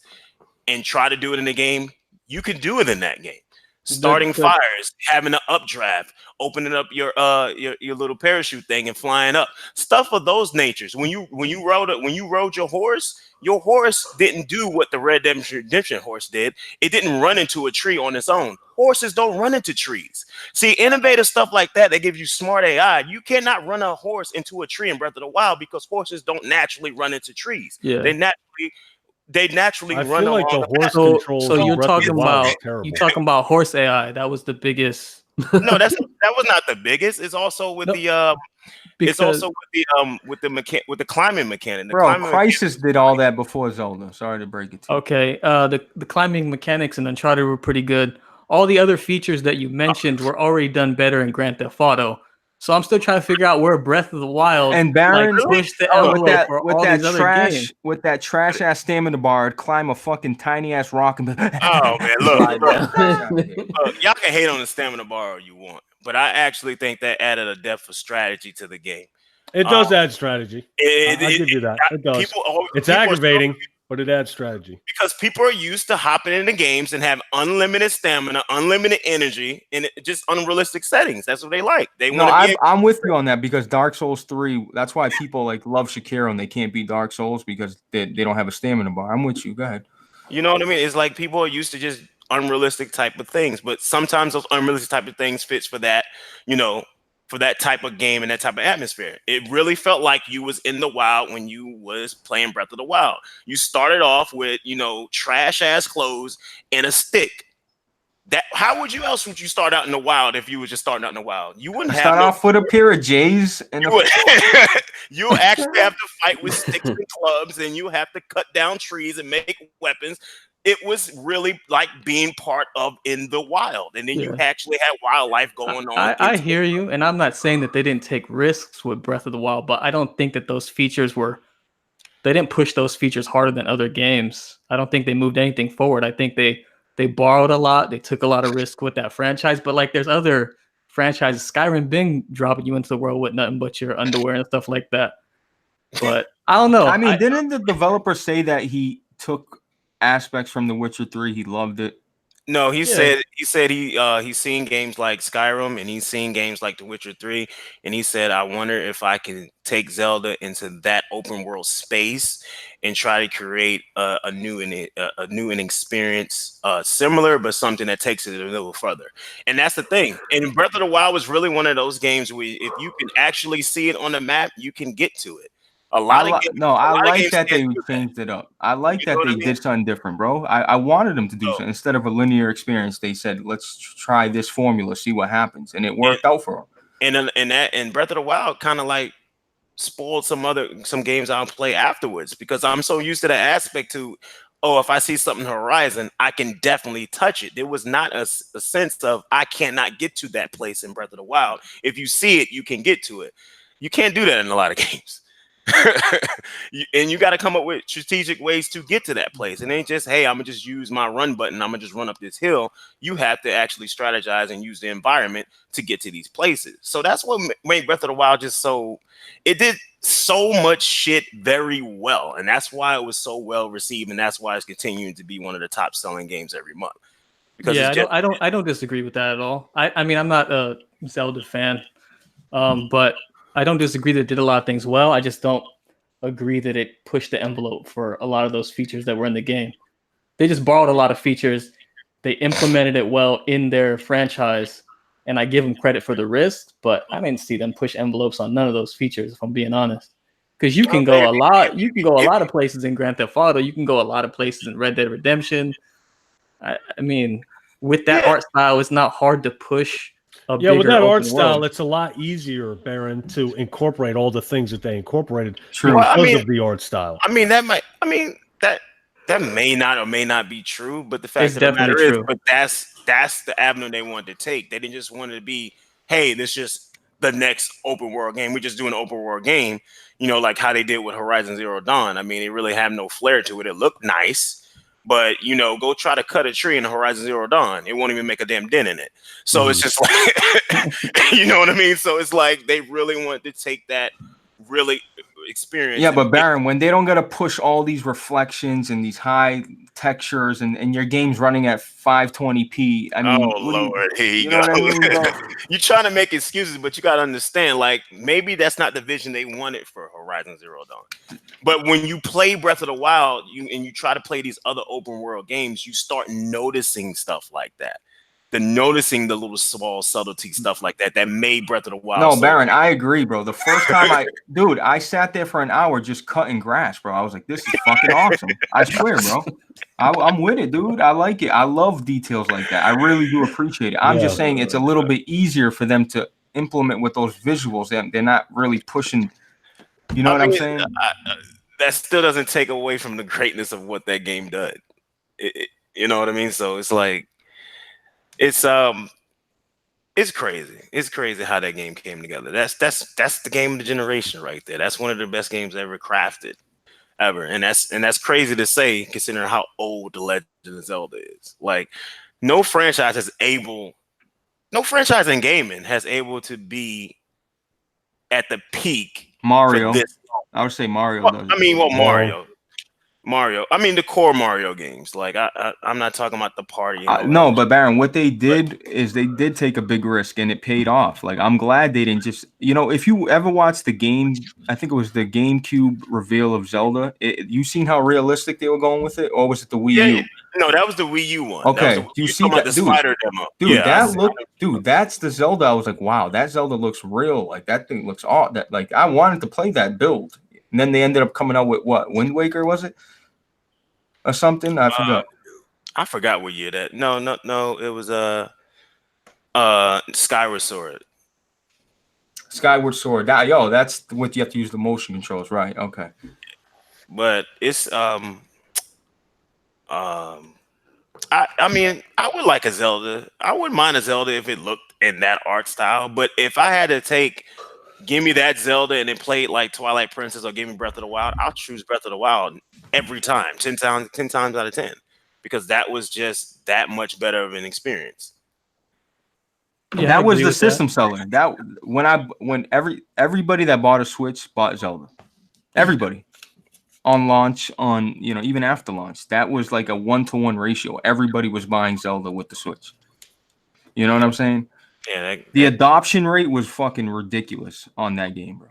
and try to do it in the game, you can do it in that game. Starting fires, having an updraft, opening up your little parachute thing and flying up. Stuff of those natures. When you rode your horse didn't do what the Red Dead Redemption horse did. It didn't run into a tree on its own. Horses don't run into trees. See, innovative stuff like that gives you smart AI. You cannot run a horse into a tree in Breath of the Wild because horses don't naturally run into trees. Yeah. They naturally I run feel like the along horse So, controls. so in you're Breath of the talking Wild is about terrible. horse AI. That was the biggest. No, that was not the biggest. It's also with No, the because it's also with the climbing mechanic. The Bro, climbing Crisis did all that before Zelda. Sorry to break it to you. okay, the climbing mechanics in Uncharted were pretty good. All the other features that you mentioned were already done better in Grand Theft Auto. So I'm still trying to figure out where Breath of the Wild And Baron, pushed the with envelope for all these other games. with that trash ass stamina bar, climb a fucking tiny ass rock and be Oh man, look, Slide look, down. look, y'all can hate on the stamina bar all you want, but I actually think that added a depth of strategy to the game. It does add strategy. I'll give you that. It does. It's aggravating, but it adds strategy. Because people are used to hopping into games and have unlimited stamina, unlimited energy, and just unrealistic settings. That's what they like. They want to be. I'm with you on that because Dark Souls 3. That's why people like love Shakiro and they can't beat Dark Souls because they don't have a stamina bar. I'm with you. Go ahead. You know what I mean? It's like people are used to just unrealistic type of things, but sometimes those unrealistic type of things fits for that. For that type of game and that type of atmosphere. It really felt like you was in the wild when you was playing Breath of the Wild. You started off with, trash ass clothes and a stick. How would you start out in the wild if you were just starting out in the wild? You wouldn't start off with a pair of J's and you actually have to fight with sticks and clubs, and you have to cut down trees and make weapons. It was really like being part of in the wild, and then you actually had wildlife going on. I hear you, and I'm not saying that they didn't take risks with Breath of the Wild, but I don't think that those features they didn't push those features harder than other games. I don't think they moved anything forward. I think they borrowed a lot, they took a lot of risk with that franchise, but like there's other franchises. Skyrim been dropping you into the world with nothing but your underwear and stuff like that. But I don't know. I mean, didn't the developer say that he took aspects from The Witcher 3? He loved it. No, he said he's seen games like Skyrim and he's seen games like The Witcher 3, and he said, I wonder if I can take Zelda into that open world space and try to create a new experience similar, but something that takes it a little further. And that's the thing. And Breath of the Wild was really one of those games where if you can actually see it on the map, you can get to it. I like that they changed it up. I like that they did something different, bro. I wanted them to do something. Instead of a linear experience, they said, let's try this formula, see what happens. And it worked out for them. And Breath of the Wild kind of like spoiled some games I'll play afterwards, because I'm so used to that aspect to, if I see something Horizon, I can definitely touch it. There was not a sense of I cannot get to that place in Breath of the Wild. If you see it, you can get to it. You can't do that in a lot of games. And you got to come up with strategic ways to get to that place. It ain't just, hey, I'm gonna just use my run button, I'm gonna just run up this hill. You have to actually strategize and use the environment to get to these places. So that's what made Breath of the Wild it did so much shit very well, and that's why it was so well received, and that's why it's continuing to be one of the top selling games every month. Because I don't disagree with that at all. I mean, I'm not a Zelda fan, but I don't disagree that it did a lot of things well. I just don't agree that it pushed the envelope for a lot of those features that were in the game. They just borrowed a lot of features. They implemented it well in their franchise, and I give them credit for the risk, but I didn't see them push envelopes on none of those features, if I'm being honest. Because you can go a lot of places in Grand Theft Auto. You can go a lot of places in Red Dead Redemption. I mean, with that art style, it's not hard to push. With that art style, it's a lot easier, Baron, to incorporate all the things that they incorporated because of the art style. I mean, that may not or may not be true, but the fact of the matter is, but that's the avenue they wanted to take. They didn't just want it to be, hey, this is just the next open world game. We're just doing an open world game, like how they did with Horizon Zero Dawn. I mean, it really had no flair to it. It looked nice. But, go try to cut a tree in Horizon Zero Dawn. It won't even make a damn dent in it. So it's just like, you know what I mean? So it's like they really want to take that really experience. Yeah, but Baron, when they don't got to push all these reflections and these high textures and your game's running at 520p. I mean, Lord, here you go. What I mean? You're trying to make excuses, but you got to understand, like, maybe that's not the vision they wanted for Horizon Zero Dawn. But when you play Breath of the Wild and you try to play these other open world games, you start noticing stuff like that. Noticing the little small subtlety stuff like that made Breath of the Wild. No, Baron, I agree, bro. The first time I sat there for an hour just cutting grass, bro. I was like, this is fucking awesome. I swear, bro. I'm with it, dude. I like it. I love details like that. I really do appreciate it. I'm just saying it's a little bit easier for them to implement with those visuals. They're not really pushing. You know what I'm saying? That still doesn't take away from the greatness of what that game did. You know what I mean? So it's like, it's crazy. It's crazy how that game came together. That's the game of the generation right there. That's one of the best games ever crafted, ever. And that's crazy to say, considering how old The Legend of Zelda is. Like, no franchise in gaming has able to be at the peak Mario. For this. I would say Mario Well, does. I mean, Mario. I mean, the core Mario games. Like I'm not talking about the party. And all No, that. but Baron, what they did is they did take a big risk and it paid off. Like I'm glad they didn't just, if you ever watched the game, I think it was the GameCube reveal of Zelda. You seen how realistic they were going with it, or was it the Wii U? No, that was the Wii U one. Okay, that was do you see talking about that, the dude? spider demo? Dude, Yeah, that's the Zelda. I was like, wow, that Zelda looks real. Like that thing looks odd. That like I wanted to play that build, and then they ended up coming out with what? Wind Waker was it, or something? I forgot. I forgot what year that. No. It was Skyward Sword. Skyward Sword. That's what you have to use the motion controls, right? Okay. But it's I mean, I would like a Zelda. I wouldn't mind a Zelda if it looked in that art style. But if I had to give me that Zelda and then play it like Twilight Princess or give me Breath of the Wild, I'll choose Breath of the Wild every time, 10 times out of 10, because that was just that much better of an experience. Yeah, that I was agree the with system seller. That when everybody that bought a Switch bought Zelda. Everybody. On launch, even after launch, that was like a 1-to-1 ratio. Everybody was buying Zelda with the Switch. You know what I'm saying? Yeah. The adoption rate was fucking ridiculous on that game, bro.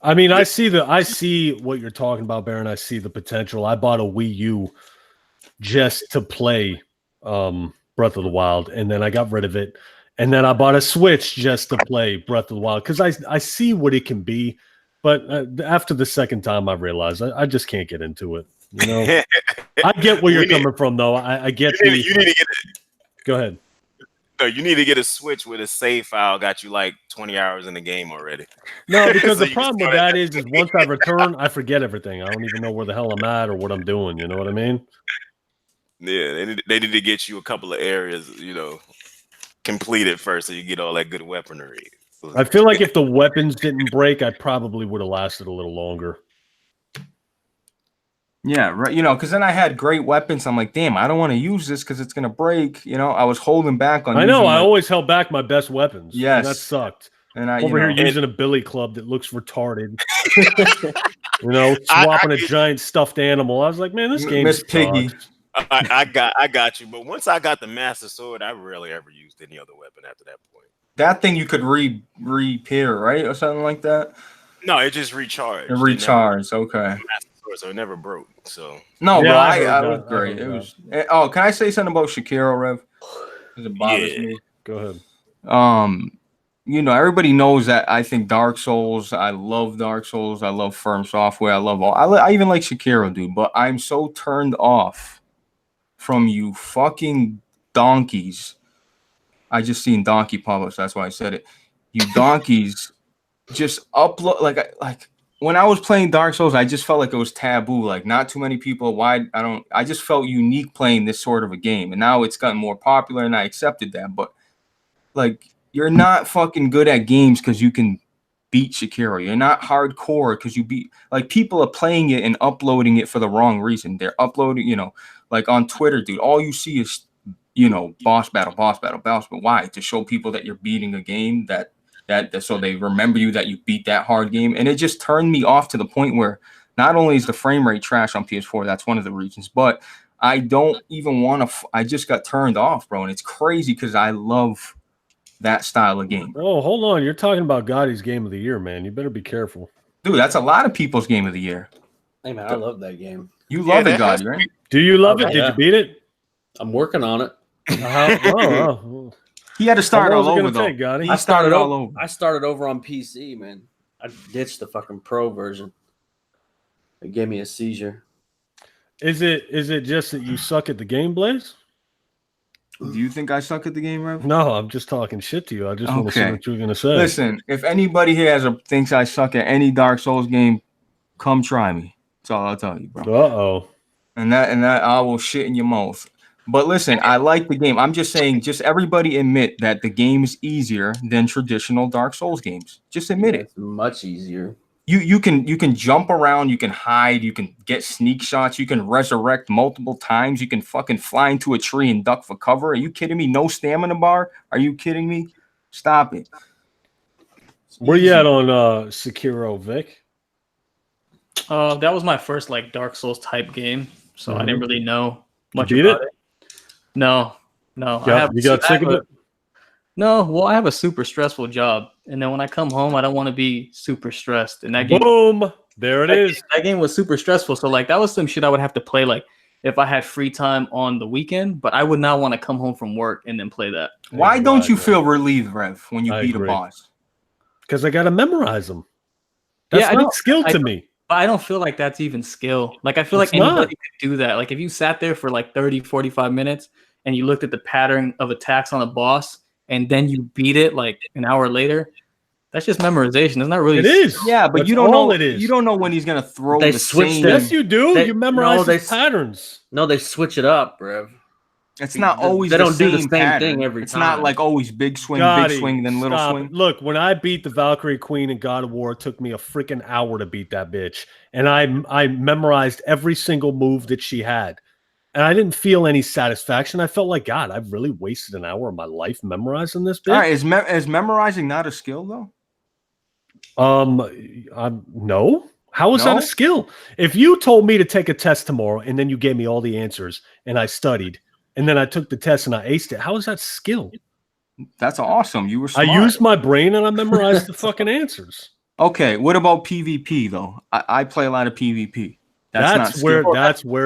I mean, I see what you're talking about, Baron. I see the potential. I bought a Wii U just to play Breath of the Wild, and then I got rid of it. And then I bought a Switch just to play Breath of the Wild because I see what it can be. But after the second time, I realized I just can't get into it. I get where you're coming from, though. I get you need to get Go ahead. No, you need to get a Switch with a save file. Got you like 20 hours in the game already. No, because So the problem with that is once I return, I forget everything. I don't even know where the hell I'm at or what I'm doing. You know what I mean? Yeah, they need to get you a couple of areas, completed first, so you get all that good weaponry. I feel like if the weapons didn't break, I probably would have lasted a little longer. Yeah, right. Because then I had great weapons. I'm like, damn, I don't want to use this because it's gonna break. I was holding back on. I know. I always held back my best weapons. Yes, and that sucked. And I over here using a billy club that looks retarded. Swapping a giant stuffed animal. I was like, man, this game Miss Piggy. I got you. But once I got the Master Sword, I rarely ever used any other weapon after that point. That thing you could repair, right, or something like that. No, it just recharged. Okay. So it never broke. So no, bro, I was great. It was. Oh, can I say something about Shakiro, Rev? Because it bothers me. Go ahead. Everybody knows that I think Dark Souls. I love Dark Souls. I love Firm Software. I love all. I even like Shakiro, dude. But I'm so turned off from you fucking donkeys. I just seen Donkey publish. That's why I said it. You donkeys just upload like. When I was playing Dark Souls, I just felt like it was taboo. Like not too many people. I just felt unique playing this sort of a game. And now it's gotten more popular and I accepted that. But like you're not fucking good at games because you can beat Shakiro. You're not hardcore because you beat people are playing it and uploading it for the wrong reason. They're uploading, like on Twitter, dude. All you see is, boss battle. But why? To show people that you're beating a game that so they remember you that you beat that hard game. And it just turned me off to the point where not only is the frame rate trash on PS4, that's one of the reasons, but I don't even want to. I just got turned off, bro. And it's crazy because I love that style of game. Oh, hold on. You're talking about Gotti's game of the year, man. You better be careful. Dude, that's a lot of people's game of the year. Hey, man, I love that game. You love it, Gotti, right? Do you love it? Did you beat it? I'm working on it. Oh. He had to start all over, though. Take, I started all over. I started over on PC, man. I ditched the fucking pro version. It gave me a seizure. Is it just that you suck at the game, Blaze? Do you think I suck at the game, Rev? No, I'm just talking shit to you. I just want to see what you're going to say. Listen, if anybody here thinks I suck at any Dark Souls game, come try me. That's all I'll tell you, bro. Uh-oh. And that I will shit in your mouth. But listen, I like the game. I'm just saying, just everybody admit that the game is easier than traditional Dark Souls games. Just admit it. It's much easier. You can jump around, you can hide, you can get sneak shots, you can resurrect multiple times, you can fucking fly into a tree and duck for cover. Are you kidding me? No stamina bar? Are you kidding me? Stop it. Where you at on Sekiro, Vic? That was my first like Dark Souls type game, so I didn't really know much beat about it? it. No. You got sick of it? No, well, I have a super stressful job, and then when I come home, I don't want to be super stressed. And that game, Boom! There it is. that game was super stressful. So like that was some shit I would have to play like if I had free time on the weekend, but I would not want to come home from work and then play that. Why don't you Exactly. feel relieved, Rev, when you I beat agree. a boss? Because I got to memorize them. That's Yeah, I not don't- skill to me. But I don't feel like that's even skill. Like I feel It's like anybody not. could do that. Like if you sat there for like 30, 45 minutes and you looked at the pattern of attacks on a boss and then you beat it like an hour later, that's just memorization. It's not really It is. Yeah, but That's you don't all know. it is. You don't know when he's gonna throw They the switched same. it. Yes, you do. They- you memorize no, his patterns. No, they switch it up, bro. It's not always. They don't do the same same pattern. thing every It's time. not like always big swing, Gotti, big swing, then little stop swing. it. Look, when I beat the Valkyrie Queen in God of War, it took me a freaking hour to beat that bitch. And I memorized every single move that she had. And I didn't feel any satisfaction. I felt like, God, I've really wasted an hour of my life memorizing this bitch. All right, is memorizing not a skill though? No. How is that No? a skill? If you told me to take a test tomorrow and then you gave me all the answers and I studied and then I took the test and I aced it, how is that skill? That's awesome. You were smart. I used my brain and I memorized the fucking answers. Okay, what about PvP though? I play a lot of PvP. That's where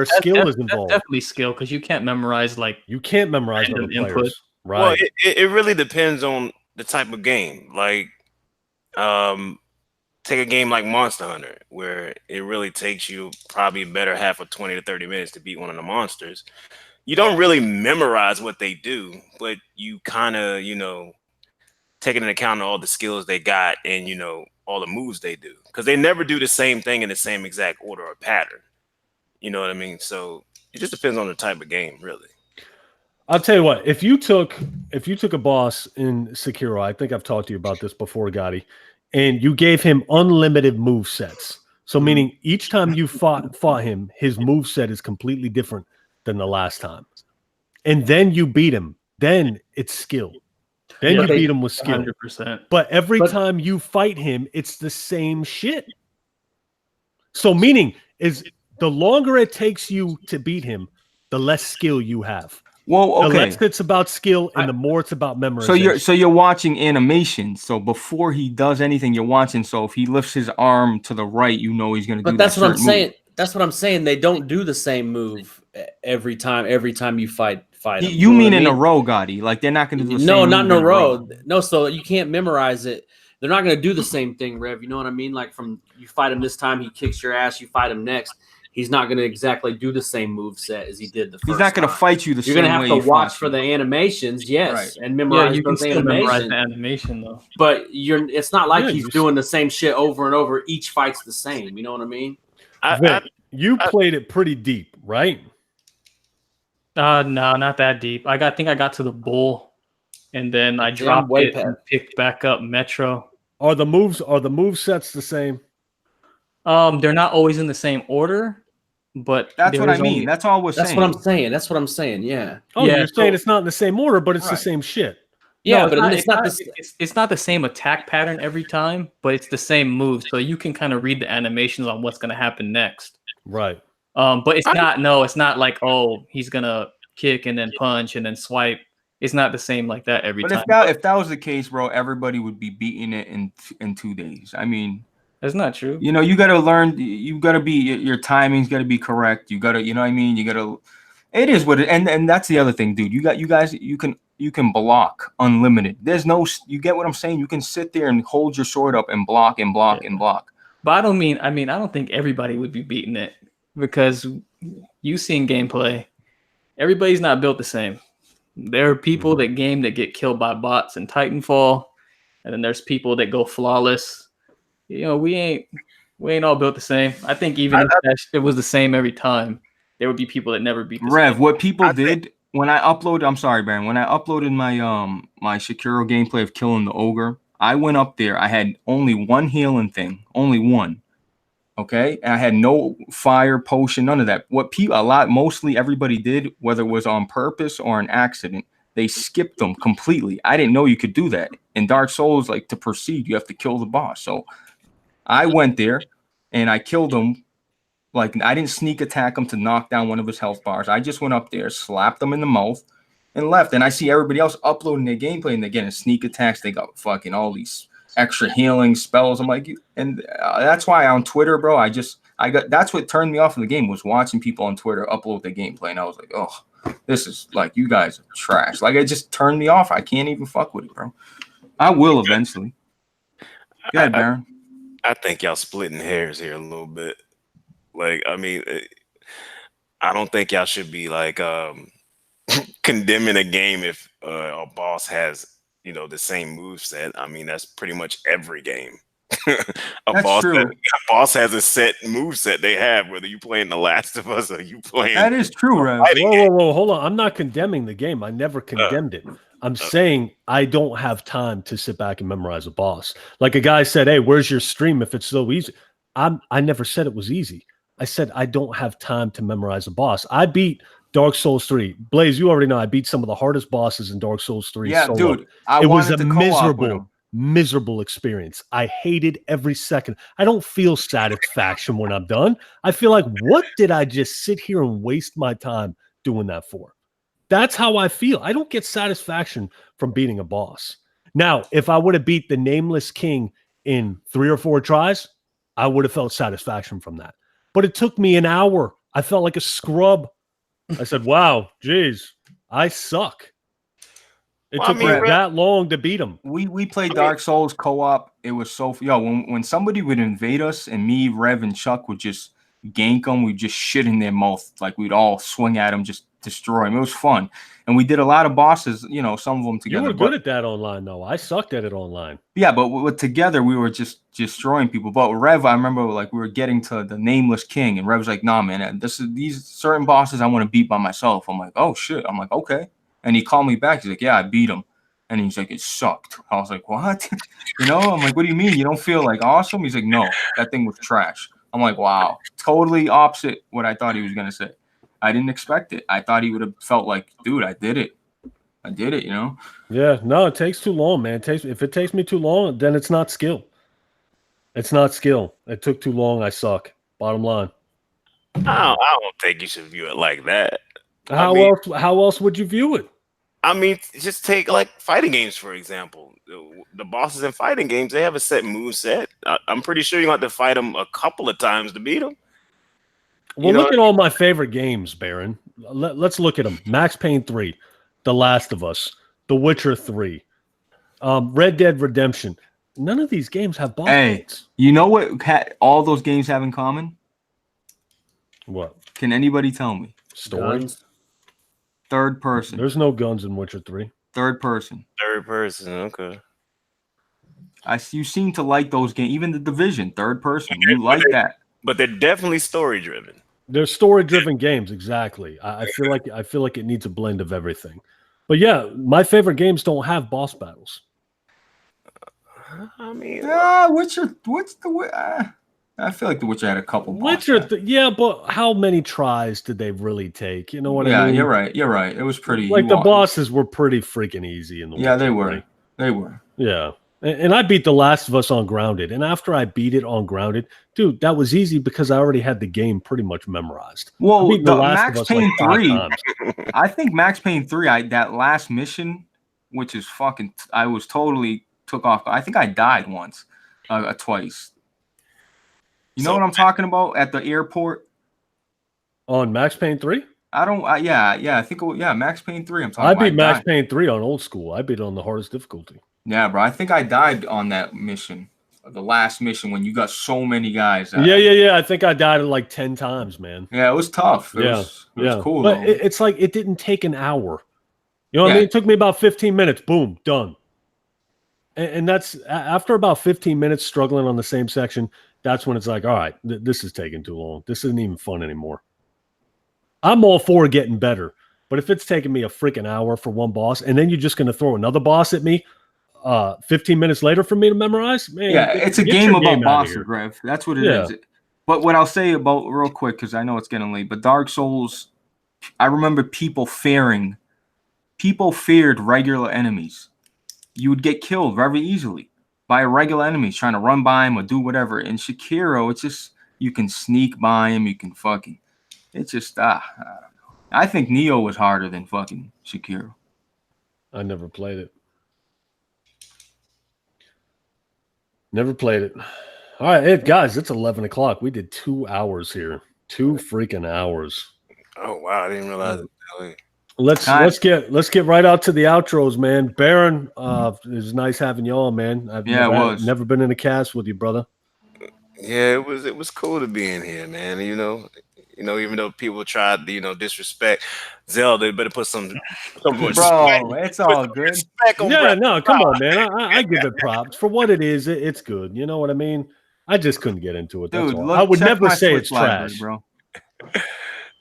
skill is That's involved. definitely skill because you can't memorize like You can't memorize Random other input. players. Right. Well, it really depends on the type of game. Like, take a game like Monster Hunter, where it really takes you probably a better half of 20 to 30 minutes to beat one of the monsters. You don't really memorize what they do, but you kind of, taking into account all the skills they got and, all the moves they do. Because they never do the same thing in the same exact order or pattern. You know what I mean? So it just depends on the type of game, really. I'll tell you what, if you took a boss in Sekiro, I think I've talked to you about this before, Gotti, and you gave him unlimited move sets. So meaning each time you fought him, his move set is completely different than the last time. And then you beat him, then it's skill. Then you beat him with skill. 100%. But every time you fight him, it's the same shit. So meaning is the longer it takes you to beat him, the less skill you have. Well, The okay. less it's about skill and the more it's about memorization. So you're watching animation. So before he does anything, you're watching. So if he lifts his arm to the right, you know he's gonna do. But that's that what I'm certain saying. move. That's what I'm saying. They don't do the same move every time. Every time you fight them. You know mean what I in a row, Gotti? Like they're not gonna do the same. No, not move in a row. No, so you can't memorize it. They're not going to do the same thing, Rev. You know what I mean? Like from you fight him this time, he kicks your ass. You fight him next, he's not going to exactly do the same move set as he did the first. He's not gonna time. fight you the You're same way. going to have he to watch fought for you. the animations, yes, Right. and memorize Yeah, you can those still memorize animations. the animation though. But it's not like Yeah, he's you're- doing the same shit over and over. Each fight's the same. You know what I mean? Vic, you played it pretty deep, right? No, not that deep. I think I got to the bull, and then I dropped way it and picked back up Metro. Are the move sets the same? They're not always in the same order, but That's what I there's mean. only- That's all we're That's saying. what I'm saying. That's what I'm saying. Yeah. Oh, Yeah, you're saying it's not in the same order, but it's the Right. same shit. Yeah, No, but it's not the same attack pattern every time, but it's the same move, so you can kind of read the animations on what's going to happen next. Right. But it's not like, oh, he's gonna kick and then punch and then swipe. It's not the same like that every But time. if that was the case, bro, everybody would be beating it in 2 days. I mean, That's not true. you got to learn. You got to be your timing's got to be correct. You got to, you know what I mean. You got to. It is what it, and that's the other thing, dude. You guys. You can block unlimited. There's no. You get what I'm saying? You can sit there and hold your sword up and block and block and block. But I don't think everybody would be beating it because you seen gameplay. Everybody's not built the same. There are people that get killed by bots in Titanfall, and then there's people that go flawless. We ain't all built the same. I think even if it was the same every time, there would be people that never beat the Rev, same. what people did when I uploaded, I'm sorry, Baron, when I uploaded my my Sekiro gameplay of killing the ogre, I went up there. I had only one healing thing, only one. Okay, and I had no fire potion, none of that. What mostly everybody did, whether it was on purpose or an accident, they skipped them completely. I didn't know you could do that. In Dark Souls, like to proceed, you have to kill the boss. So I went there and I killed him. Like I didn't sneak attack him to knock down one of his health bars. I just went up there, slapped him in the mouth, and left. And I see everybody else uploading their gameplay, and they're getting sneak attacks. They got fucking all these extra healing spells. I'm like, and that's why on Twitter, bro, I got that's what turned me off of the game, was watching people on Twitter upload their gameplay, and I was like, oh, this is like, you guys are trash. Like it just turned me off. I can't even fuck with it, bro. I will eventually. Go ahead, Baron. I think y'all splitting hairs here a little bit. Like, I mean, I don't think y'all should be like condemning a game if a boss has, you know, the same move set. I mean, that's pretty much every game. a boss has a set move set they have, whether you playing The Last of Us or you playing. That is true, Rev. Whoa, hold on. I'm not condemning the game. I never condemned it. I'm saying I don't have time to sit back and memorize a boss. Like a guy said, hey, where's your stream if it's so easy? I never said it was easy. I said I don't have time to memorize a boss. I beat Dark Souls 3. Blaze, you already know I beat some of the hardest bosses in Dark Souls 3. Yeah, solo. dude. It was a miserable experience. I hated every second. I don't feel satisfaction when I'm done. I feel like, what did I just sit here and waste my time doing that for? That's how I feel. I don't get satisfaction from beating a boss. Now, if I would have beat the Nameless King in 3 or 4 tries, I would have felt satisfaction from that. But it took me an hour. I felt like a scrub. I said, wow, geez, I suck. It took me that long to beat him. We played Dark Souls co-op. It was so when somebody would invade us and me, Rev, and Chuck would just gank them, we'd just shit in their mouth. Like we'd all swing at them, just destroy them. It was fun. And we did a lot of bosses, you know, some of them together. You were good at that online, though. I sucked at it online. Yeah, but together we were just destroying people. But Rev, I remember like we were getting to the Nameless King, and Rev's like, nah, man, these certain bosses I want to beat by myself. I'm like, oh shit. I'm like, okay. And he called me back. He's like, yeah, I beat him. And he's like, it sucked. I was like, what? You know, I'm like, what do you mean? You don't feel like awesome? He's like, no, that thing was trash. I'm like, wow, totally opposite what I thought he was going to say. I didn't expect it. I thought he would have felt like, dude, I did it, you know? Yeah, no, it takes too long, man. If it takes me too long, then it's not skill. It's not skill. It took too long. I suck. Bottom line. I don't think you should view it like that. How else would you view it? I mean, just take like fighting games, for example. The bosses in fighting games, they have a set move set. I'm pretty sure you have to fight them a couple of times to beat them. Well, look at all my favorite games, Baron. Let's look at them. Max Payne 3, The Last of Us, The Witcher 3, Red Dead Redemption. None of these games have boss fights. You know what all those games have in common? What? Can anybody tell me? Stories? Third person. There's no guns in Witcher 3. Third person. Okay. You seem to like those games. Even The Division, third person. You like that. But they're definitely story driven. They're story-driven games, exactly. I feel like it needs a blend of everything. But yeah, my favorite games don't have boss battles. I mean, Witcher. I feel like The Witcher had a couple. Witcher, yeah, but how many tries did they really take? You know what I mean? Yeah, you're right. It was pretty. Like the bosses were pretty freaking easy in the. Yeah, Witcher, they were. right? They were. Yeah. And I beat The Last of Us on Grounded. And after I beat it on Grounded, dude, that was easy because I already had the game pretty much memorized. Well, the Max Payne 3, I think Max Payne 3, that last mission, which is fucking, I was totally took off. I think I died once, twice. You know what I'm talking about at the airport? On Max Payne 3? I think Max Payne 3. I'm talking about. I beat Max Payne 3 on old school. I beat it on the hardest difficulty. Yeah, bro. I think I died on that mission, the last mission when you got so many guys. Yeah. I think I died like 10 times, man. Yeah, it was tough. It was cool. But it's like it didn't take an hour. You know what I mean? It took me about 15 minutes. Boom, done. And that's after about 15 minutes struggling on the same section. That's when it's like, all right, this is taking too long. This isn't even fun anymore. I'm all for getting better. But if it's taking me a freaking hour for one boss, and then you're just going to throw another boss at me 15 minutes later for me to memorize, man. Yeah, it's a game about bosses, Rev. That's what it is. But what I'll say about real quick, because I know it's getting late, but Dark Souls, I remember people feared regular enemies. you would get killed very easily by a regular enemy trying to run by him or do whatever. In Sekiro, it's just you can sneak by him, you can fucking. It's just I think Neo was harder than fucking Sekiro. I never played it. Never played it. All right, guys, it's 11 o'clock. We did 2 hours here. 2 freaking hours. Oh wow, I didn't realize it. Let's get right out to the outros, man. Baron, it was nice having you on, man. I've never been in a cast with you, brother. Yeah, it was cool to be in here, man. You know, even though people tried to, disrespect Zelda, better put some respect. Bro, it's all good. Yeah, no, come on, man. I give it props for what it is. It's good. You know what I mean? I just couldn't get into it. That's Dude, all. look, I would never say Switch it's library, trash, bro.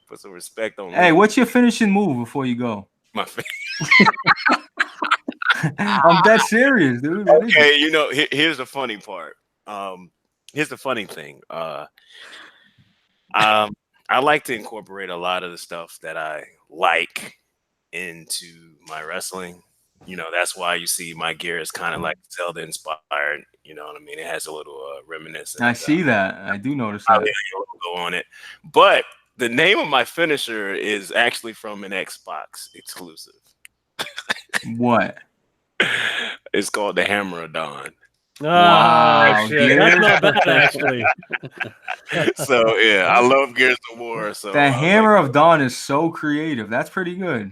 Put some respect on. Hey, what's your finishing move before you go? My I'm dead serious, dude. Okay, here's the funny part. Here's the funny thing. I like to incorporate a lot of the stuff that I like into my wrestling. That's why you see my gear is kind of like Zelda inspired. You know what I mean? It has a little reminiscent. I see that. I do notice that. Logo on it. But the name of my finisher is actually from an Xbox exclusive. What? It's called the Hammer of Dawn. Wow, shit. That's not bad, actually. So yeah, I love Gears of War. So the Hammer of Dawn is so creative. That's pretty good.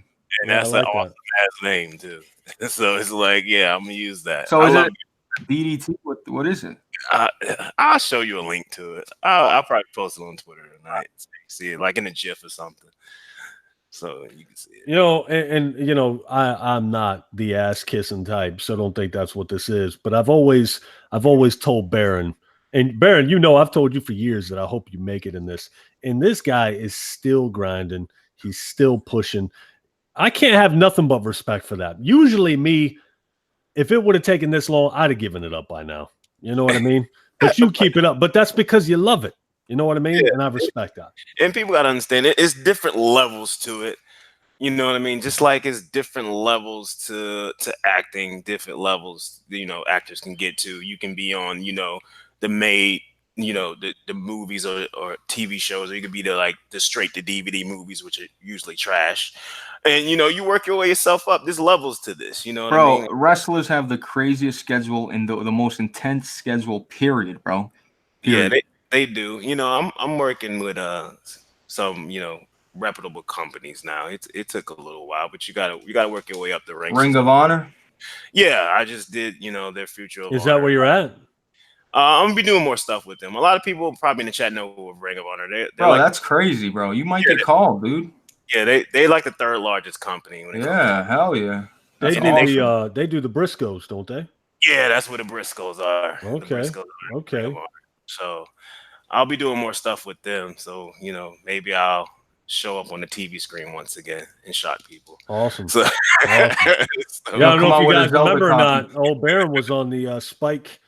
And that's an awesome ass name too. So it's like, yeah, I'm gonna use that. So is it DDT? What is it? I'll show you a link to it. I'll probably post it on Twitter tonight. So you can see it like in a GIF or something. So you can see it. I'm not the ass kissing type, so don't think that's what this is. But I've always told Baron, and Baron, I've told you for years that I hope you make it in this. And this guy is still grinding. He's still pushing. I can't have nothing but respect for that. Usually me, if it would have taken this long, I'd have given it up by now. You know what I mean? But you keep it up. But that's because you love it. You know what I mean? Yeah. And I respect that. And people got to understand it. It's different levels to it. You know what I mean? Just like it's different levels to acting, different levels, actors can get to. You can be on, the movies or TV shows, or you could be the straight to DVD movies, which are usually trash. And, you work your way yourself up. There's levels to this, you know what I mean? Wrestlers have the craziest schedule and the most intense schedule, period, bro. Period. Yeah, they do. I'm working with some, reputable companies now. It took a little while, but you gotta work your way up the ranks. Ring of Honor? Yeah, I just did, their Future of Is that where you're at? I'm gonna be doing more stuff with them. A lot of people probably in the chat know of Ring of Honor. Bro, that's crazy, bro. You might get called, dude. Yeah, they like the third largest company. Hell yeah. They do the Briscoes, don't they? Yeah, that's where the Briscoes are. Okay. Okay. So I'll be doing more stuff with them. So, maybe I'll show up on the TV screen once again and shock people. Awesome. So, awesome. Yeah, I don't know if you guys remember or not. Old Baron was on the Spike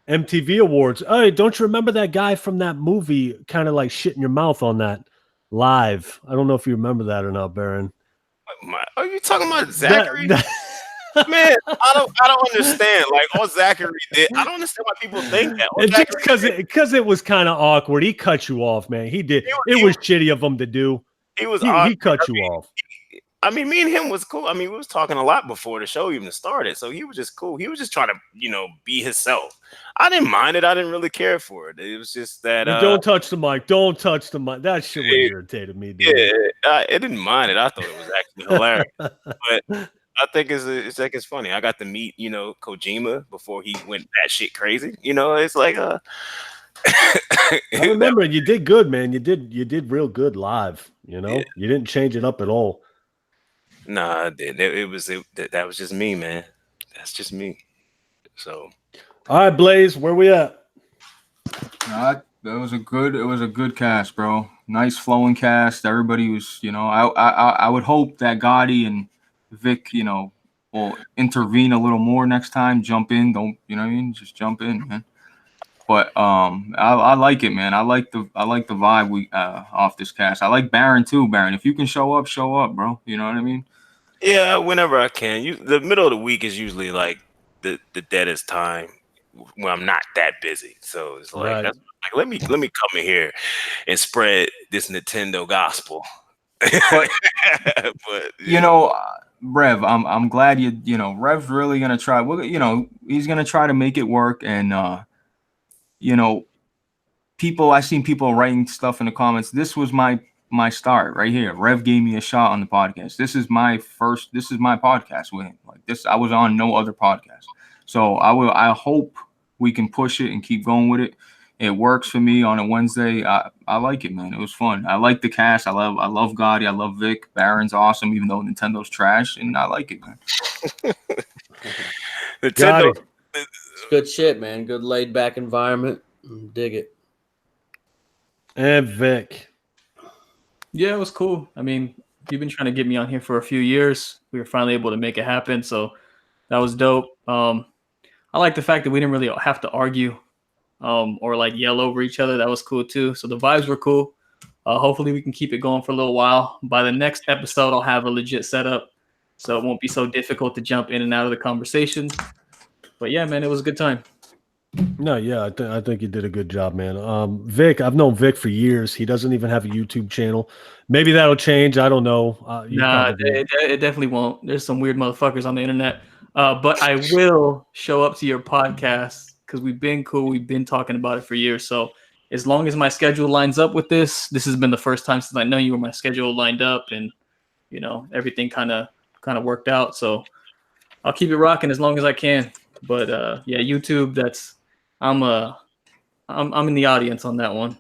MTV Awards. Hey, don't you remember that guy from that movie kind of like shit in your mouth on that live? I don't know if you remember that or not, Baron. Are you talking about Zachary? Man, I don't understand. Like all Zachary did, I don't understand why people think that. Because it was kind of awkward. He cut you off, man. He did. It was shitty of him to do. He cut you off. I mean, me and him was cool. I mean, we was talking a lot before the show even started, so he was just cool. He was just trying to, be himself. I didn't mind it. I didn't really care for it. It was just that. Don't touch the mic. Don't touch the mic. That shit would irritated me. Dude. Yeah, I didn't mind it. I thought it was actually hilarious. But I think it's funny. I got to meet, Kojima before he went that shit crazy. It's like I remember you did good, man. You did real good live. You didn't change it up at all. Nah, I did. That was just me, man. That's just me. So, all right, Blaze, where we at? It was a good cast, bro. Nice flowing cast. Everybody was, I would hope that Gotti and Vic, will intervene a little more next time. Jump in, don't just jump in, man. But I like it, man. I like the vibe we off this cast. I like Baron too, Baron. If you can show up, bro. You know what I mean? Yeah, whenever I can. The middle of the week is usually like the deadest time when I'm not that busy. So it's like Right. that's like let me come in here and spread this Nintendo gospel. But But you know, Rev, I'm glad you know Rev's really gonna try. Well, you know, he's gonna try to make it work, and you know, I seen people writing stuff in the comments. This was my start right here. Rev gave me a shot on the podcast. This is my podcast with him. Like this, I was on no other podcast. So I hope we can push it and keep going with it. It works for me on a Wednesday. I like it, man. It was fun. I like the cast. I love Gotti. I love Vic. Baron's awesome, even though Nintendo's trash, and I like it, man. Got Nintendo. it. It's good shit, man. Good laid back environment. Dig it. And Vic. Yeah, it was cool. I mean, you've been trying to get me on here for a few years. We were finally able to make it happen, so that was dope. I like the fact that we didn't really have to argue or like yell over each other. That was cool too. So the vibes were cool. Hopefully we can keep it going for a little while. By the next episode, I'll have a legit setup, so it won't be so difficult to jump in and out of the conversation. But yeah, man, it was a good time. No, yeah, I think you did a good job, man. Vic, I've known Vic for years. He doesn't even have a YouTube channel. Maybe that'll change. I don't know. Nah, it definitely won't. There's some weird motherfuckers on the internet. But I will show up to your podcast because we've been cool. We've been talking about it for years. So as long as my schedule lines up with this has been the first time since I know you where my schedule lined up and you know everything kind of worked out. So I'll keep it rocking as long as I can. But yeah, YouTube. I'm in the audience on that one.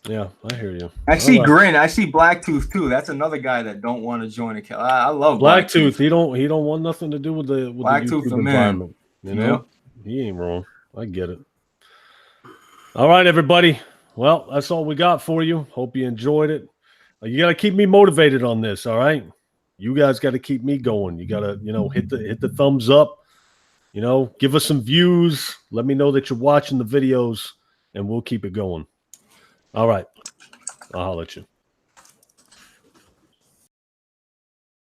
Yeah, I hear you. I see All right. Grin. I see Blacktooth too. That's another guy that don't want to join a. I love Blacktooth. He don't want nothing to do with the Blacktooth, YouTube the man. environment. You know, he ain't wrong. I get it. All right, everybody. Well, that's all we got for you. Hope you enjoyed it. You got to keep me motivated on this. All right, you guys got to keep me going. You got to hit the thumbs up. Give us some views. Let me know that you're watching the videos, and we'll keep it going. All right. I'll holler at you.